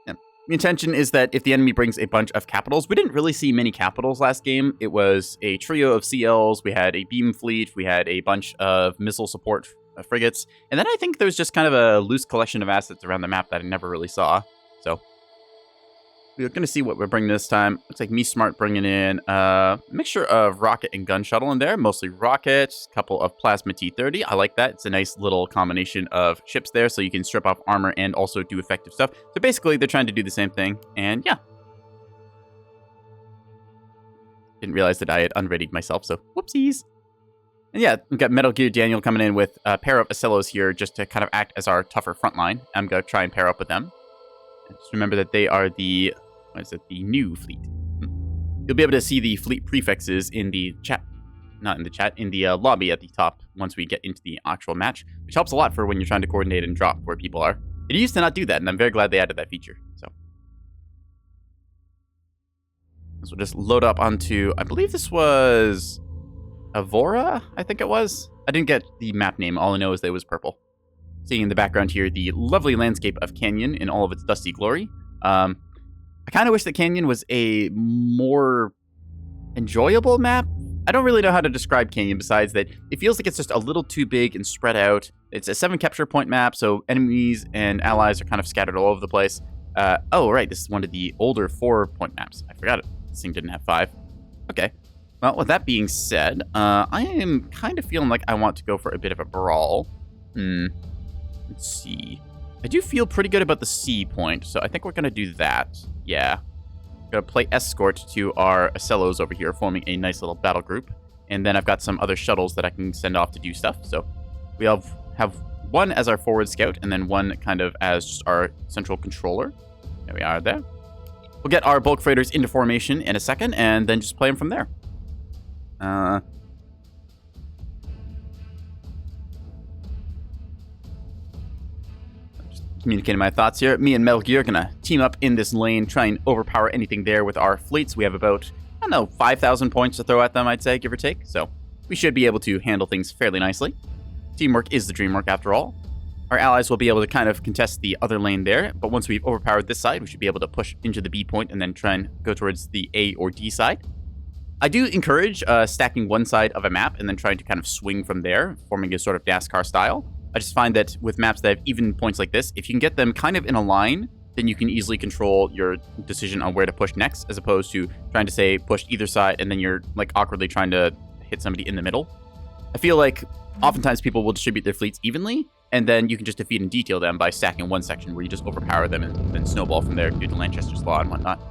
Yeah. The intention is that if the enemy brings a bunch of capitals, we didn't really see many capitals last game. It was a trio of CLs. We had a beam fleet. We had a bunch of missile support frigates. And then I think there's just kind of a loose collection of assets around the map that I never really saw. So, we're going to see what we're bringing this time. Looks like Me Smart bringing in a mixture of rocket and gun shuttle in there. Mostly rocket, a couple of plasma T-30. I like that. It's a nice little combination of ships there, so you can strip off armor and also do effective stuff. So basically, they're trying to do the same thing. And yeah. Didn't realize that I had unreadied myself, so whoopsies. And yeah, we've got Metal Gear Daniel coming in with a pair of Ocellos here just to kind of act as our tougher front line. I'm going to try and pair up with them. Just remember that they are the, the new fleet. You'll be able to see the fleet prefixes in the chat. Not in the chat, in the lobby at the top once we get into the actual match, which helps a lot for when you're trying to coordinate and drop where people are. It used to not do that, and I'm very glad they added that feature. So we'll just load up onto, I believe this was Avora, I think it was. I didn't get the map name. All I know is that it was purple. Seeing in the background here the lovely landscape of Canyon in all of its dusty glory. I kind of wish that Canyon was a more enjoyable map. I don't really know how to describe Canyon besides that it feels like it's just a little too big and spread out. It's a 7 capture point map, so enemies and allies are kind of scattered all over the place. Oh, right, this is one of the older 4-point maps. I forgot it. This thing didn't have 5. Okay. Well, with that being said, I am kind of feeling like I want to go for a bit of a brawl. Let's see. I do feel pretty good about the C point, so I think we're going to do that. Yeah. Going to play escort to our Ocellos over here, forming a nice little battle group. And then I've got some other shuttles that I can send off to do stuff. So we have one as our forward scout, and then one kind of as just our central controller. There we are there. We'll get our bulk freighters into formation in a second, and then just play them from there. Just communicating my thoughts here. Me and Metal Gear are gonna team up in this lane, try and overpower anything there with our fleets. We have about, I don't know, 5,000 points to throw at them, I'd say, give or take. So we should be able to handle things fairly nicely. Teamwork is the dream work, after all. Our allies will be able to kind of contest the other lane there, but once we've overpowered this side, we should be able to push into the B point and then try and go towards the A or D side. I do encourage stacking one side of a map and then trying to kind of swing from there, forming a sort of NASCAR style. I just find that with maps that have even points like this, if you can get them kind of in a line, then you can easily control your decision on where to push next, as opposed to trying to, say, push either side and then you're like awkwardly trying to hit somebody in the middle. I feel like oftentimes people will distribute their fleets evenly, and then you can just defeat and detail them by stacking one section where you just overpower them and then snowball from there due to Lanchester's Law and whatnot.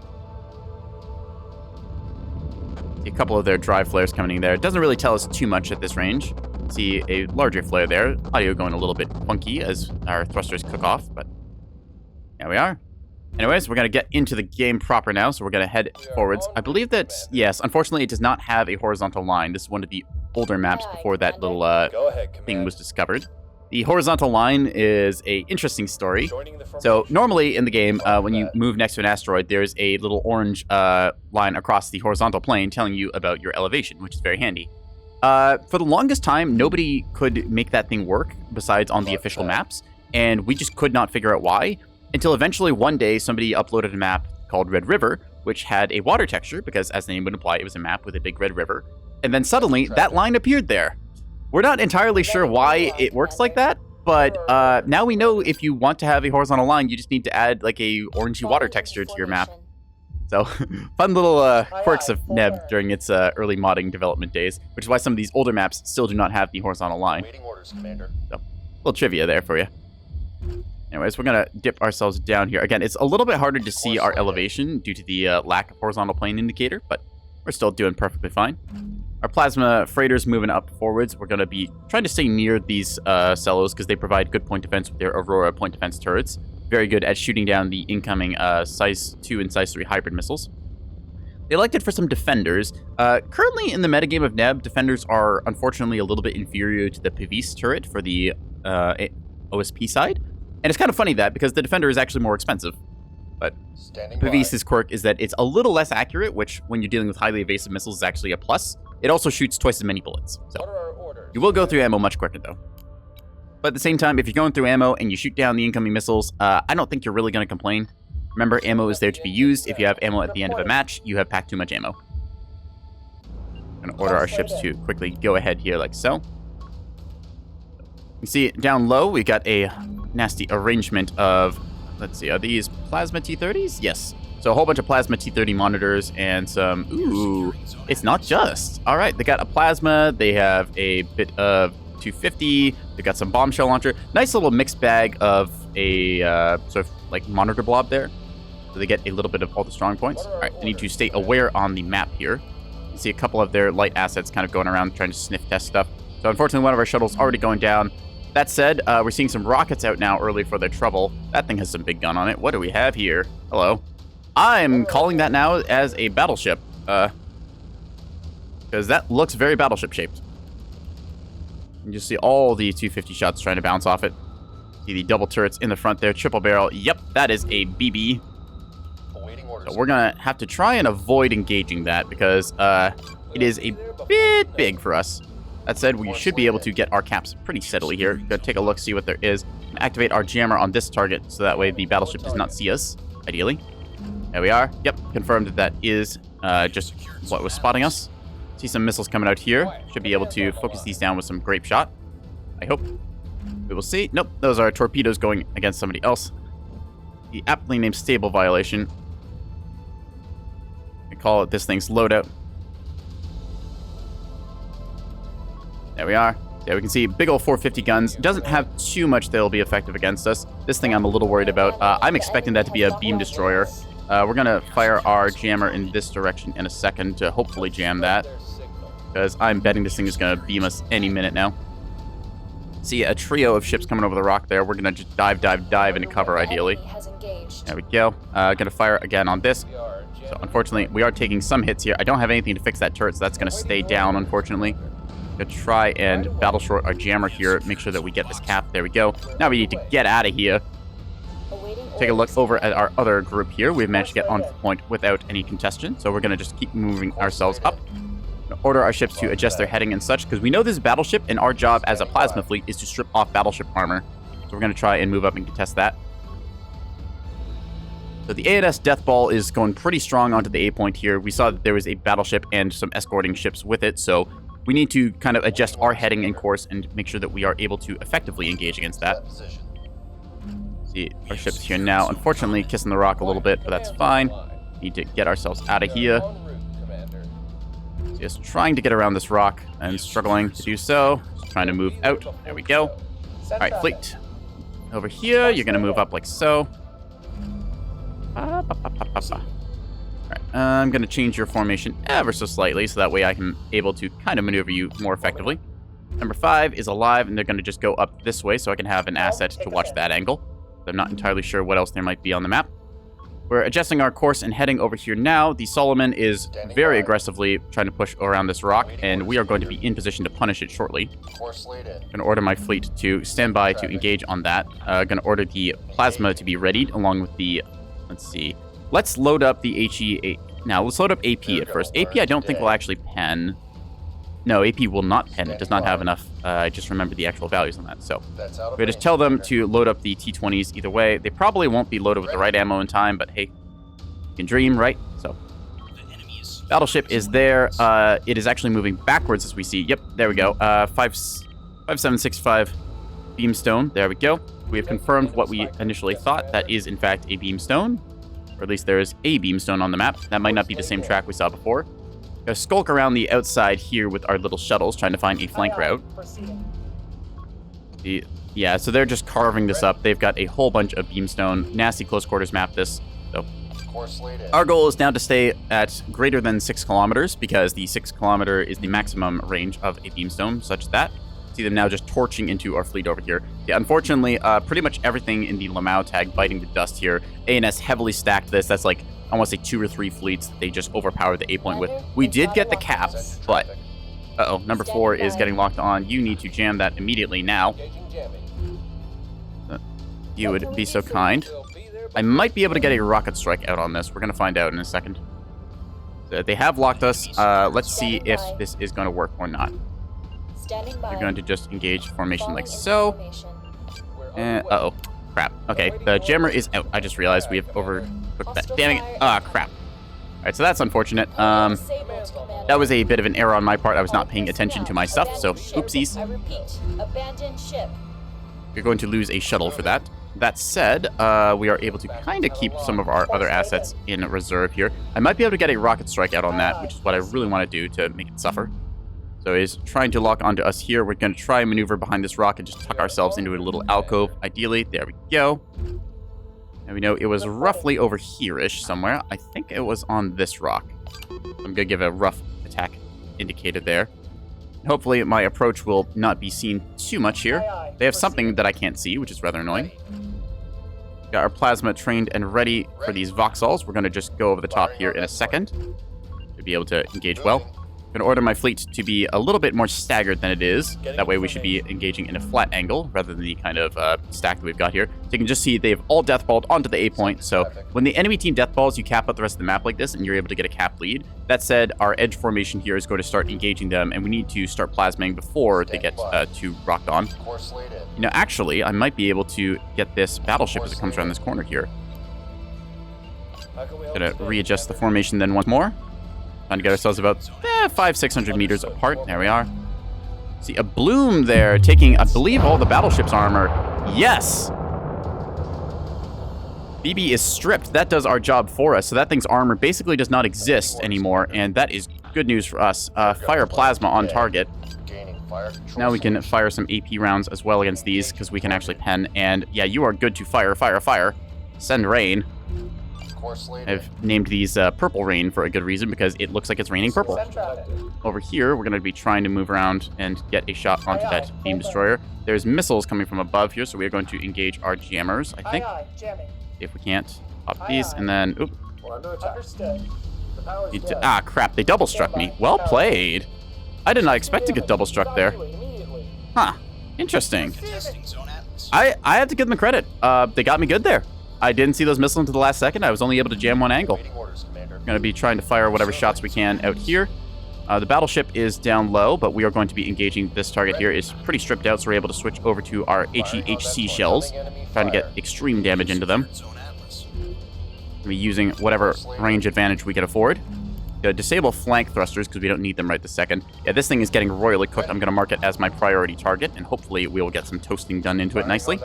See a couple of their drive flares coming in there. It doesn't really tell us too much at this range. See a larger flare there. Audio going a little bit funky as our thrusters cook off, but there we are. Anyways, we're going to get into the game proper now, so we're going to head forwards. I believe that, yes, unfortunately it does not have a horizontal line. This is one of the older maps before that little thing was discovered. The horizontal line is a interesting story. So normally in the game, when you move next to an asteroid, there's a little orange line across the horizontal plane telling you about your elevation, which is very handy. For the longest time, nobody could make that thing work besides on the official maps, and we just could not figure out why, until eventually one day somebody uploaded a map called Red River, which had a water texture, because as the name would imply, it was a map with a big red river, and then suddenly that line appeared there. We're not entirely sure why it works like that, but now we know if you want to have a horizontal line, you just need to add like a orangey water texture to your map. So, fun little quirks of Neb during its early modding development days, which is why some of these older maps still do not have the horizontal line. Waiting orders, Commander. So, little trivia there for you. Anyways, we're going to dip ourselves down here. Again, it's a little bit harder to see our elevation due to the lack of horizontal plane indicator, but we're still doing perfectly fine. Our plasma freighters moving up forwards. We're going to be trying to stay near these cellos because they provide good point defense with their Aurora point defense turrets. Very good at shooting down the incoming Size 2 and Size 3 hybrid missiles. They elected for some defenders. Currently in the metagame of Neb, defenders are unfortunately a little bit inferior to the Pivis turret for the OSP side. And it's kind of funny that because the defender is actually more expensive. But Standing by. Pavise's quirk is that it's a little less accurate, which when you're dealing with highly evasive missiles is actually a plus. It also shoots twice as many bullets. So What are our orders? you will go through ammo much quicker though. But at the same time, if you're going through ammo and you shoot down the incoming missiles, I don't think you're really going to complain. Remember, ammo is there to be used. If you have ammo at the end of a match, you have packed too much ammo. I'm going to order our ships to quickly go ahead here like so. You see down low, we got a nasty arrangement of, let's see, are these plasma T30s? Yes. So a whole bunch of plasma T30 monitors and some, ooh, it's not just. All right, they got a plasma, they have a bit of 250, they got some bombshell launcher. Nice little mixed bag of a sort of like monitor blob there. So they get a little bit of all the strong points. All right, I need to stay aware on the map here. You see a couple of their light assets kind of going around trying to sniff test stuff. So unfortunately, one of our shuttles already going down. That said, we're seeing some rockets out now early for their trouble. That thing has some big gun on it. What do we have here? Hello. I'm calling that now as a battleship. Because that looks very battleship shaped. You just see all the 250 shots trying to bounce off it. See the double turrets in the front there. Triple barrel. Yep, that is a BB. Awaiting orders. So we're going to have to try and avoid engaging that because it is a bit big for us. That said, we should be able to get our caps pretty steadily here. Gonna take a look, see what there is. Activate our jammer on this target so that way the battleship does not see us, ideally. There we are. Yep, confirmed that that is just what was spotting us. See some missiles coming out here. Should be able to focus these down with some grape shot. I hope. We will see. Nope, those are torpedoes going against somebody else. The aptly named stable violation. I call it this thing's loadout. There we are. Yeah, we can see big old 450 guns. Doesn't have too much that'll be effective against us. This thing I'm a little worried about. I'm expecting that to be a beam destroyer. We're going to fire our jammer in this direction in a second to hopefully jam that. Because I'm betting this thing is going to beam us any minute now. See a trio of ships coming over the rock there. We're going to just dive into cover ideally. There we go. Going to fire again on this. So unfortunately, we are taking some hits here. I don't have anything to fix that turret, so that's going to stay down, unfortunately. Gonna try and battle short our jammer here. Make sure that we get this cap. There we go. Now we need to get out of here. Take a look over at our other group here. We've managed to get on point without any congestion. So we're going to just keep moving ourselves up. Order our ships to adjust their heading and such. Because we know this is a battleship and our job as a plasma fleet is to strip off battleship armor. So we're going to try and move up and contest that. So the ANS Death Ball is going pretty strong onto the A point here. We saw that there was a battleship and some escorting ships with it. So we need to kind of adjust our heading and course and make sure that we are able to effectively engage against that. See our ships here now. Unfortunately, kissing the rock a little bit, but that's fine. Need to get ourselves out of here. Just trying to get around this rock and struggling to do so. Just trying to move out. There we go. All right, fleet. Over here, you're going to move up like so. All right, I'm going to change your formation ever so slightly so that way I can able to kind of maneuver you more effectively. Number 5 is alive, and they're going to just go up this way so I can have an asset to watch that angle. I'm not entirely sure what else there might be on the map. We're adjusting our course and heading over here now. The Solomon is very aggressively trying to push around this rock, and we are going to be in position to punish it shortly. I'm going to order my fleet to stand by to engage on that. Going to order the plasma to be readied along with the, let's see. Let's load up the HE. Now, let's load up AP at first. AP I don't think will actually pen. No, AP will not pen. It does not have enough. I just remember the actual values on that. So we're going to just tell them to load up the T-20s either way. They probably won't be loaded with the right ammo in time, but hey, you can dream, right? So battleship is there. It is actually moving backwards as we see. Yep, there we go. 5765 beamstone. There we go. We have confirmed what we initially thought. That is, in fact, a beamstone. Or at least there is a beamstone on the map. That might not be the same track we saw before. Gonna skulk around the outside here with our little shuttles, trying to find a flank route. Yeah, so they're just carving this up. They've got a whole bunch of beamstone. Nasty close quarters map this. So our goal is now to stay at greater than 6 kilometers because the 6 kilometer is the maximum range of a beamstone, such that see them now just torching into our fleet over here. Yeah, unfortunately, pretty much everything in the Lamau tag biting the dust here. ANS heavily stacked this. That's like, I want to say 2 or 3 fleets that they just overpowered the A point with. We did get the cap, but uh-oh, number 4 is getting locked on. You need to jam that immediately now. You would be so kind. I might be able to get a rocket strike out on this. We're going to find out in a second. They have locked us. Let's see if this is going to work or not. They're going to just engage formation like so. Uh-oh. Crap. Okay, the jammer is out. I just realized we have overcooked that. Damn it. Ah, crap. All right, so that's unfortunate. That was a bit of an error on my part. I was not paying attention to my stuff, so oopsies. You're going to lose a shuttle for that. That said, we are able to kind of keep some of our other assets in reserve here. I might be able to get a rocket strike out on that, which is what I really want to do to make it suffer. So he's trying to lock onto us here. We're going to try and maneuver behind this rock and just tuck ourselves into a little alcove, ideally. There we go. And we know it was roughly over here-ish somewhere. I think it was on this rock. I'm going to give a rough attack indicator there. Hopefully my approach will not be seen too much here. They have something that I can't see, which is rather annoying. Got our plasma trained and ready for these Voxels. We're going to just go over the top here in a second to be able to engage well. I'm going to order my fleet to be a little bit more staggered than it is. That way we should be engaging in a flat angle rather than the kind of stack that we've got here. So you can just see they've all deathballed onto the A point. So when the enemy team deathballs, you cap out the rest of the map like this and you're able to get a cap lead. That said, our edge formation here is going to start engaging them and we need to start plasming before they get too rocked on. You know, actually, I might be able to get this battleship as it comes around this corner here. Gonna readjust the formation then once more. Trying to get ourselves about 500-600 meters apart. There we are. See a bloom there, taking, I believe, all the battleship's armor. Yes! BB is stripped. That does our job for us. So that thing's armor basically does not exist anymore, and that is good news for us. Fire plasma on target. Now we can fire some AP rounds as well against these, because we can actually pen. And yeah, you are good to fire, fire, fire. Send rain. I've named these Purple Rain for a good reason, because it looks like it's raining purple. Over here, we're going to be trying to move around and get a shot onto that beam destroyer. There's missiles coming from above here, so we are going to engage our jammers, I think. If we can't, pop these, and then... Oop. Ah, crap, they double struck me. Well played. I did not expect to get double struck there. Huh. Interesting. I have to give them credit. They got me good there. I didn't see those missiles until the last second. I was only able to jam one angle. We're going to be trying to fire whatever shots we can out here. The battleship is down low, but we are going to be engaging this target here. It's pretty stripped out, so we're able to switch over to our HEHC shells, trying to get extreme damage into them. We'll be using whatever range advantage we can afford. Disable flank thrusters, because we don't need them right this second. Yeah, this thing is getting royally cooked. I'm going to mark it as my priority target, and hopefully we will get some toasting done into it nicely.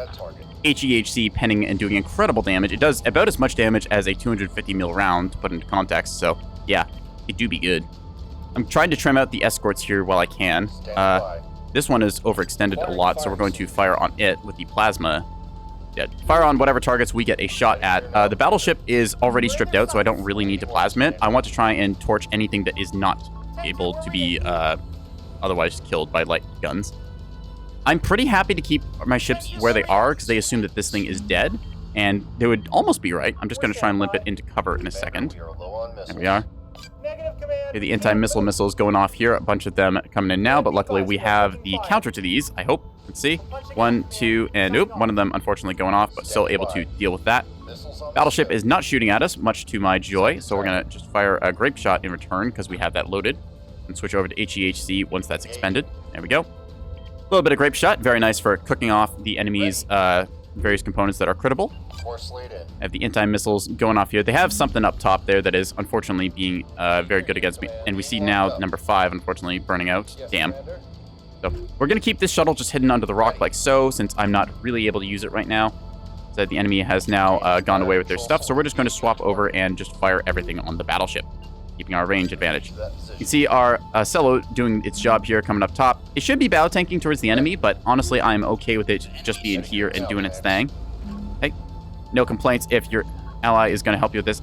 HEHC penning and doing incredible damage. It does about as much damage as a 250 mil round, to put into context, so yeah, it do be good. I'm trying to trim out the escorts here while I can. This one is overextended a lot, so we're going to fire on it with the plasma. Yeah, fire on whatever targets we get a shot at. The battleship is already stripped out, so I don't really need to plasma it. I want to try and torch anything that is not able to be otherwise killed by light guns. I'm pretty happy to keep my ships where they are, because they assume that this thing is dead, and they would almost be right. I'm just going to try and limp it into cover in a second. There we are. Okay, the anti-missile missiles going off here. A bunch of them coming in now, but luckily we have the counter to these, I hope. Let's see. 1, 2, and oop, one of them unfortunately going off, but still able to deal with that. Battleship is not shooting at us, much to my joy, so we're going to just fire a grape shot in return, because we have that loaded, and switch over to HEHC once that's expended. There we go. A little bit of grape shot, very nice for cooking off the enemy's various components that are crittable. I have the anti-missiles going off here. They have something up top there that is unfortunately being very good against me. And we see now number 5 unfortunately burning out. Damn. So we're going to keep this shuttle just hidden under the rock like so, since I'm not really able to use it right now. So the enemy has now gone away with their stuff. So we're just going to swap over and just fire everything on the battleship, keeping our range advantage. You can see our Cello doing its job here coming up top. It should be battle tanking towards the enemy, but honestly, I'm okay with it just being here and doing its thing. Hey, no complaints if your ally is going to help you with this.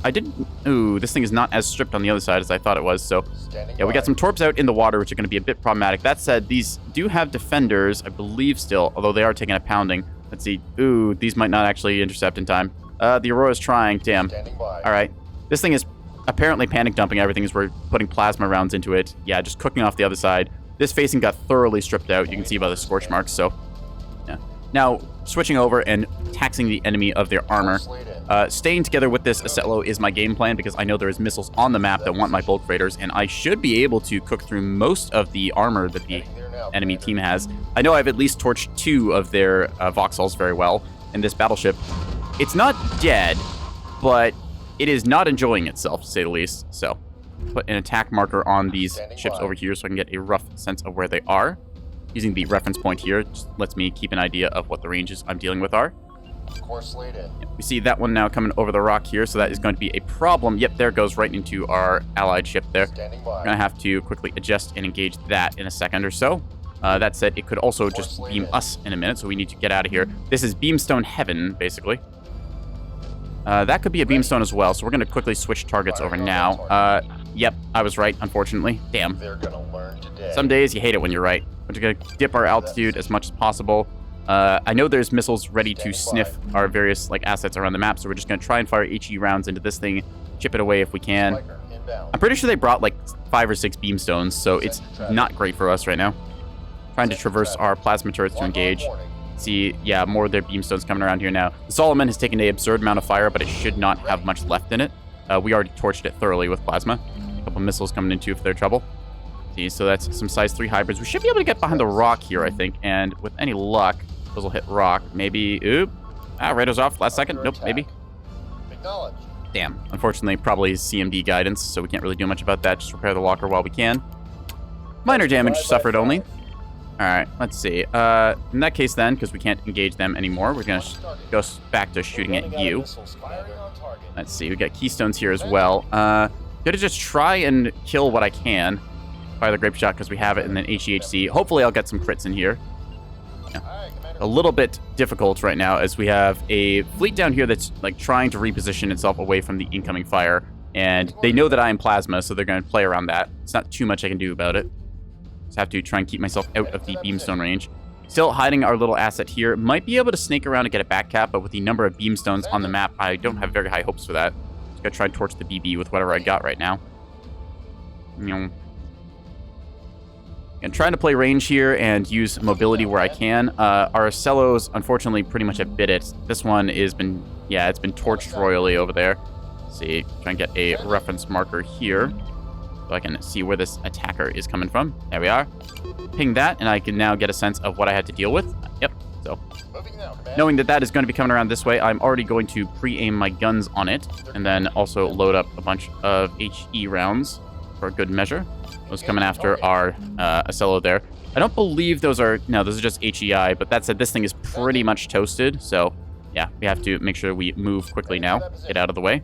Ooh, this thing is not as stripped on the other side as I thought it was, so yeah, we got some torps out in the water, which are going to be a bit problematic. That said, these do have defenders, I believe still, although they are taking a pounding. Let's see. Ooh, these might not actually intercept in time. The Aurora's trying, damn. All right, this thing is apparently panic dumping everything as we're putting plasma rounds into it. Yeah, just cooking off the other side. This facing got thoroughly stripped out. You can see by the scorch marks, so yeah. Now, switching over and taxing the enemy of their armor. Staying together with this Ocello is my game plan because I know there is missiles on the map that want my bulk freighters, and I should be able to cook through most of the armor that the enemy team has. I know I've at least torched 2 of their Vauxhalls very well in this battleship. It's not dead, but it is not enjoying itself, to say the least. So, put an attack marker on these ships over here so I can get a rough sense of where they are. Using the reference point here just lets me keep an idea of what the ranges I'm dealing with are. Course laid in. We see that one now coming over the rock here, so that is going to be a problem. Yep, there goes right into our allied ship there. Standing We're by. going to have to quickly adjust and engage that in a second or so. That said, it could also just beam us in a minute, so we need to get out of here. This is Beamstone Heaven, basically. That could be a Beamstone as well, so we're going to quickly switch targets over now. Yep, I was right, unfortunately. Damn. They're gonna learn today. Some days you hate it when you're right. We're just going to dip our altitude as much as possible. I know there's missiles ready to sniff our various assets around the map, so we're just going to try and fire HE rounds into this thing, chip it away if we can. Striker inbound. I'm pretty sure they brought 5 or 6 beamstones, so it's not great for us right now. Trying to traverse our plasma turrets to engage. See, yeah, more of their beamstones coming around here now. The Solomon has taken an absurd amount of fire, but it should not have much left in it. We already torched it thoroughly with plasma. A couple missiles coming in too if they're trouble. See, so that's some size 3 hybrids. We should be able to get behind the rock here, I think, and with any luck, those will hit rock. Maybe, oop. Radar's off last second. Nope, maybe. Acknowledged. Damn. Unfortunately, probably CMD guidance, so we can't really do much about that. Just repair the locker while we can. Minor damage suffered only. Alright, let's see. In that case then, because we can't engage them anymore, we're going to go back to shooting at you. Firing on target. Let's see, we got keystones here as well. Gonna just try and kill what I can. Fire the grape shot because we have it, and then HEHC. Hopefully I'll get some crits in here. A little bit difficult right now as we have a fleet down here that's trying to reposition itself away from the incoming fire, and they know that I am plasma, so they're going to play around that. It's not too much I can do about it. Just have to try and keep myself out of the beamstone range. Still hiding our little asset here. Might be able to snake around and get a back cap, but with the number of beamstones on the map, I don't have very high hopes for that. Just gotta try and torch the BB with whatever I got right now. And trying to play range here and use mobility where I can. Our Ocellos, unfortunately, pretty much have bit it. This one has been, it's been torched royally over there. Let's see, try and get a reference marker here so I can see where this attacker is coming from. There we are. Ping that, and I can now get a sense of what I had to deal with. Yep, so knowing that that is going to be coming around this way, I'm already going to pre-aim my guns on it, and then also load up a bunch of HE rounds for good measure. Those coming after our Ocello there. I don't believe those are... No, those are just HEI, but that said, this thing is pretty much toasted, so yeah, we have to make sure we move quickly now. Get out of the way.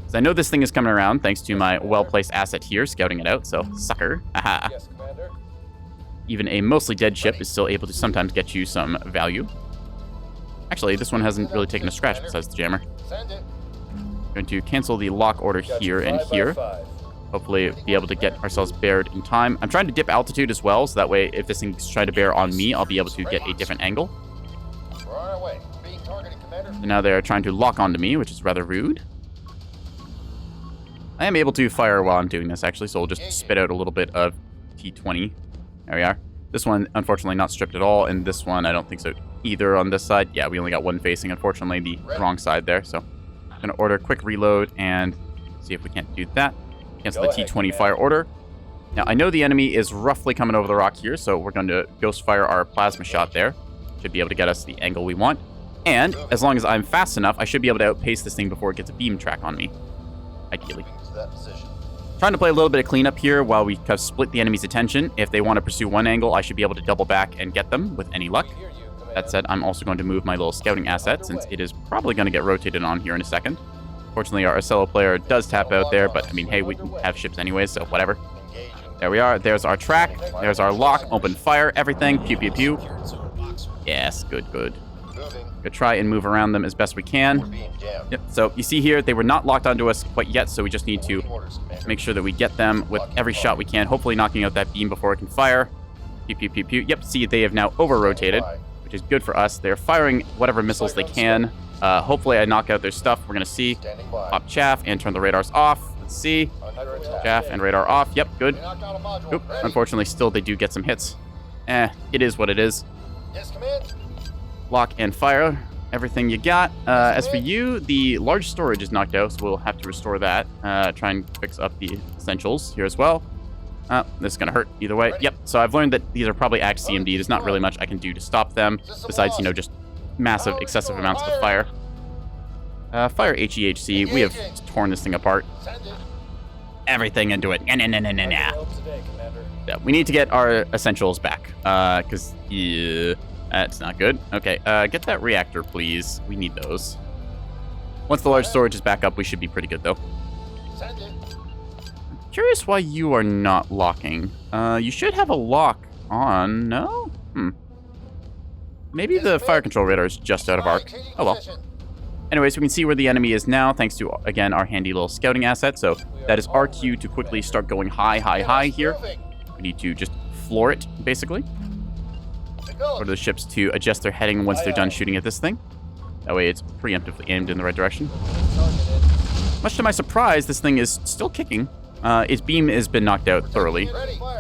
So I know this thing is coming around thanks to my well-placed asset here, scouting it out, so sucker. Haha. Yes, Commander. Even a mostly dead ship is still able to sometimes get you some value. Actually, this one hasn't really taken a scratch besides the jammer. Send it. Going to cancel the lock order here and here. Hopefully be able to get ourselves bared in time. I'm trying to dip altitude as well, so that way if this thing's trying to bear on me, I'll be able to get a different angle. We're on our way. Being targeted, Commander. And now they're trying to lock onto me, which is rather rude. I am able to fire while I'm doing this, actually, so we'll just spit out a little bit of T20. There we are. This one, unfortunately, not stripped at all, and this one, I don't think so either on this side. Yeah, we only got one facing, unfortunately, the wrong side there, so I'm going to order a quick reload and see if we can't do that. Cancel the T20 fire order. Now, I know the enemy is roughly coming over the rock here, so we're going to ghost fire our plasma shot there. Should be able to get us the angle we want. And as long as I'm fast enough, I should be able to outpace this thing before it gets a beam track on me. Ideally. To that position. Trying to play a little bit of cleanup here while we kind of split the enemy's attention. If they want to pursue one angle, I should be able to double back and get them with any luck. That said, I'm also going to move my little scouting asset since it is probably going to get rotated on here in a second. Fortunately, our Ocello player does tap out there, but I mean, hey, we have ships anyways, so whatever. Engaging. There we are. There's our track. There's our lock. Open fire. Everything. Pew, pew, pew. Secured zone boxer. Yes, good, good. Moving. Gonna try and move around them as best we We're can. being jammed. Yep, so you see here, they were not locked onto us quite yet, so we just need to Orders, Commander. make sure that we get them with every shot we can, hopefully knocking out that beam before it can fire. Pew, pew, pew, pew. Yep, see, they have now over-rotated, which is good for us. They're firing whatever missiles they can. Hopefully I knock out their stuff. We're going to see. Standing by. Pop chaff and turn the radars off. Let's see. Under attack. Chaff and radar off. Yep, good. We knocked out a module. Oop, Ready. unfortunately, still they do get some hits. It is what it is. Yes, command. Lock and fire. everything you got. As for you, the large storage is knocked out, so we'll have to restore that. Try and fix up the essentials here as well. This is going to hurt either way. Yep, so I've learned that these are probably Act CMD. There's not really much I can do to stop them, besides, just massive, excessive amounts of fire. Fire HEHC. We have torn this thing apart. Everything into it. Yeah, we need to get our essentials back, because, that's not good. Okay, get that reactor, please. We need those. Once the large storage is back up, we should be pretty good, though. Curious why you are not locking. You should have a lock on, no? Maybe the fire control radar is just out of arc. Oh well. Anyways, we can see where the enemy is now, thanks to, again, our handy little scouting asset. So that is our cue to quickly start going high here. We need to just floor it, basically. Order the ships to adjust their heading once they're done shooting at this thing. That way it's preemptively aimed in the right direction. Much to my surprise, this thing is still kicking. Its beam has been knocked out thoroughly.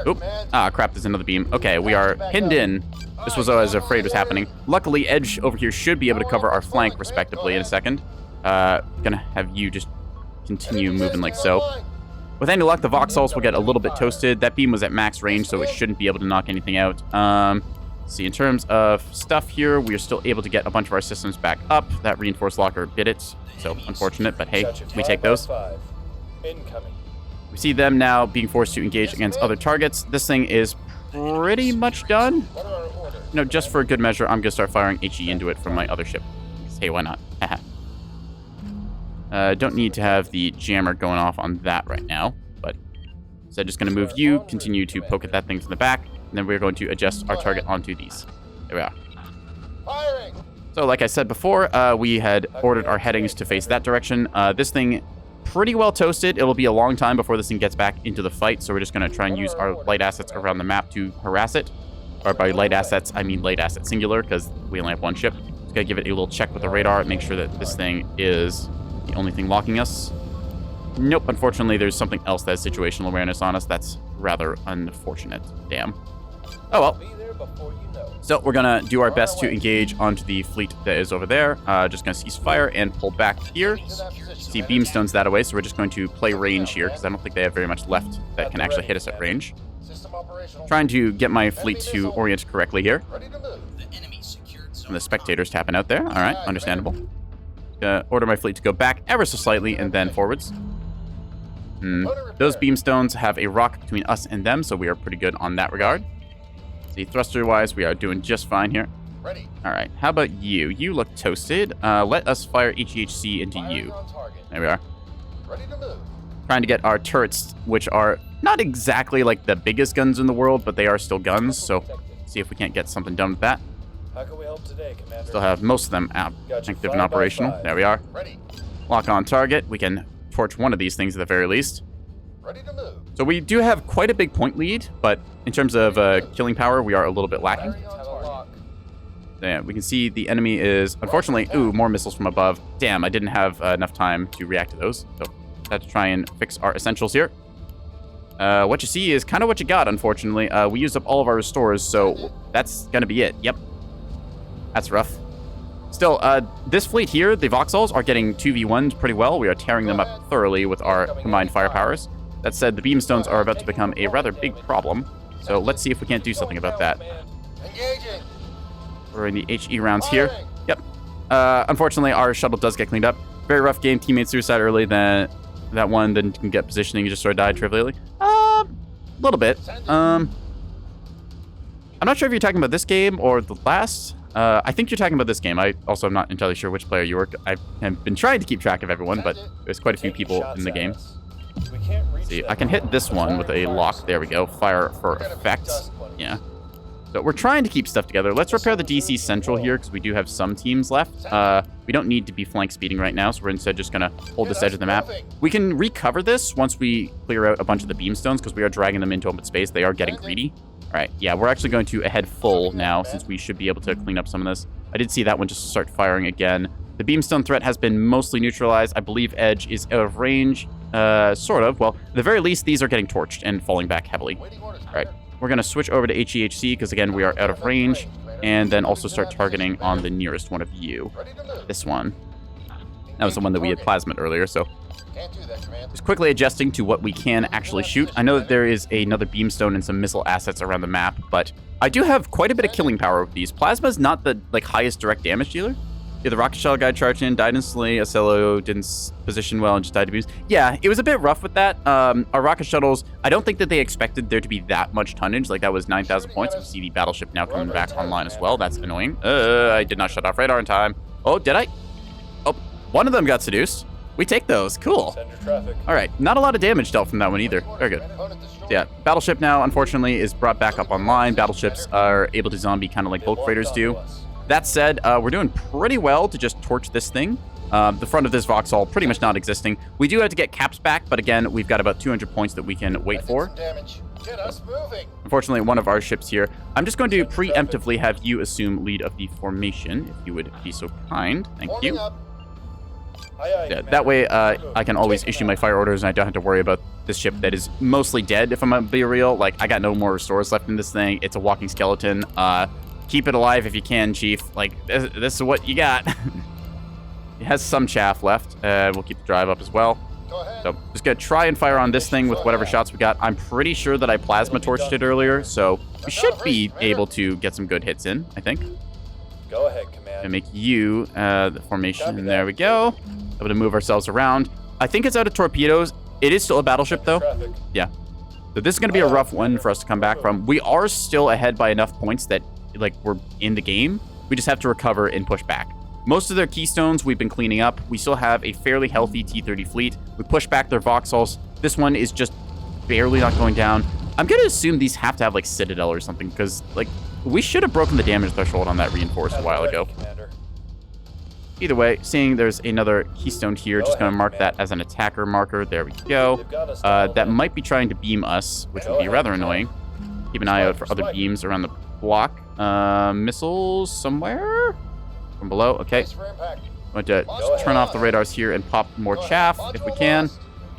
Oop. Ah, crap, there's another beam. Okay, we are pinned in. This was what I was afraid was happening. Luckily, Edge over here should be able to cover our flank, respectively, in a second. Gonna have you just continue moving like so. With any luck, the Vauxhalls will get a little bit toasted. That beam was at max range, so it shouldn't be able to knock anything out. See, in terms of stuff here, we are still able to get a bunch of our systems back up. That reinforced locker bit it, so unfortunate, but hey, we take those. We see them now being forced to engage against other targets. This thing is pretty much done. Just for a good measure, I'm going to start firing HE into it from my other ship. Hey, why not? Don't need to have the jammer going off on that right now, but instead just going to move you, continue to poke at that thing from the back, and then we're going to adjust our target onto these. There we are. Firing. So like I said before, we had ordered our headings to face that direction. This thing pretty well toasted. It'll be a long time before this thing gets back into the fight, so we're just going to try and use our light assets around the map to harass it. Or by light assets, I mean light asset singular, because we only have one ship. Just got to give it a little check with the radar, make sure that this thing is the only thing locking us. Nope, unfortunately, there's something else that has situational awareness on us. That's rather unfortunate. Damn. Oh well. So we're going to do our best to engage onto the fleet that is over there. Just going to cease fire and pull back here. See, beamstones that away, so we're just going to play range here, because I don't think they have very much left that can actually hit us at range. Trying to get my fleet to orient correctly here. And the spectators tapping out there. All right, understandable. Order my fleet to go back ever so slightly and then forwards. Those beamstones have a rock between us and them, so we are pretty good on that regard. See, thruster-wise, we are doing just fine here. All right, how about you? You look toasted. Let us fire HEHC into you. There we are. Trying to get our turrets, which are not exactly like the biggest guns in the world, but they are still guns, so see if we can't get something done with that. How can we help today, Commander? Still have most of them active and operational. There we are. Lock on target. We can torch one of these things at the very least. So we do have quite a big point lead, but in terms of killing power, we are a little bit lacking. Yeah, we can see the enemy is, unfortunately, more missiles from above. Damn, I didn't have enough time to react to those, so I had to try and fix our essentials here. What you see is kind of what you got, unfortunately. We used up all of our restores, so that's going to be it. Yep. That's rough. Still, this fleet here, the Vauxhalls, are getting 2v1s pretty well. We are tearing them up thoroughly with our combined firepowers. That said, the beamstones are about to become a rather big problem, so let's see if we can't do something about that. We're in the HE rounds here. Yep. Unfortunately, our shuttle does get cleaned up. Very rough game. Teammate suicide early. That one then can get positioning. You just sort of died trivially. A little bit. I'm not sure if you're talking about this game or the last. I think you're talking about this game. I also am not entirely sure which player you were. I have been trying to keep track of everyone, but there's quite a few people in the game. See, I can hit this one with a lock. There we go. Fire for effect. Yeah. So we're trying to keep stuff together. Let's repair the DC Central here, because we do have some teams left. We don't need to be flank speeding right now, so we're instead just going to hold this edge of the map. We can recover this once we clear out a bunch of the beamstones, because we are dragging them into open space. They are getting greedy. All right, yeah, we're actually going to head full now, since we should be able to clean up some of this. I did see that one just start firing again. The beamstone threat has been mostly neutralized. I believe Edge is out of range. Sort of. Well, at the very least, these are getting torched and falling back heavily. All right. We're going to switch over to HEHC because, again, we are out of range. and then also start targeting on the nearest one of you. Ready to move. This one. That was the one that we had plasmid earlier, so Can't do that, Commander. just quickly adjusting to what we can actually shoot. I know that there is another beamstone and some missile assets around the map, but I do have quite a bit of killing power with these. Plasma's not the highest direct damage dealer. Yeah, the rocket shell guy charged in, died instantly. Acello didn't position well and just died to boost. Yeah, it was a bit rough with that. Our rocket shuttles, I don't think that they expected there to be that much tonnage. Like, that was 9,000 points. We see the battleship now coming back online as well. That's annoying. I did not shut off radar in time. Oh, did I? Oh, one of them got seduced. We take those. Cool. Send your traffic. All right, not a lot of damage dealt from that one either. Very good. Opponent destroyed. Yeah, battleship now, unfortunately, is brought back up online. Battleships are able to zombie kind of like bulk freighters do. That said, we're doing pretty well to just torch this thing. The front of this Vauxhall pretty much not existing. We do have to get caps back, but again, we've got about 200 points that we can wait I did for. some damage. Get us moving. Unfortunately, one of our ships here. I'm just going to preemptively have you assume lead of the formation, if you would be so kind. Thank Warming you. up. Aye, aye, Yeah, Commander. that way, I can always issue my fire orders, and I don't have to worry about this ship that is mostly dead, if I'm gonna be real. Like, I got no more restores left in this thing. It's a walking skeleton. Keep it alive if you can, Chief. Like, this is what you got. It has some chaff left. We'll keep the drive up as well. Go ahead. So, just gonna try and fire on this thing with whatever shots we got. I'm pretty sure that I plasma torched it earlier, so we should be able to get some good hits in, I think. Go ahead, Gonna Commander. make you the formation, and there we go. Able to move ourselves around. I think it's out of torpedoes. It is still a battleship, though. Traffic. Yeah. So this is going to be a rough one for us to come back from. We are still ahead by enough points that, like, we're in the game. We just have to recover and push back. Most of their keystones we've been cleaning up. We still have a fairly healthy T-30 fleet. We push back their Vauxhalls. This one is just barely not going down. I'm going to assume these have to have, like, Citadel or something, because, like, we should have broken the damage threshold on that reinforced a while Ready, ago. Commander. Either way, seeing there's another keystone here, Go just going ahead, to mark Commander. that as an attacker marker. There we go. They've got us dialed That in. might be trying to beam us, which Go would be ahead, rather Commander. annoying. Keep an eye out for other Strike. beams around the block. Missiles somewhere? From below, okay. Brace for impact. Going to Go ahead. turn off the radars here and pop more chaff if we can.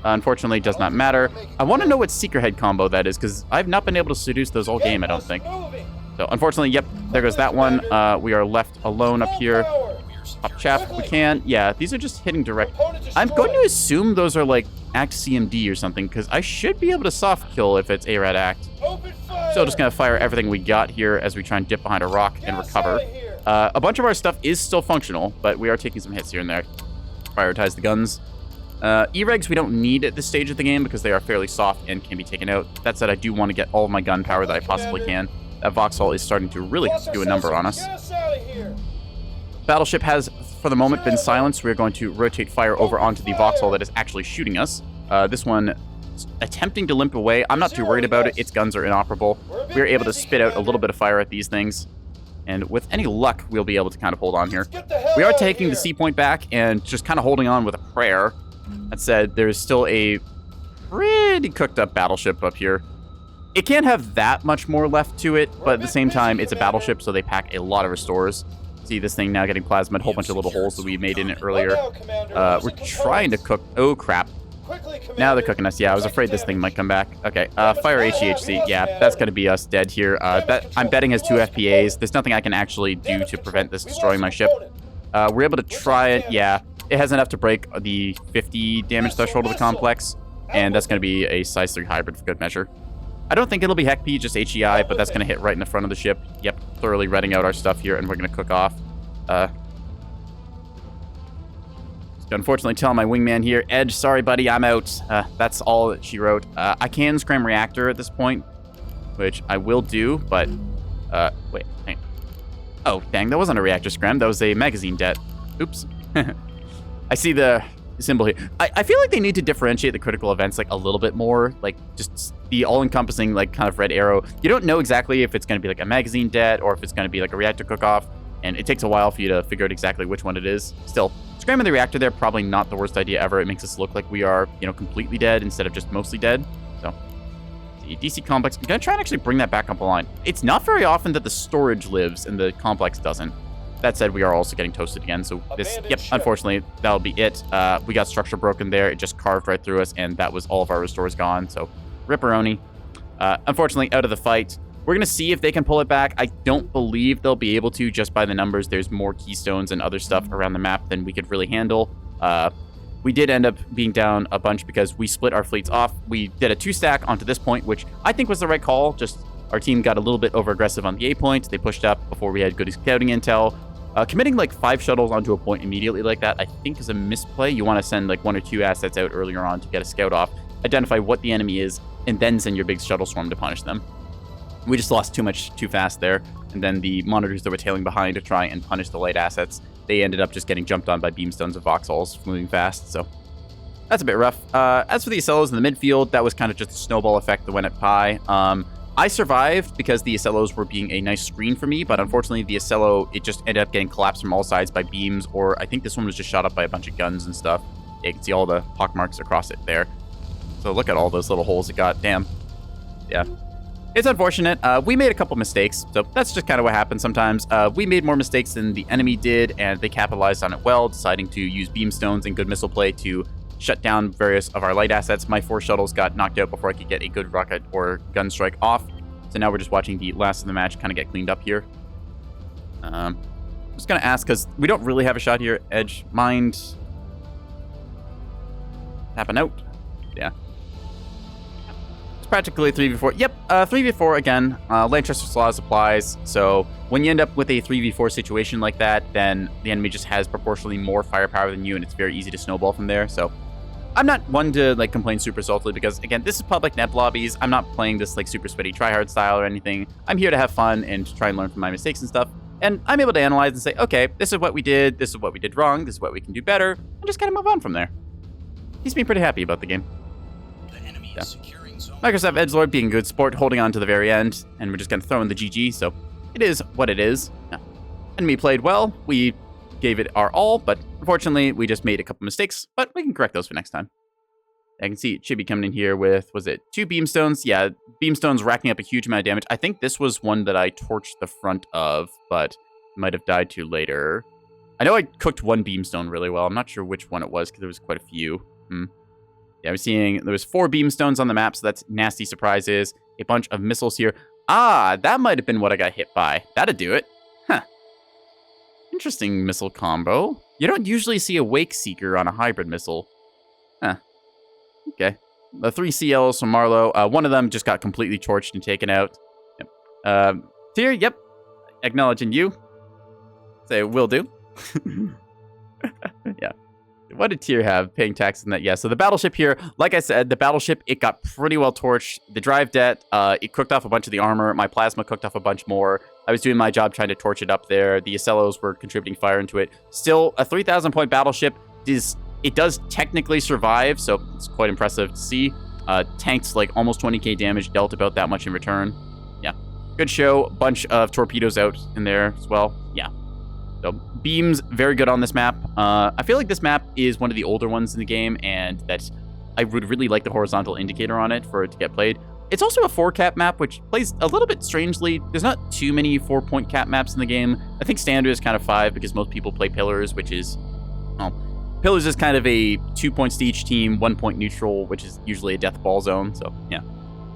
Unfortunately, it does not matter. I want to know what Seeker Head combo that is, because I've not been able to seduce those all game, I don't think. Moving. So, unfortunately, yep, there goes that one. We are left alone up here. Power. Pop chaff if we can. Yeah, these are just hitting direct. Opponent I'm going to destroyed. assume those are like Act CMD or something, because I should be able to soft kill if it's ARAD Act. Open fire. So just going to fire everything we got here as we try and dip behind a rock Get and us recover. outta here. A bunch of our stuff is still functional, but we are taking some hits here and there. Prioritize the guns. E-regs we don't need at this stage of the game because they are fairly soft and can be taken out. That said, I do want to get all of my gun power that I possibly can. That Vauxhall is starting to really Cluster do a number on us. sensors, get us outta here. Battleship has, for the moment, been silenced. We're going to rotate fire over onto the Vauxhall that is actually shooting us. This one is attempting to limp away. I'm not too worried about it. Its guns are inoperable. We're able to spit out a little bit of fire at these things. And with any luck, we'll be able to kind of hold on here. Get the hell We are outta taking here. the C point back and just kind of holding on with a prayer. That said, there's still a pretty cooked up battleship up here. It can't have that much more left to it, but at the same time, it's a battleship, so they pack a lot of restores. See this thing now getting plasmid, a whole bunch of little holes that we made in it earlier. Look out, Commander. We're Losing trying to components. cook. Oh, crap. Quickly, Commander. Now they're cooking us. Yeah, I was afraid this thing might come back. Okay, fire HEHC. Yeah, that's going to be us dead here. That I'm betting has 2 FPAs. There's nothing I can actually do to prevent this destroying my ship. We're able to try it. Yeah, it has enough to break the 50 damage threshold of the complex, and that's going to be a size 3 hybrid for good measure. I don't think it'll be HEC-P, just HEI, but that's going to hit right in the front of the ship. Yep, thoroughly redding out our stuff here, and we're going to cook off. Unfortunately, telling my wingman here, Edge, sorry, buddy, I'm out. That's all that she wrote. I can scram reactor at this point, which I will do, but wait, hang on. Oh, dang, that wasn't a reactor scram. That was a magazine det. Oops. I see the symbol here. I feel like they need to differentiate the critical events like a little bit more, like just the all-encompassing like kind of red arrow. You don't know exactly if it's going to be like a magazine det or if it's going to be like a reactor cook-off, and it takes a while for you to figure out exactly which one it is. Still, scramming the reactor there, probably not the worst idea ever. It makes us look like we are, you know, completely dead instead of just mostly dead. So, the DC complex, I'm going to try and actually bring that back up the line. It's not very often that the storage lives and the complex doesn't. That said, we are also getting toasted again, so this, Abandoned yep, ship. unfortunately, that'll be it. We got structure broken there. It just carved right through us, and that was all of our restores gone, so ripperoni. Unfortunately, out of the fight. We're going to see if they can pull it back. I don't believe they'll be able to just by the numbers. There's more keystones and other stuff around the map than we could really handle. We did end up being down a bunch because we split our fleets off. We did a 2-stack onto this point, which I think was the right call. Just our team got a little bit over-aggressive on the A point. They pushed up before we had good scouting intel. Committing like 5 shuttles onto a point immediately like that, I think is a misplay. You want to send like 1 or 2 assets out earlier on to get a scout off, identify what the enemy is, and then send your big shuttle swarm to punish them. We just lost too fast there. And then the monitors that were tailing behind to try and punish the light assets, they ended up just getting jumped on by beamstones and voxels moving fast. So that's a bit rough. As for the Acellos in the midfield, that was kind of just a snowball effect that went at Pi. I survived because the Acellos were being a nice screen for me, but unfortunately the Acello, it just ended up getting collapsed from all sides by beams, or I think this one was just shot up by a bunch of guns and stuff. Yeah, you can see all the pockmarks across it there. So look at all those little holes it got. Damn. Yeah. It's unfortunate. We made a couple mistakes, so that's just kind of what happens sometimes. We made more mistakes than the enemy did, and they capitalized on it well, deciding to use beamstones and good missile play to shut down various of our light assets. My 4 shuttles got knocked out before I could get a good rocket or gun strike off. So now we're just watching the last of the match kind of get cleaned up here. I'm just going to ask, because we don't really have a shot here. Edge, mind tapping out. Yeah. It's practically 3v4. Yep, 3v4 again. Lanchester's Laws applies. So when you end up with a 3v4 situation like that, then the enemy just has proportionally more firepower than you, and it's very easy to snowball from there. So I'm not one to like complain super saltily because, again, this is public neb lobbies. I'm not playing this like super sweaty tryhard style or anything. I'm here to have fun and to try and learn from my mistakes and stuff. And I'm able to analyze and say, okay, this is what we did. This is what we did wrong. This is what we can do better. And just kind of move on from there. He's been pretty happy about the game. The enemy is securing zone. Microsoft Edgelord being a good sport, holding on to the very end, and we're just going to throw in the GG, so it is what it is. Yeah. Enemy played well. We gave it our all, but unfortunately, we just made a couple mistakes, but we can correct those for next time. I can see Chibi coming in here with, was it 2 beamstones? Yeah, beamstones racking up a huge amount of damage. I think this was one that I torched the front of, but might have died to later. I know I cooked 1 beamstone really well. I'm not sure which one it was, because there was quite a few. Yeah, I'm seeing there was 4 beamstones on the map, so that's nasty surprises. A bunch of missiles here. Ah, that might have been what I got hit by. That'd do it. Huh. Interesting missile combo. You don't usually see a Wake Seeker on a hybrid missile. Huh. Okay. The 3 CLs from Marlowe. One of them just got completely torched and taken out. Yep. Tyr, yep. Acknowledging you. Say, will do. Yeah. What did Tyr have? Paying taxes on that? Yeah, so the battleship here, like I said, the battleship, it got pretty well torched. The drive det, it cooked off a bunch of the armor. My plasma cooked off a bunch more. I was doing my job trying to torch it up there. The Acellos were contributing fire into it. Still, a 3,000 point battleship it does technically survive, so it's quite impressive to see. Tanked like almost 20k damage, dealt about that much in return. Yeah, good show. Bunch of torpedoes out in there as well. Yeah. So beams, very good on this map. I feel like this map is one of the older ones in the game, and that I would really like the horizontal indicator on it for it to get played. It's also a 4-cap map, which plays a little bit strangely. There's not too many 4-point cap maps in the game. I think standard is kind of 5 because most people play pillars, which is, well, pillars is kind of a 2 points to each team, 1 point neutral, which is usually a death ball zone. So yeah,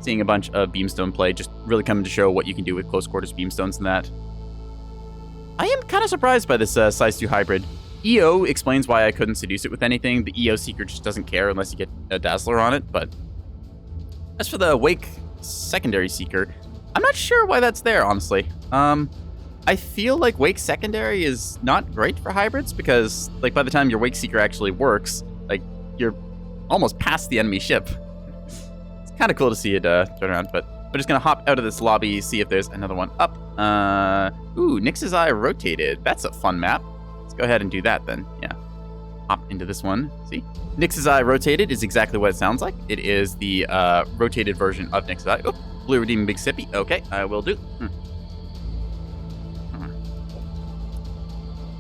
seeing a bunch of beamstone play just really coming to show what you can do with close quarters beamstones and that. I am kind of surprised by this size 2 hybrid. EO explains why I couldn't seduce it with anything. The EO Seeker just doesn't care unless you get a Dazzler on it, but as for the Wake Secondary Seeker, I'm not sure why that's there, honestly. I feel like Wake Secondary is not great for hybrids because, like, by the time your Wake Seeker actually works, like, you're almost past the enemy ship. It's kind of cool to see it turn around, but we're just going to hop out of this lobby, see if there's another one up. Ooh, Nyx's Eye rotated. That's a fun map. Let's go ahead and do that then. Yeah. Hop into this one. See? Nyx's Eye rotated is exactly what it sounds like. It is the rotated version of Nyx's Eye. Oop, Blue Redeeming Big Sippy. Okay, I will do.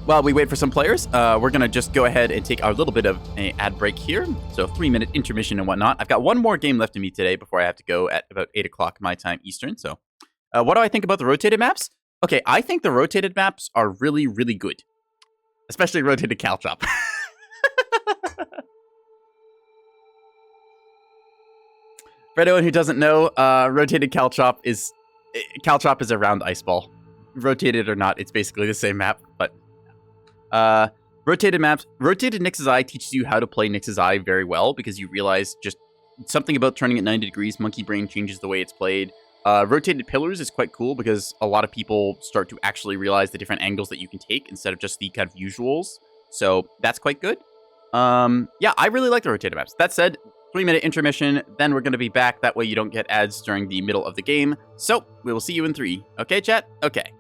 While we wait for some players, we're going to just go ahead and take our little bit of an ad break here. So 3-minute intermission and whatnot. I've got one more game left in me today before I have to go at about 8 o'clock my time Eastern. So what do I think about the rotated maps? Okay, I think the rotated maps are really, really good. Especially rotated Caltrop. For anyone who doesn't know, rotated Caltrop is Caltrop is a round ice ball. Rotated or not, it's basically the same map, but rotated Nix's Eye teaches you how to play Nix's Eye very well because you realize just something about turning it 90 degrees. Monkey Brain changes the way it's played. Rotated Pillars is quite cool because a lot of people start to actually realize the different angles that you can take instead of just the kind of usuals. So that's quite good. Yeah, I really like the rotated maps. That said, 3-minute intermission, then we're going to be back. That way you don't get ads during the middle of the game. So we will see you in 3. Okay, chat? Okay.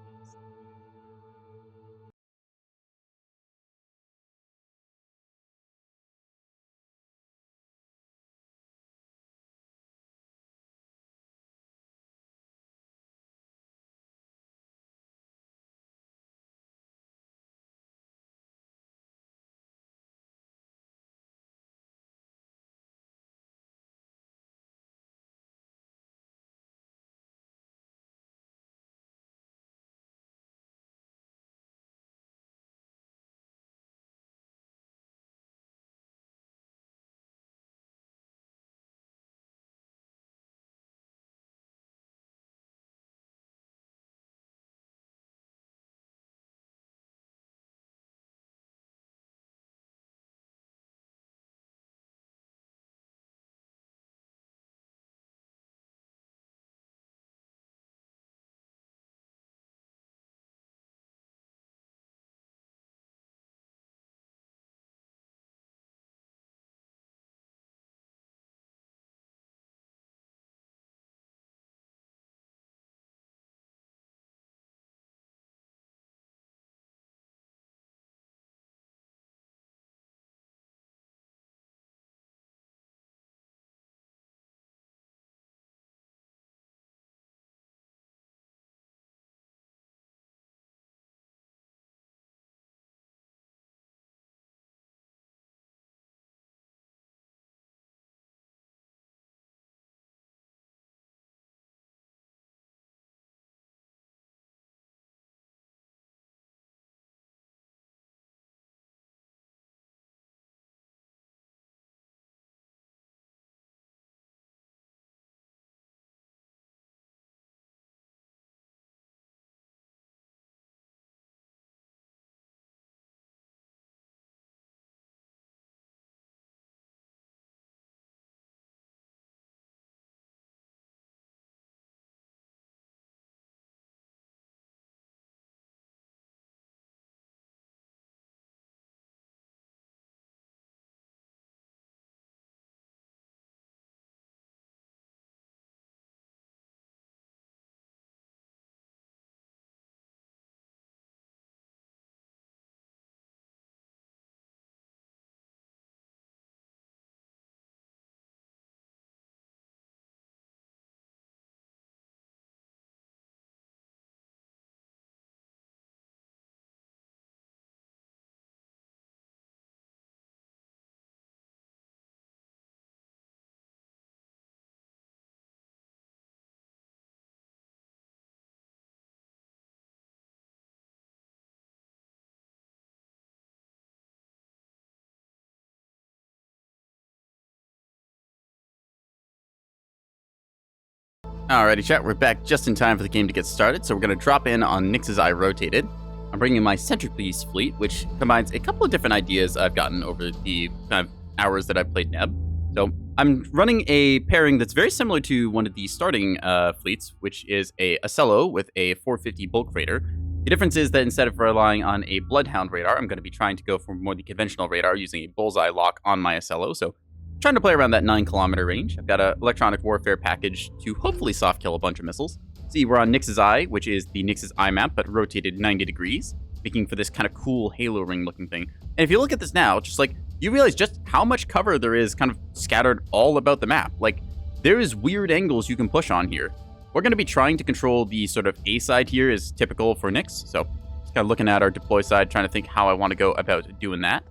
Alrighty, chat, we're back just in time for the game to get started, so we're going to drop in on Nix's Eye Rotated. I'm bringing my Centerpiece fleet, which combines a couple of different ideas I've gotten over the kind of hours that I've played Neb. So I'm running a pairing that's very similar to one of the starting fleets, which is a Ocello with a 450 bulk raider. The difference is that instead of relying on a Bloodhound radar, I'm going to be trying to go for more the conventional radar using a bullseye lock on my Ocello, so trying to play around that 9-kilometer range. I've got an electronic warfare package to hopefully soft kill a bunch of missiles. See, we're on Nix's Eye, which is the Nix's Eye map, but rotated 90 degrees, making for this kind of cool halo ring looking thing. And if you look at this now, just like, you realize just how much cover there is kind of scattered all about the map. Like, there is weird angles you can push on here. We're going to be trying to control the sort of A side here, is typical for Nix, so just kind of looking at our deploy side, trying to think how I want to go about doing that.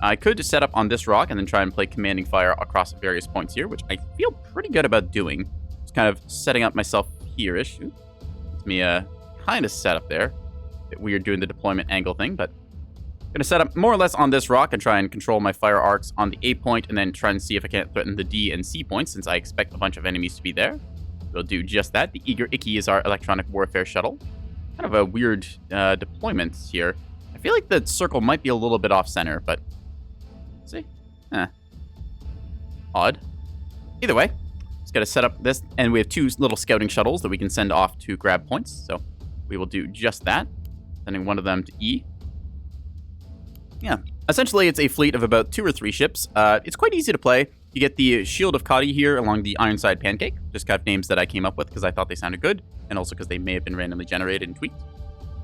I could just set up on this rock and then try and play commanding fire across various points here, which I feel pretty good about doing. Just kind of setting up myself here-ish. It's me kind of set up there. Bit weird doing the deployment angle thing, but I'm going to set up more or less on this rock and try and control my fire arcs on the A point and then try and see if I can't threaten the D and C points since I expect a bunch of enemies to be there. We'll do just that. The Eager Icky is our electronic warfare shuttle. Kind of a weird deployment here. I feel like the circle might be a little bit off-center, but... Let's see? Odd. Either way, just got to set up this, and we have 2 little scouting shuttles that we can send off to grab points, so we will do just that. Sending one of them to E. Yeah. Essentially, it's a fleet of about 2 or 3 ships. It's quite easy to play. You get the Shield of Kadi here along the Ironside Pancake. Just got names that I came up with because I thought they sounded good, and also because they may have been randomly generated and tweaked.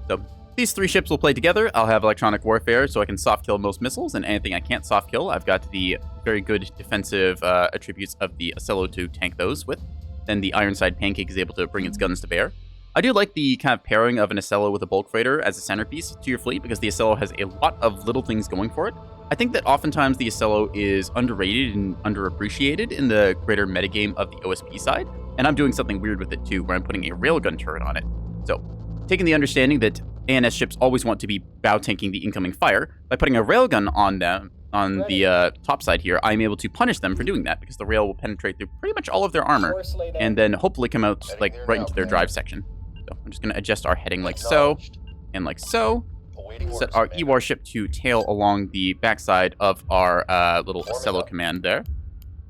So these 3 ships will play together. I'll have electronic warfare, so I can soft kill most missiles, and anything I can't soft kill, I've got the very good defensive attributes of the Ocello to tank those with. Then the Ironside Pancake is able to bring its guns to bear. I do like the kind of pairing of an Ocello with a bulk freighter as a centerpiece to your fleet because the Ocello has a lot of little things going for it. I think that oftentimes the Ocello is underrated and underappreciated in the greater metagame of the OSP side, and I'm doing something weird with it too, where I'm putting a railgun turret on it. So, taking the understanding that ANS ships always want to be bow tanking the incoming fire, by putting a railgun on them, on the top side here, I'm able to punish them for doing that because the rail will penetrate through pretty much all of their armor and then hopefully come out like right into their drive section. So I'm just going to adjust our heading like so and like so. Set our E-Warship to tail along the backside of our little Ocello command there.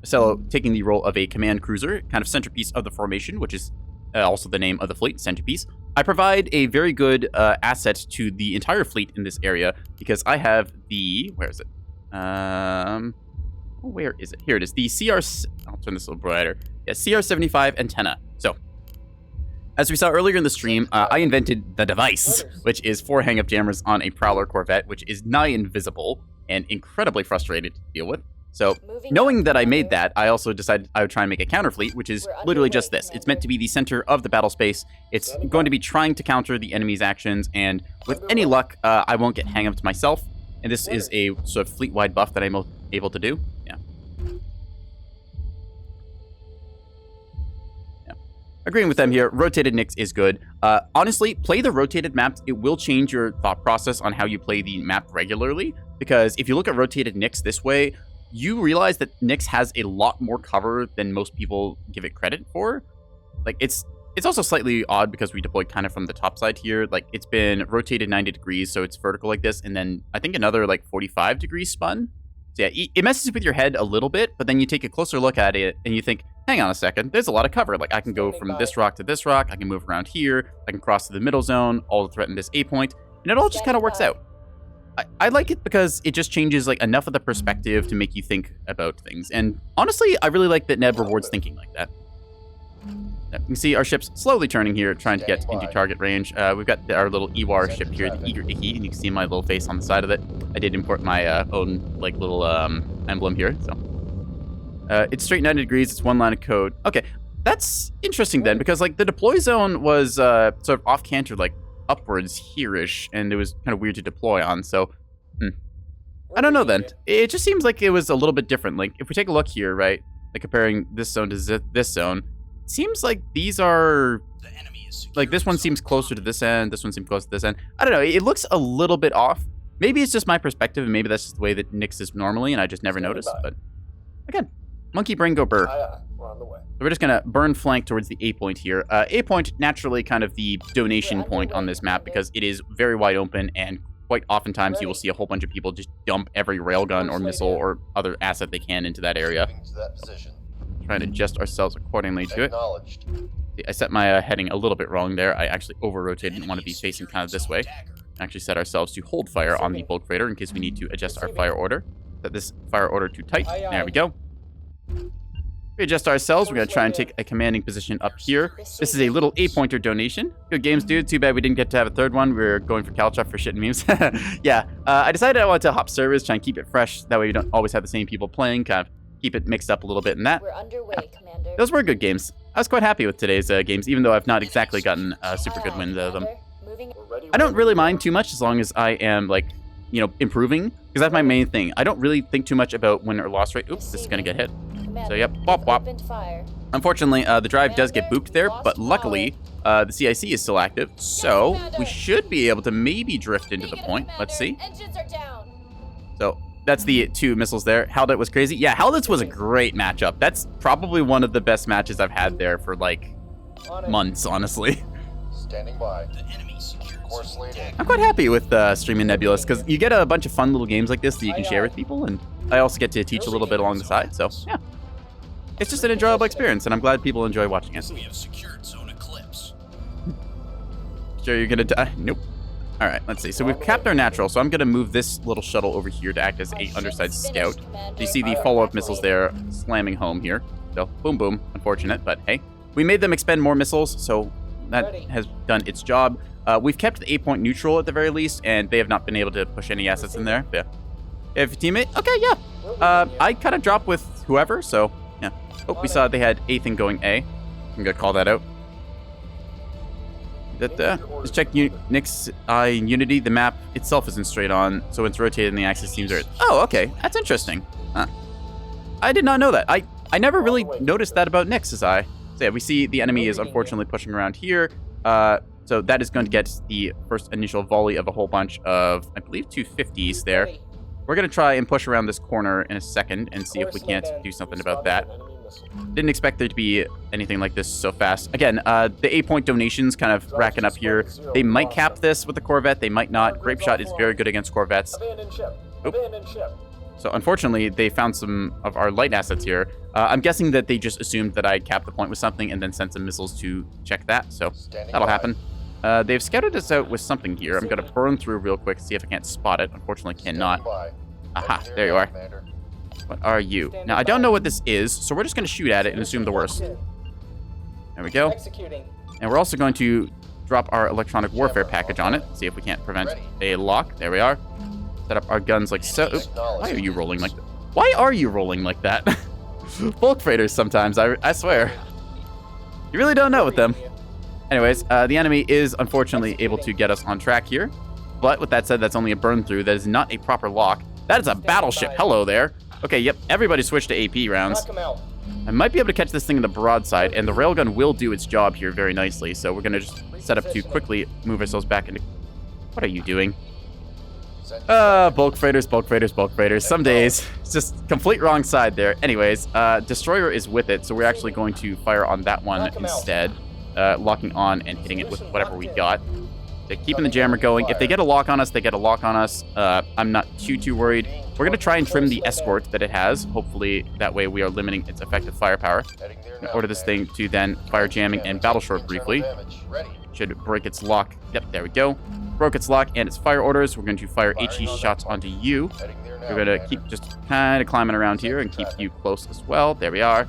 Ocello taking the role of a command cruiser, kind of centerpiece of the formation, which is also the name of the fleet, centerpiece. I provide a very good asset to the entire fleet in this area because I have the... Where is it? Where is it? Here it is. The I'll turn this a little brighter. Yeah, CR75 antenna. So, as we saw earlier in the stream, I invented the device, which is 4 hang-up jammers on a Prowler Corvette, which is nigh invisible and incredibly frustrating to deal with. So, knowing that I made that, I also decided I would try and make a counter fleet, which is literally just this. It's meant to be the center of the battle space. It's going to be trying to counter the enemy's actions, and with any luck, I won't get hang-ups myself. And this is a sort of fleet-wide buff that I'm able to do. Yeah. Agreeing with them here, rotated Nyx is good. Honestly, play the rotated maps. It will change your thought process on how you play the map regularly. Because if you look at rotated Nyx this way, you realize that Nyx has a lot more cover than most people give it credit for. Like, it's also slightly odd because we deployed kind of from the top side here. Like, it's been rotated 90 degrees, so it's vertical like this, and then I think another, like, 45 degrees spun. So yeah, it messes with your head a little bit, but then you take a closer look at it, and you think, hang on a second, there's a lot of cover. Like, I can go from this rock to this rock, I can move around here, I can cross to the middle zone, all to threaten this A point, and it all just kind of works out. I like it because it just changes, like, enough of the perspective to make you think about things. And honestly, I really like that Neb rewards thinking like that. You can see our ship's slowly turning here, trying to get into target range. We've got our little Ewar ship here, the Eager Icky, and you can see my little face on the side of it. I did import my own, like, little emblem here, so. It's straight 90 degrees, it's 1 line of code. Okay, that's interesting then, because, like, the deploy zone was sort of off-canter, like, upwards here-ish, and it was kind of weird to deploy on, so... I don't know then. It just seems like it was a little bit different. Like, if we take a look here, right, like, comparing this zone to this zone, seems like these are, like, this one seems closer to this end, this one seems closer to this end. I don't know, it looks a little bit off. Maybe it's just my perspective, and maybe that's just the way that Nyx is normally, and I just never noticed, but again, monkey brain go burr. We're on the way. So we're just gonna burn flank towards the A point here. A point, naturally kind of the donation point on this map, because it is very wide open, and quite oftentimes you will see a whole bunch of people just dump every railgun or missile or other asset they can into that area. To that position. Trying to adjust ourselves accordingly to it. I set my heading a little bit wrong there. I actually over-rotated and want to be facing kind of this way. Actually set ourselves to hold fire on the bulk freighter in case we need to adjust our fire order. Set this fire order too tight. There we go. We adjust ourselves. We're going to try and take a commanding position up here. This is a little A-pointer donation. Good games, dude. Too bad we didn't get to have a third one. We're going for Calchuff for shit and memes. Yeah, I decided I wanted to hop servers, try and keep it fresh. That way we don't always have the same people playing, kind of keep it mixed up a little bit in that. We're underway, Commander. Those were good games. I was quite happy with today's games, even though I've not exactly gotten super good wins out of them. I don't really mind too much as long as I am, like, you know, improving, because that's my main thing. I don't really think too much about win or loss rate. Oops, this is going to get hit. So, yep, bop, bop. Unfortunately, the drive does get booped there, but luckily, the CIC is still active, so we should be able to maybe drift into the point. Let's see. So, that's the 2 missiles there. Haldit was crazy. Yeah, Haldit's was a great matchup. That's probably one of the best matches I've had there for, like, On it. months, honestly. Standing by. The enemy secured Course zone laid in. I'm quite happy with streaming Nebulous because you get a bunch of fun little games like this that you can share with people, and I also get to teach a little bit along the side. So yeah, it's just an enjoyable experience, and I'm glad people enjoy watching it. We have secured zone eclipse. Sure, you're gonna die? Nope. All right, let's see. So we've capped our natural, so I'm gonna move this little shuttle over here to act as a underside scout. So you see the follow-up missiles there slamming home here. So boom, boom. Unfortunate, but hey, we made them expend more missiles, so that has done its job. We've kept the 8-point neutral at the very least, and they have not been able to push any assets in there. Yeah. If a teammate, okay, yeah. I kind of dropped with whoever, so yeah. Oh, we saw they had a thing going A. I'm gonna call that out. Let's check Nick's Unity. The map itself isn't straight on, so it's rotated and the axis seems right. Oh, okay. That's interesting. Huh. I did not know that. I never really noticed that about Nick's eye. So yeah, we see the enemy is unfortunately pushing around here. So that is going to get the first initial volley of a whole bunch of, I believe, 250s there. We're going to try and push around this corner in a second and see if we can't do something about that. Didn't expect there to be anything like this so fast. Again, the 8-point donations kind of racking up here. They might cap this with the Corvette. They might not. Grape Shot is very good against Corvettes. Abandoned ship. Oop. Abandoned ship. So unfortunately, they found some of our light assets here. I'm guessing that they just assumed that I capped the point with something and then sent some missiles to check that. So that'll happen. They've scouted us out with something here. I'm going to burn through real quick, see if I can't spot it. Unfortunately, cannot. Aha, there you are. What are you? Now, I don't know what this is, so we're just going to shoot at it and assume the worst. There we go. Executing. And we're also going to drop our electronic warfare package on it, see if we can't prevent a lock. There we are. Set up our guns like so. Oop. Why are you rolling like that? Why are you rolling like that? Bulk freighters sometimes, I swear. You really don't know with them. Anyways, the enemy is unfortunately able to get us on track here. But with that said, that's only a burn through. That is not a proper lock. That is a battleship. Hello there. Okay, yep. Everybody switched to AP rounds. Knock him out. I might be able to catch this thing in the broadside, and the railgun will do its job here very nicely. So we're going to just set up to quickly move ourselves back into... What are you doing? Bulk freighters, bulk freighters, bulk freighters. Some days, it's just complete wrong side there. Anyways, Destroyer is with it, so we're actually going to fire on that one instead. Locking on and hitting it with whatever we got. So keeping the jammer going. If they get a lock on us, they get a lock on us. I'm not too worried. We're going to try and trim the escort that it has. Hopefully, that way we are limiting its effective firepower. In order this thing to then fire jamming and battle short briefly. Should break its lock. Yep, there we go. Broke its lock and its fire orders. We're going to fire HE shots onto you. We're going to keep just kind of climbing around here and keep you close as well. There we are.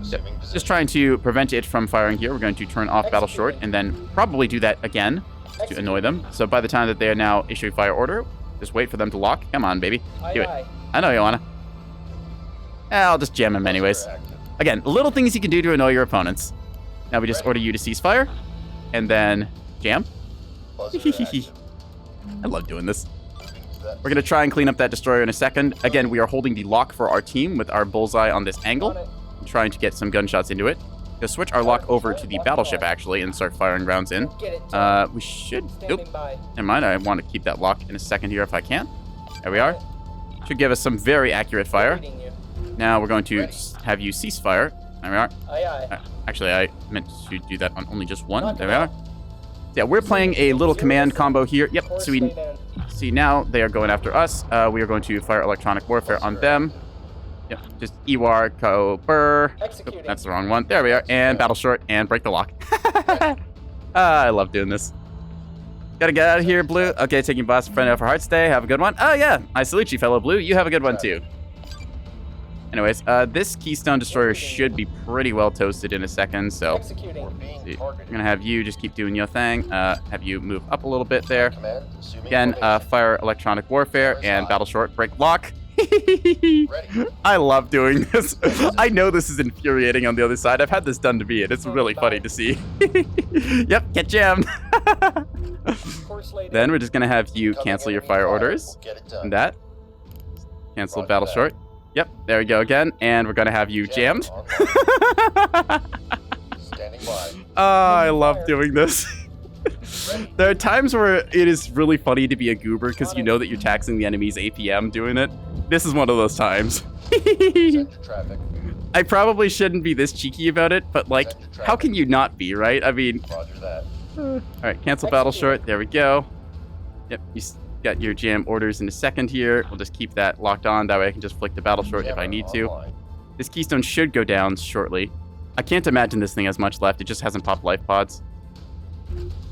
Yep. Just trying to prevent it from firing here. We're going to turn off battle short and then probably do that again to annoy them. So by the time that they are now issuing fire order, just wait for them to lock. Come on, baby. Do it. I know you wanna. I'll just jam him anyways. Again, little things you can do to annoy your opponents. Now we just order you to cease fire and then jam. I love doing this. We're going to try and clean up that destroyer in a second. Again, we are holding the lock for our team with our bullseye on this angle. I'm trying to get some gunshots into it. We'll switch our lock over to the battleship, actually, and start firing rounds in. We should... Nope. Never mind. I want to keep that lock in a second here if I can. There we are. Should give us some very accurate fire. Now we're going to have you cease fire. There we are. Actually, I meant to do that on only just one. There we are. Yeah, we're playing a little command combo here. Yep, so we see now they are going after us. We are going to fire electronic warfare on them. Yep, just Ewar, Ko, Burr. Oop, that's the wrong one. There we are. And battle short and break the lock. I love doing this. Gotta get out of here, Blue. Okay, taking boss friend out for Hearts Day. Have a good one. Oh, yeah. I salute you, fellow Blue. You have a good one, too. Anyways, this Keystone Destroyer should be pretty well toasted in a second, so see. I'm gonna have you just keep doing your thing. Have you move up a little bit there. Again, fire electronic warfare and battle short, break lock. I love doing this. I know this is infuriating on the other side. I've had this done to me, and it's really funny to see. Yep, get jammed. Then we're just gonna have you cancel your fire orders. And that. Cancel battle short. Yep, there we go again, and we're gonna have you jammed. I love doing this. There are times where it is really funny to be a goober because you know that you're taxing the enemy's APM doing it. This is one of those times. I probably shouldn't be this cheeky about it, but like, how can you not be, right? I mean, Roger that. all right, cancel battle short. There we go. Yep, got your jam orders in a second here. We'll just keep that locked on. That way I can just flick the battle short if I need to. Online. This keystone should go down shortly. I can't imagine this thing has much left. It just hasn't popped life pods.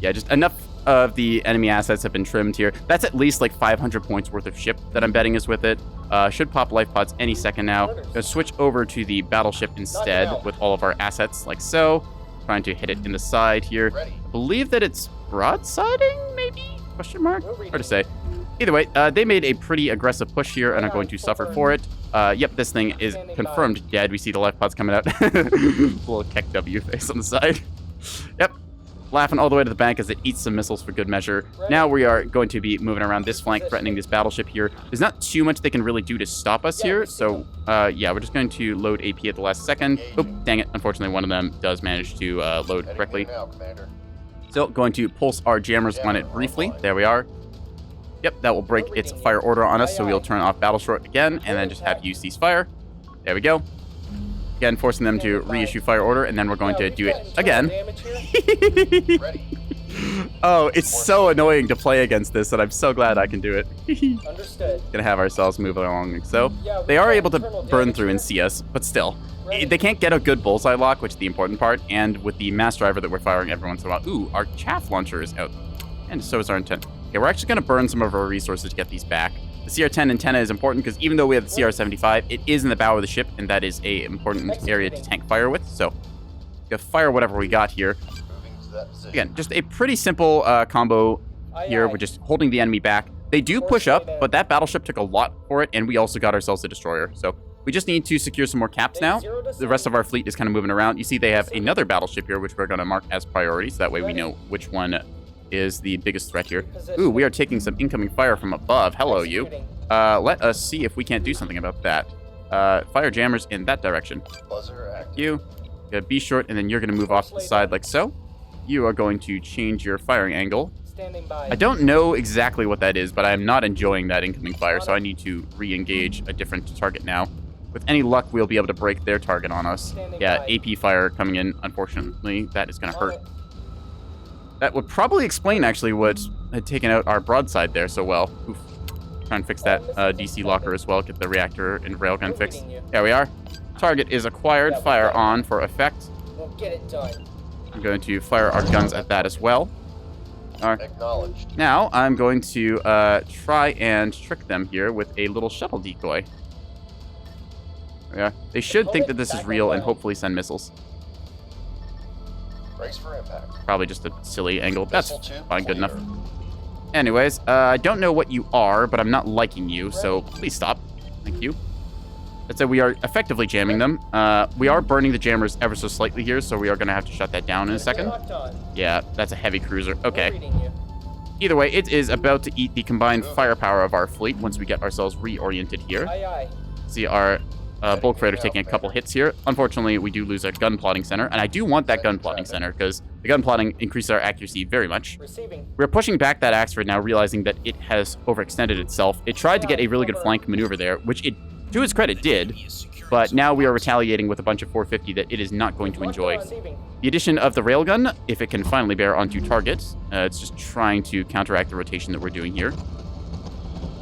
Yeah, just enough of the enemy assets have been trimmed here. That's at least like 500 points worth of ship that I'm betting is with it. Should pop life pods any second now. Gonna switch over to the battleship instead with all of our assets like so. Trying to hit it in the side here. Ready. I believe that it's broadsiding, maybe? Question mark? Hard to say. Either way, they made a pretty aggressive push here and are going to suffer for it. Yep, this thing is confirmed dead. We see the life pods coming out. Little keck W face on the side. Yep. Laughing all the way to the bank as it eats some missiles for good measure. Now we are going to be moving around this flank, threatening this battleship here. There's not too much they can really do to stop us here. So, yeah, we're just going to load AP at the last second. Oop, dang it. Unfortunately, one of them does manage to load correctly. Now, Commander. Still going to pulse our jammers on it briefly. There we are. Yep, that will break its fire order on us, so we'll turn off battle short again, and then just have you cease fire. There we go. Again, forcing them to reissue fire order, and then we're going to do it again. Ready. Oh, it's so annoying to play against this, and I'm so glad I can do it. Understood. Gonna have ourselves move along like so. They are able to burn through and see us, but still. They can't get a good bullseye lock, which is the important part, and with the mass driver that we're firing every once in a while. Ooh, our chaff launcher is out, and so is our intent. Okay, we're actually gonna burn some of our resources to get these back. The CR-10 antenna is important because even though we have the CR-75, it is in the bow of the ship, and that is a important area to tank fire with. So, gonna fire whatever we got here. Moving to that position. Again, just a pretty simple combo here. We're just holding the enemy back. They do push up, but that battleship took a lot for it, and we also got ourselves a destroyer. So we just need to secure some more caps now. The rest of our fleet is kind of moving around. You see they have another battleship here, which we're going to mark as priority, so that way we know which one is the biggest threat here. Ooh, we are taking some incoming fire from above. Hello, you. Let us see if we can't do something about that. Fire jammers in that direction. Buzzer active. You. Gonna be short, and then you're going to move off to the side like so. You are going to change your firing angle. Standing by. I don't know exactly what that is, but I am not enjoying that incoming fire, so I need to re-engage a different target now. With any luck, we'll be able to break their target on us. Yeah, AP fire coming in, unfortunately. That is going to hurt. That would probably explain, actually, what had taken out our broadside there so well. Oof. Try and fix that DC locker as well. Get the reactor and railgun fixed. There we are. Target is acquired. Fire on for effect. We'll get it done. I'm going to fire our guns at that as well. Acknowledged. Now, I'm going to try and trick them here with a little shuttle decoy. Yeah, they should think that this is real and hopefully send missiles. Brace for impact. Probably just a silly angle. That's Missile 2 fine, good enough. clear. Anyways, I don't know what you are, but I'm not liking you, so please stop. Thank you. That said, we are effectively jamming them. We are burning the jammers ever so slightly here, so we are going to have to shut that down in a second. Locked on. Yeah, that's a heavy cruiser. Okay. Reading you. Either way, it is about to eat the combined firepower of our fleet once we get ourselves reoriented here. Aye, aye. See our bulk freighter taking a couple hits here. Unfortunately, we do lose a gun plotting center, and I do want that gun plotting center because the gun plotting increases our accuracy very much. Receiving. We're pushing back that Axford now, realizing that it has overextended itself. It tried to get a really good flank maneuver there, which it, to its credit, did, but now we are retaliating with a bunch of 450 that it is not going to enjoy. Receiving. The addition of the railgun, if it can finally bear onto targets, it's just trying to counteract the rotation that we're doing here.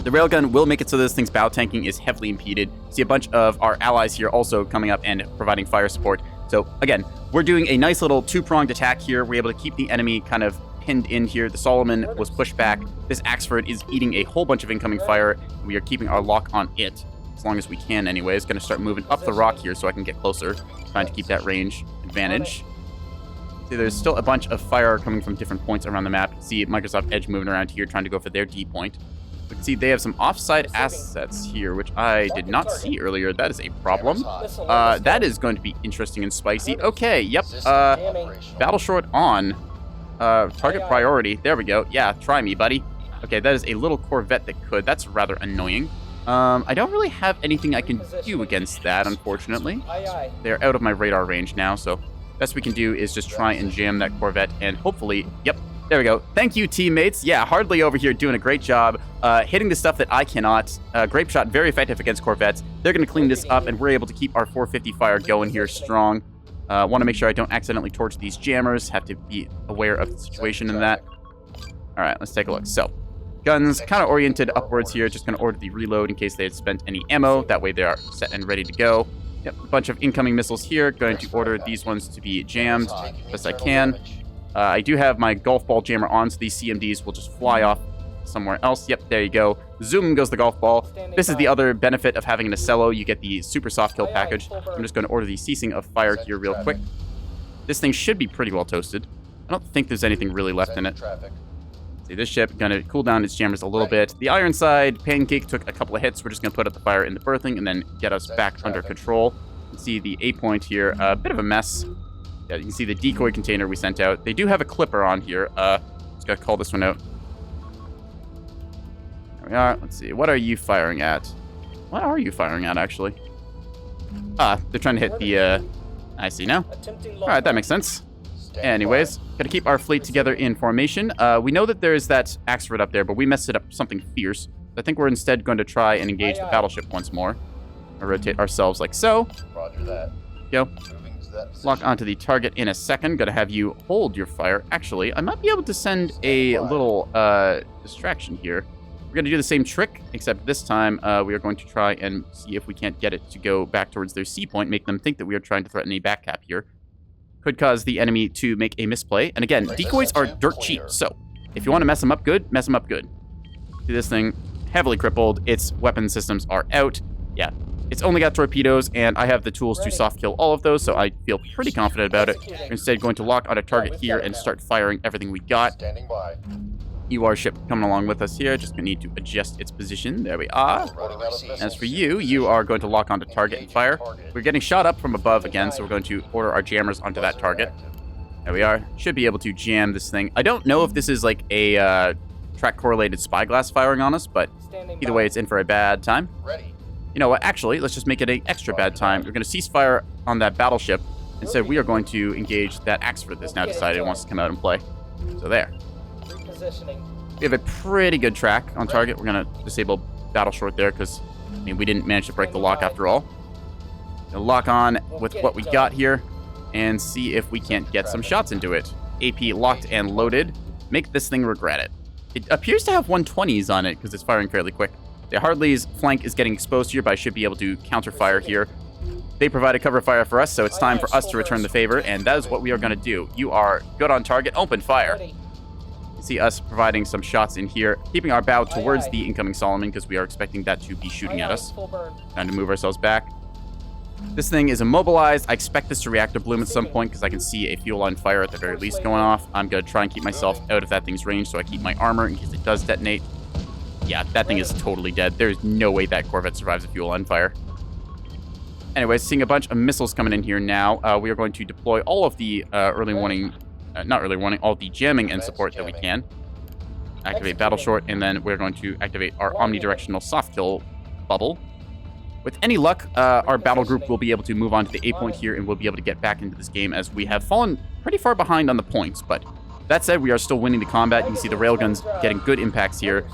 The railgun will make it so this thing's bow tanking is heavily impeded. See a bunch of our allies here also coming up and providing fire support. So again, we're doing a nice little two-pronged attack here. We're able to keep the enemy kind of pinned in here. The Solomon was pushed back. This Axford is eating a whole bunch of incoming fire. We are keeping our lock on it, as long as we can anyway. It's going to start moving up the rock here so I can get closer, trying to keep that range advantage. See, there's still a bunch of fire coming from different points around the map. See Microsoft Edge moving around here, trying to go for their D point. We can see they have some offside assets here, which I did not see earlier. That is a problem. That is going to be interesting and spicy. Okay, yep. System operational. Battle short on. Target priority. There we go. Yeah, try me, buddy. Okay, that is a little Corvette that could. That's rather annoying. I don't really have anything I can do against that, unfortunately. Aye, aye. They're out of my radar range now, so best we can do is just try and jam that Corvette and hopefully, yep, There we go. Thank you, teammates. Yeah, Hardly over here doing a great job hitting the stuff that I cannot. Grape Shot, very effective against Corvettes. They're going to clean this up, and we're able to keep our 450 fire going here strong. Want to make sure I don't accidentally torch these jammers. Have to be aware of the situation in that. All right, let's take a look. So, guns kind of oriented upwards here. Just going to order the reload in case they had spent any ammo. That way they are set and ready to go. Yep, a bunch of incoming missiles here. Going to order these ones to be jammed best I can. I do have my golf ball jammer on, so these CMDs will just fly off somewhere else. Yep, there you go. Zoom goes the golf ball. This is the other benefit of having an Acello. You get the super soft kill package. I'm just going to order the ceasing of fire here real quick. This thing should be pretty well toasted. I don't think there's anything really left in it. See, this ship going to cool down its jammers a little bit. The Ironside Pancake took a couple of hits. We're just going to put out the fire in the berthing and then get us back under control. You can see the A point here, a bit of a mess. Yeah, you can see the decoy container we sent out. They do have a clipper on here. Just gotta call this one out. There we are. Let's see. What are you firing at? What are you firing at, actually? They're trying to hit the, I see now. Alright, that makes sense. Anyways, gotta keep our fleet together in formation. We know that there's that Axford up there, but we messed it up something fierce. I think we're instead going to try and engage the battleship once more. Or rotate ourselves like so. Roger that. Go. Lock onto the target in a second. Gonna have you hold your fire. Actually, I might be able to send a little distraction here. We're gonna do the same trick, except this time we are going to try and see if we can't get it to go back towards their C point, make them think that we are trying to threaten a back cap here. Could cause the enemy to make a misplay. And again, decoys are dirt cheap, so if you want to mess them up good, mess them up good. See this thing, heavily crippled. Its weapon systems are out. Yeah. It's only got torpedoes, and I have the tools to soft kill all of those, so I feel pretty confident about it. We're instead going to lock on a target here and start firing everything we got. Standing by. UR ship coming along with us here. Just going to need to adjust its position. There we are. As for you, you are going to lock onto target and fire. We're getting shot up from above again, so we're going to order our jammers onto that target. There we are. Should be able to jam this thing. I don't know if this is like a track-correlated spyglass firing on us, but either way, it's in for a bad time. Ready. You know what? Actually, let's just make it an extra bad time. We're going to cease fire on that battleship. Instead, we are going to engage that Axford that's now decided it wants to come out and play. So there. We have a pretty good track on target. We're going to disable battle short there because, I mean, we didn't manage to break the lock after all. Gonna lock on with what we got here and see if we can't get some shots into it. AP locked and loaded. Make this thing regret it. It appears to have 120s on it because it's firing fairly quick. The Hardley's flank is getting exposed here, but I should be able to counter fire here. They provided cover fire for us, so it's time for us to return the favor, and that is what we are going to do. You are good on target. Open fire. You see us providing some shots in here, keeping our bow towards the incoming Solomon because we are expecting that to be shooting at us. Trying to move ourselves back. This thing is immobilized. I expect this to reactor bloom at some point because I can see a fuel line fire at the very least going off. I'm going to try and keep myself out of that thing's range so I keep my armor in case it does detonate. Yeah, that thing is totally dead. There's no way that Corvette survives a fuel line fire. Anyways, seeing a bunch of missiles coming in here now, we are going to deploy all of the all the jamming and support that we can. Activate battle short, and then we're going to activate our omnidirectional soft kill bubble. With any luck, our battle group will be able to move on to the A point here, and we'll be able to get back into this game as we have fallen pretty far behind on the points. But that said, we are still winning the combat. You can see the railguns getting good impacts here.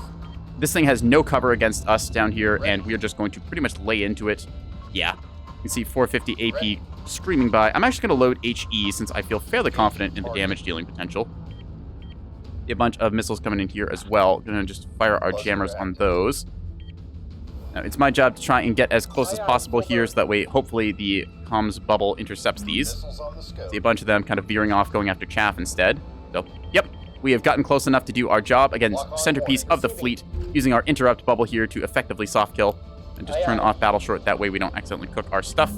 This thing has no cover against us down here, and we are just going to pretty much lay into it. Yeah. You can see 450 AP screaming by. I'm actually going to load HE since I feel fairly confident in the damage dealing potential. A bunch of missiles coming in here as well. Going to just fire our jammers on those. Now, it's my job to try and get as close as possible here so that way, hopefully, the comms bubble intercepts these. See a bunch of them kind of veering off, going after chaff instead. So, yep. We have gotten close enough to do our job. Again, centerpiece of the fleet, using our interrupt bubble here to effectively soft kill and just turn off battle short. That way we don't accidentally cook our stuff.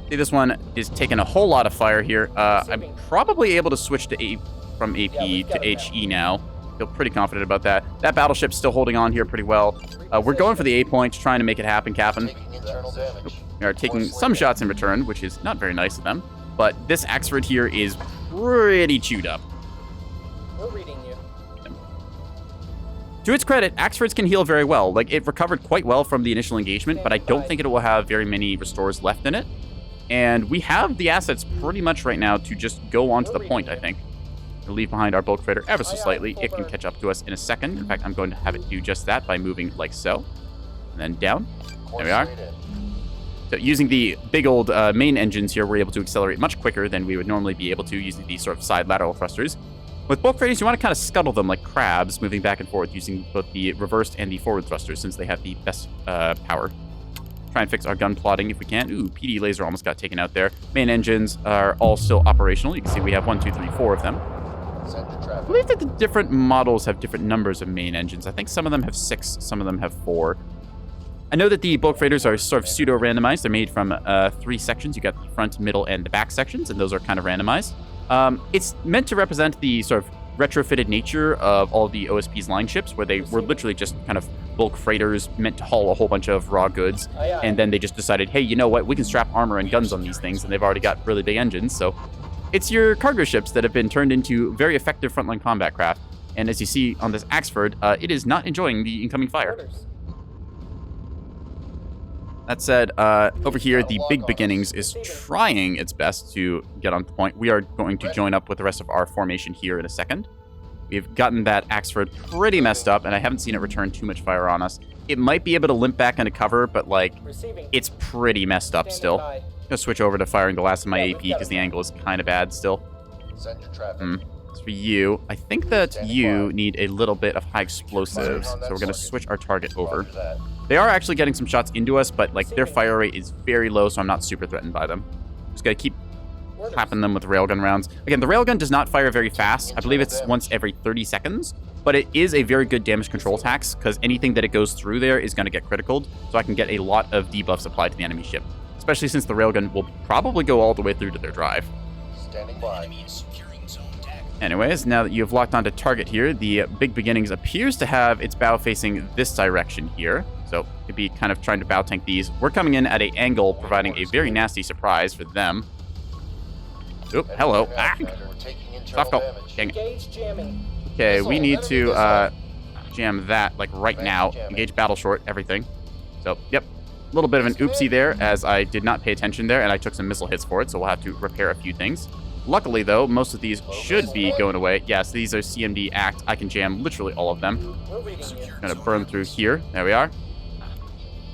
See, this one is taking a whole lot of fire here. I'm probably able to switch to from AP to HE now. Feel pretty confident about that. That battleship's still holding on here pretty well. We're going for the A point, trying to make it happen, Captain. We are taking some shots in return, which is not very nice of them. But this Axford here is pretty chewed up. We're reading you. To its credit, Axfords can heal very well. Like, it recovered quite well from the initial engagement, but I don't think it will have very many restores left in it. And we have the assets pretty much right now to just go on to the point, I think. We'll leave behind our bulk freighter ever so slightly. It can catch up to us in a second. In fact, I'm going to have it do just that by moving like so. And then down. There we are. So using the big old main engines here, we're able to accelerate much quicker than we would normally be able to using these sort of side lateral thrusters. With bulk freighters, you want to kind of scuttle them like crabs, moving back and forth using both the reversed and the forward thrusters since they have the best power. Try and fix our gun plotting if we can. Ooh, PD laser almost got taken out there. Main engines are all still operational. You can see we have 1, 2, 3, 4 of them. I believe that the different models have different numbers of main engines. I think some of them have 6, some of them have 4. I know that the bulk freighters are sort of pseudo-randomized. They're made from 3 sections. You got the front, middle, and the back sections, and those are kind of randomized. It's meant to represent the sort of retrofitted nature of all of the OSP's line ships, where they were literally just kind of bulk freighters meant to haul a whole bunch of raw goods, and then they just decided, hey, you know what, we can strap armor and guns on these things, and they've already got really big engines, so it's your cargo ships that have been turned into very effective frontline combat craft, and as you see on this Axford, it is not enjoying the incoming fire. That said, over here, the Big Beginnings is trying its best to get on point. We are going to join up with the rest of our formation here in a second. We've gotten that Axford pretty messed up, and I haven't seen it return too much fire on us. It might be able to limp back into cover, but, like, it's pretty messed up still. I'm going to switch over to firing the last of my AP because the angle is kind of bad still. As for you, I think that you need a little bit of high explosives, so we're going to switch our target over. They are actually getting some shots into us, but like their fire rate is very low, so I'm not super threatened by them. Just gotta keep clapping them with railgun rounds. Again, the railgun does not fire very fast. I believe it's once every 30 seconds, but it is a very good damage control tax because anything that it goes through there is going to get criticaled, so I can get a lot of debuffs applied to the enemy ship, especially since the railgun will probably go all the way through to their drive. Standing by. Anyways, now that you've locked onto target here, the Big Beginnings appears to have its bow facing this direction here. So it'd be kind of trying to bow tank these. We're coming in at an angle, providing a very nasty surprise for them. Oop, hello. Ah! Soft goal. Dang it. Okay, we need to jam that like right now. Engage battle short, everything. So, yep. A little bit of an oopsie there, as I did not pay attention there, and I took some missile hits for it, so we'll have to repair a few things. Luckily, though, most of these should be going away. Yes, these are CMD ACT. I can jam literally all of them. Gonna burn through here. There we are.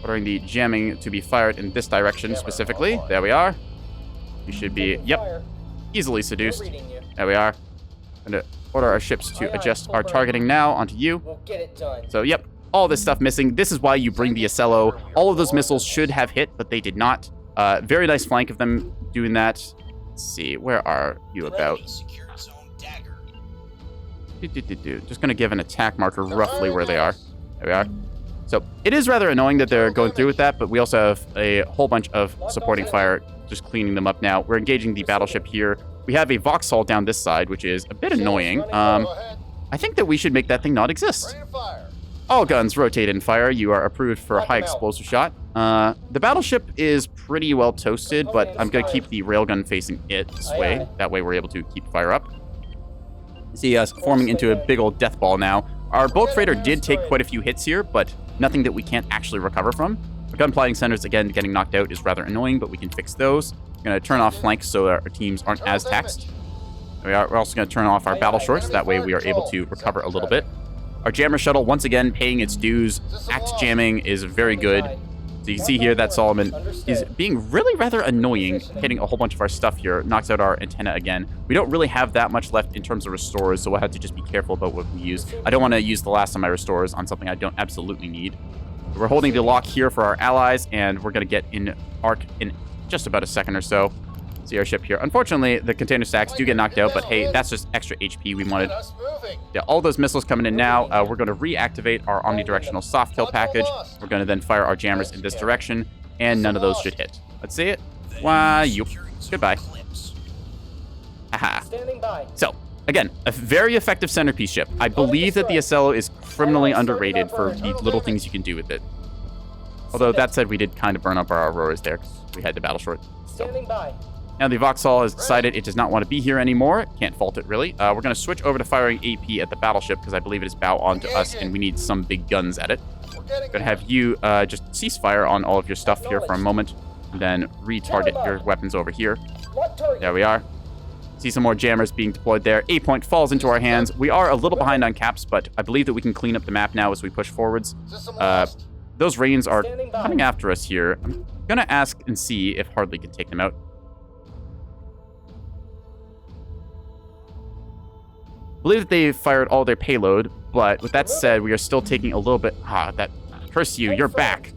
Ordering the jamming to be fired in this direction specifically. There we are. You should be, yep, easily seduced. There we are. Gonna order our ships to adjust our targeting now onto you. So, yep, all this stuff missing. This is why you bring the Acello. All of those missiles should have hit, but they did not. Very nice flank of them doing that. Let's see, where are you about? Just going to give an attack marker roughly where they are. There we are. So it is rather annoying that they're going through with that, but we also have a whole bunch of supporting fire, just cleaning them up now. We're engaging the battleship here. We have a Vauxhall down this side, which is a bit annoying. I think that we should make that thing not exist. All guns rotate and fire. You are approved for a high explosive shot. The battleship is pretty well toasted, but I'm going to keep the railgun facing it this way. That way we're able to keep fire up. See us forming into a big old death ball now. Our bulk freighter did take quite a few hits here, but nothing that we can't actually recover from. Our gun plotting centers, again, getting knocked out is rather annoying, but we can fix those. We're going to turn off flanks so our teams aren't as taxed. We're also going to turn off our battle shorts. That way we are able to recover a little bit. Our jammer shuttle, once again, paying its dues. Act jamming is very good. So you can see here that Solomon is being really rather annoying, hitting a whole bunch of our stuff here. Knocks out our antenna again. We don't really have that much left in terms of restores, so we'll have to just be careful about what we use. I don't want to use the last of my restores on something I don't absolutely need. We're holding the lock here for our allies, and we're going to get in arc in just about a second or so. See our ship here. Unfortunately, the container stacks do get knocked out, but hey, that's just extra HP we wanted. Yeah, all those missiles coming in now. We're going to reactivate our omnidirectional soft kill package. We're going to then fire our jammers in this direction, and none of those should hit. Let's see it. Why, you. Goodbye. Haha. So, again, a very effective centerpiece ship. I believe that the Acello is criminally underrated for the little things you can do with it. Although, that said, we did kind of burn up our Auroras there because we had to battle short. So. Now the Vauxhall has decided it does not want to be here anymore. Can't fault it, really. We're going to switch over to firing AP at the battleship because I believe it is bow onto us and we need some big guns at it. Going to have you just cease fire on all of your stuff here for a moment and then retarget your weapons over here. There we are. See some more jammers being deployed there. A point falls into our hands. We are a little behind on caps, but I believe that we can clean up the map now as we push forwards. System lost. Those rains are Standing by. coming after us here. I'm gonna ask and see if Hardly can take them out. I believe that they fired all their payload, but with that said, we are still taking a little bit... curse you, you're back.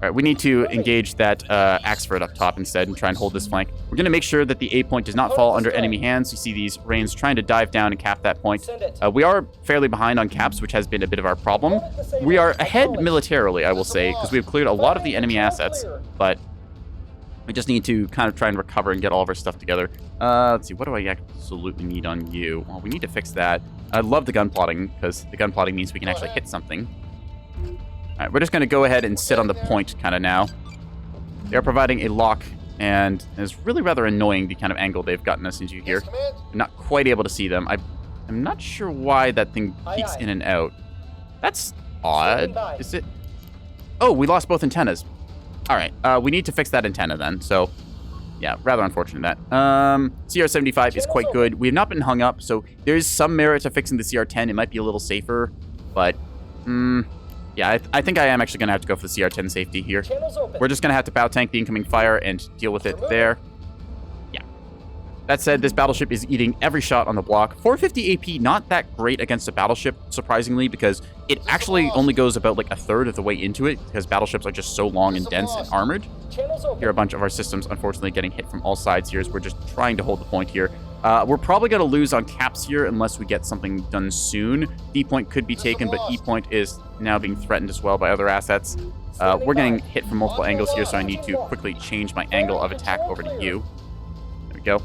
All right, we need to engage that Axford up top instead and try and hold this flank. We're going to make sure that the A point does not fall under enemy hands. You see these Rains trying to dive down and cap that point. We are fairly behind on caps, which has been a bit of our problem. We are ahead militarily, I will say, because we have cleared a lot of the enemy assets, but we just need to kind of try and recover and get all of our stuff together. Let's see, what do I absolutely need on you? Well, we need to fix that. I love the gun plotting, because the gun plotting means we can actually hit something. All right, we're just going to go ahead and sit on the point kind of now. They're providing a lock, and it's really rather annoying the kind of angle they've gotten us into here. I'm not quite able to see them. I'm not sure why that thing peeks in and out. That's odd. Is it? Oh, we lost both antennas. All right, we need to fix that antenna then. So, yeah, rather unfortunate that. CR75 is quite good. We have not been hung up, so there is some merit to fixing the CR10. It might be a little safer, but... yeah, I think I am actually going to have to go for the CR10 safety here. We're just going to have to bow tank the incoming fire and deal with it there. Yeah. That said, this battleship is eating every shot on the block. 450 AP, not that great against a battleship, surprisingly, because it actually only goes about like a third of the way into it, because battleships are just so long and dense and armored. Here are a bunch of our systems, unfortunately, getting hit from all sides here as we're just trying to hold the point here. We're probably going to lose on caps here unless we get something done soon. D point could be taken, but E point is now being threatened as well by other assets. We're getting hit from multiple angles here, so I need to quickly change my angle of attack over to you. There we go.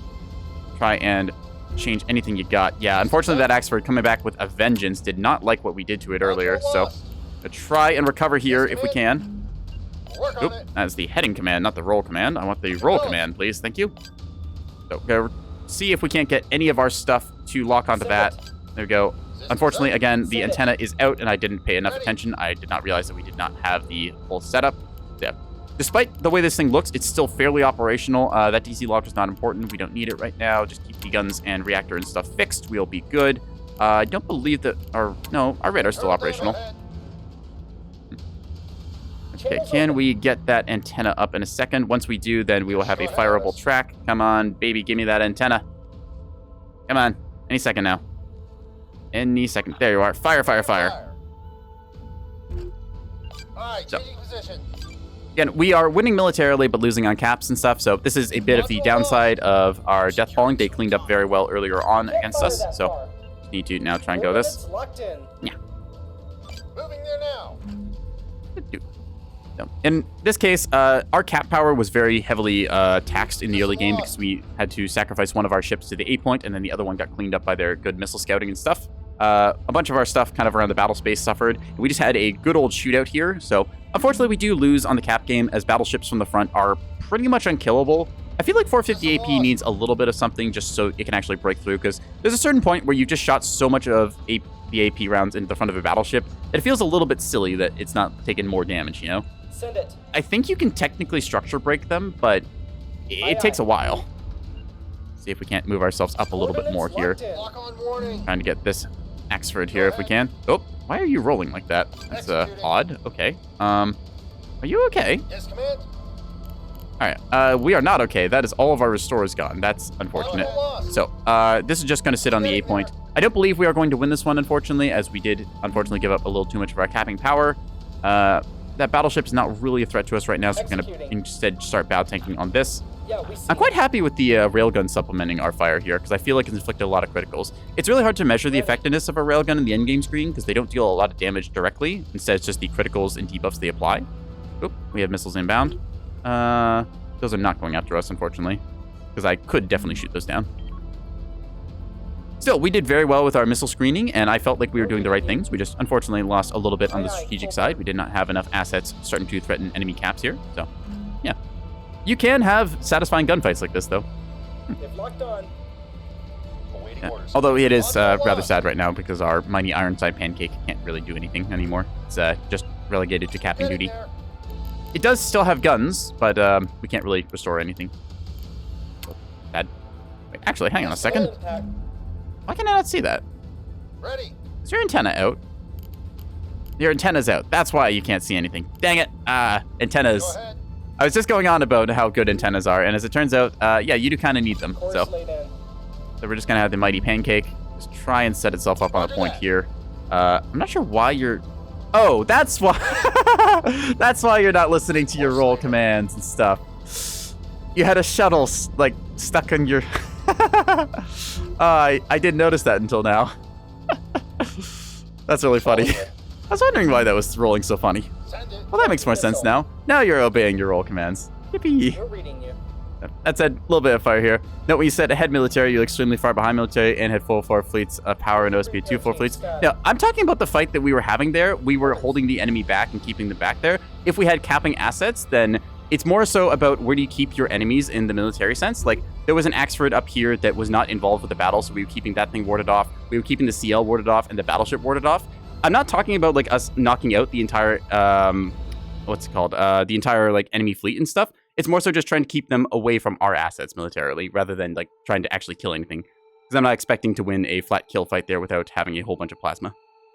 Try and change anything you got. Yeah, unfortunately, that Axford coming back with a vengeance did not like what we did to it earlier, so try and recover here if we can. Oop, that's the heading command, not the roll command. I want the roll command, please. Thank you. So, go see if we can't get any of our stuff to lock onto that. There we go. Unfortunately, again, the antenna is out, and I didn't pay enough attention. I did not realize that we did not have the full setup. Yeah. Despite the way this thing looks, it's still fairly operational. That DC lock is not important. We don't need it right now. Just keep the guns and reactor and stuff fixed. We'll be good. I don't believe that our radar's still operational. Okay, can we get that antenna up in a second? Once we do, then we will have a fireable track. Come on, baby, give me that antenna. Come on, any second now. Any second. There you are. Fire, fire, fire. Alright, changing position. Again, we are winning militarily, but losing on caps and stuff, so this is a bit of the downside of our death falling. They cleaned up very well earlier on against us, so need to now try and go this. Yeah. Moving there now. So, in this case, our cap power was very heavily taxed in the early game because we had to sacrifice one of our ships to the A point, and then the other one got cleaned up by their good missile scouting and stuff. A bunch of our stuff kind of around the battle space suffered. We just had a good old shootout here, so unfortunately we do lose on the cap game as battleships from the front are pretty much unkillable. I feel like 450 AP needs a little bit of something just so it can actually break through, because there's a certain point where you just shot so much of the AP rounds into the front of a battleship, it feels a little bit silly that it's not taking more damage, you know? Send it. I think you can technically structure break them, but it takes a while. See if we can't move ourselves up a little bit more here. Lock on warning. Trying to get this Axford here if we can. Oh, why are you rolling like that? That's odd. Okay. Are you okay? Yes, command. All right. We are not okay. That is all of our restores gone. That's unfortunate. So, this is just going to sit on the A point. I don't believe we are going to win this one, unfortunately, as we did, unfortunately, give up a little too much of our capping power. That battleship is not really a threat to us right now, so we're going to instead start bow tanking on this. I'm quite happy with the railgun supplementing our fire here, because I feel like it's inflicted a lot of criticals. It's really hard to measure the effectiveness of a railgun in the endgame screen, because they don't deal a lot of damage directly. Instead, it's just the criticals and debuffs they apply. Oop, we have missiles inbound. Those are not going after us, unfortunately, because I could definitely shoot those down. Still, we did very well with our missile screening, and I felt like we were doing the right things. We just, unfortunately, lost a little bit on the strategic side. We did not have enough assets starting to threaten enemy caps here, so, yeah. You can have satisfying gunfights like this, though. They've locked on. Yeah. Although it is rather sad right now, because our mighty Ironside Pancake can't really do anything anymore. It's just relegated to capping duty. It does still have guns, but we can't really restore anything. Bad. Wait, actually, hang on a second. Impact. Why can I not see that? Ready. Is your antenna out? Your antenna's out. That's why you can't see anything. Dang it. Antennas. Go ahead. I was just going on about how good antennas are, and as it turns out, yeah, you do kind of need them. Course So laid in. we're just going to have the mighty pancake just try and set itself up on a point here. I'm not sure why you're... Oh, that's why... that's why you're not listening to your roll commands and stuff. You had a shuttle, like, stuck on your... I didn't notice that until now. That's really funny. I was wondering why that was rolling so funny. Send it. Well, that makes more sense now. Now you're obeying your roll commands. Yippee. We're reading you. That said, a little bit of fire here. Note when you said ahead military, you're extremely far behind military and had full 4 fleets of power and OSP 2 4 fleets. Now, I'm talking about the fight that we were having there. We were holding the enemy back and keeping them back there. If we had capping assets, then it's more so about where do you keep your enemies in the military sense. Like, there was an Axford up here that was not involved with the battle, so we were keeping that thing warded off. We were keeping the CL warded off and the battleship warded off. I'm not talking about, like, us knocking out the entire, what's it called? The entire, like, enemy fleet and stuff. It's more so just trying to keep them away from our assets militarily, rather than, like, trying to actually kill anything. Because I'm not expecting to win a flat kill fight there without having a whole bunch of plasma.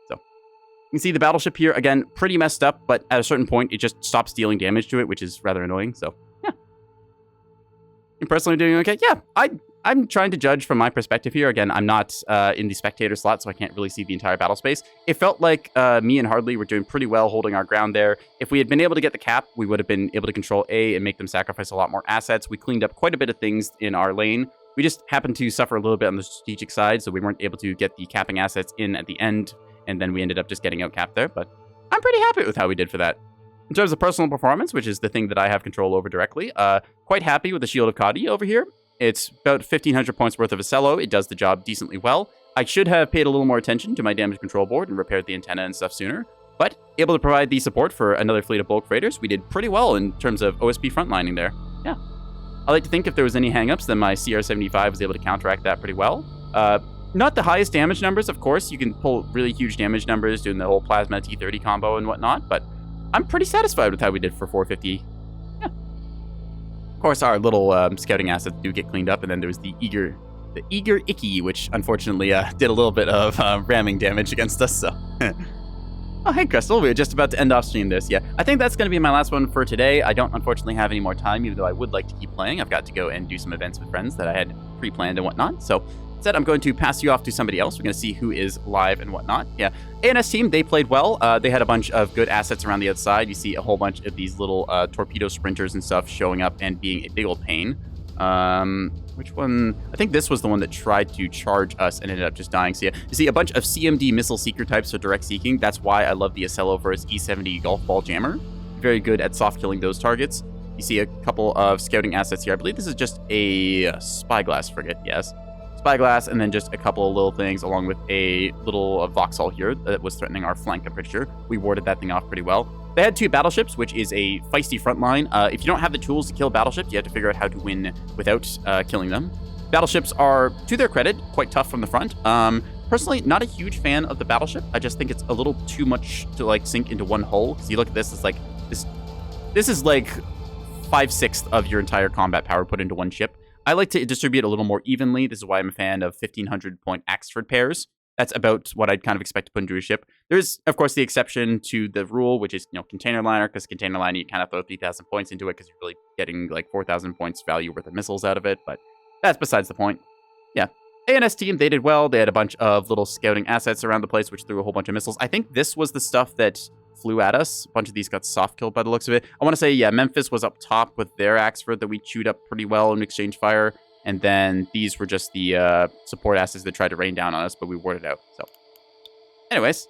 So, you can see the battleship here, again, pretty messed up, but at a certain point, it just stops dealing damage to it, which is rather annoying, so, yeah. I'm personally doing okay. Yeah, I'm trying to judge from my perspective here. Again, I'm not in the spectator slot, so I can't really see the entire battle space. It felt like me and Hardley were doing pretty well holding our ground there. If we had been able to get the cap, we would have been able to control A and make them sacrifice a lot more assets. We cleaned up quite a bit of things in our lane. We just happened to suffer a little bit on the strategic side, so we weren't able to get the capping assets in at the end, and then we ended up just getting out capped there. But I'm pretty happy with how we did for that. In terms of personal performance, which is the thing that I have control over directly, quite happy with the Shield of Kadi over here. It's about 1,500 points worth of a cello. It does the job decently well. I should have paid a little more attention to my damage control board and repaired the antenna and stuff sooner, but able to provide the support for another fleet of bulk freighters. We did pretty well in terms of OSP frontlining there. Yeah. I like to think if there was any hangups, then my CR75 was able to counteract that pretty well. Not the highest damage numbers, of course. You can pull really huge damage numbers doing the whole Plasma T30 combo and whatnot, but I'm pretty satisfied with how we did for 450. Yeah. Of course, our little scouting assets do get cleaned up, and then there was the Eager Icky, which unfortunately did a little bit of ramming damage against us, so... Oh, hey, Crystal, we were just about to end off stream this. Yeah, I think that's going to be my last one for today. I don't, unfortunately, have any more time, even though I would like to keep playing. I've got to go and do some events with friends that I had pre-planned and whatnot, so... Instead, I'm going to pass you off to somebody else. We're going to see who is live and whatnot. Yeah, ANS team, they played well. They had a bunch of good assets around the outside. You see a whole bunch of these little torpedo sprinters and stuff showing up and being a big old pain. Which one? I think this was the one that tried to charge us and ended up just dying. So yeah, you see a bunch of CMD missile seeker types for direct seeking. That's why I love the Acello versus E70 golf ball jammer. Very good at soft killing those targets. You see a couple of scouting assets here. I believe this is just a spyglass frigate, yes. Spyglass, and then just a couple of little things along with a little Vauxhall here that was threatening our flank, I'm pretty sure. We warded that thing off pretty well. They had 2 battleships, which is a feisty front line. If you don't have the tools to kill battleships, you have to figure out how to win without killing them. Battleships are, to their credit, quite tough from the front. Personally, not a huge fan of the battleship. I just think it's a little too much to like sink into one hull. Because you look at this, it's like this is like 5/6 of your entire combat power put into one ship. I like to distribute a little more evenly. This is why I'm a fan of 1,500 point Axford pairs. That's about what I'd kind of expect to put into a ship. There's, of course, the exception to the rule, which is, container liner, because container liner, you kind of throw 3,000 points into it because you're really getting like 4,000 points value worth of missiles out of it, but that's besides the point. Yeah. ANS team, they did well. They had a bunch of little scouting assets around the place, which threw a whole bunch of missiles. I think this was the stuff that flew at us. A bunch of these got soft killed by the looks of it. I want to say, yeah, Memphis was up top with their Axford that we chewed up pretty well in exchange fire. And then these were just the support assets that tried to rain down on us, but we warded out. So, anyways,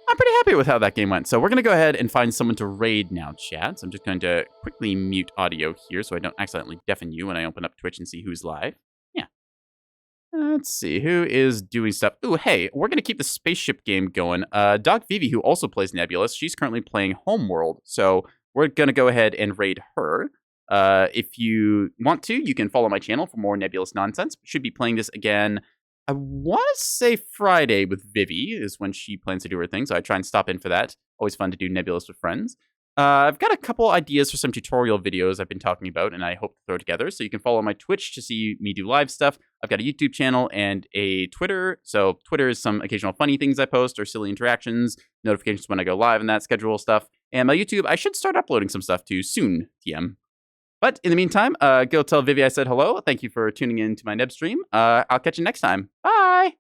I'm pretty happy with how that game went. So we're going to go ahead and find someone to raid now, chat. So I'm just going to quickly mute audio here so I don't accidentally deafen you when I open up Twitch and see who's live. Yeah. Let's see. Who is doing stuff? Ooh, hey, we're going to keep the spaceship game going. Doc Vivi, who also plays Nebulous, she's currently playing Homeworld. So we're going to go ahead and raid her. If you want to, you can follow my channel for more Nebulous nonsense. We should be playing this again, I want to say Friday with Vivi is when she plans to do her thing, so I try and stop in for that. Always fun to do Nebulous with friends. I've got a couple ideas for some tutorial videos I've been talking about, and I hope to throw together, so you can follow my Twitch to see me do live stuff. I've got a YouTube channel and a Twitter. So Twitter is some occasional funny things I post or silly interactions, notifications when I go live and that schedule stuff. And my YouTube, I should start uploading some stuff to soon, TM. But in the meantime, go tell Vivi I said hello. Thank you for tuning in to my Neb stream. I'll catch you next time. Bye!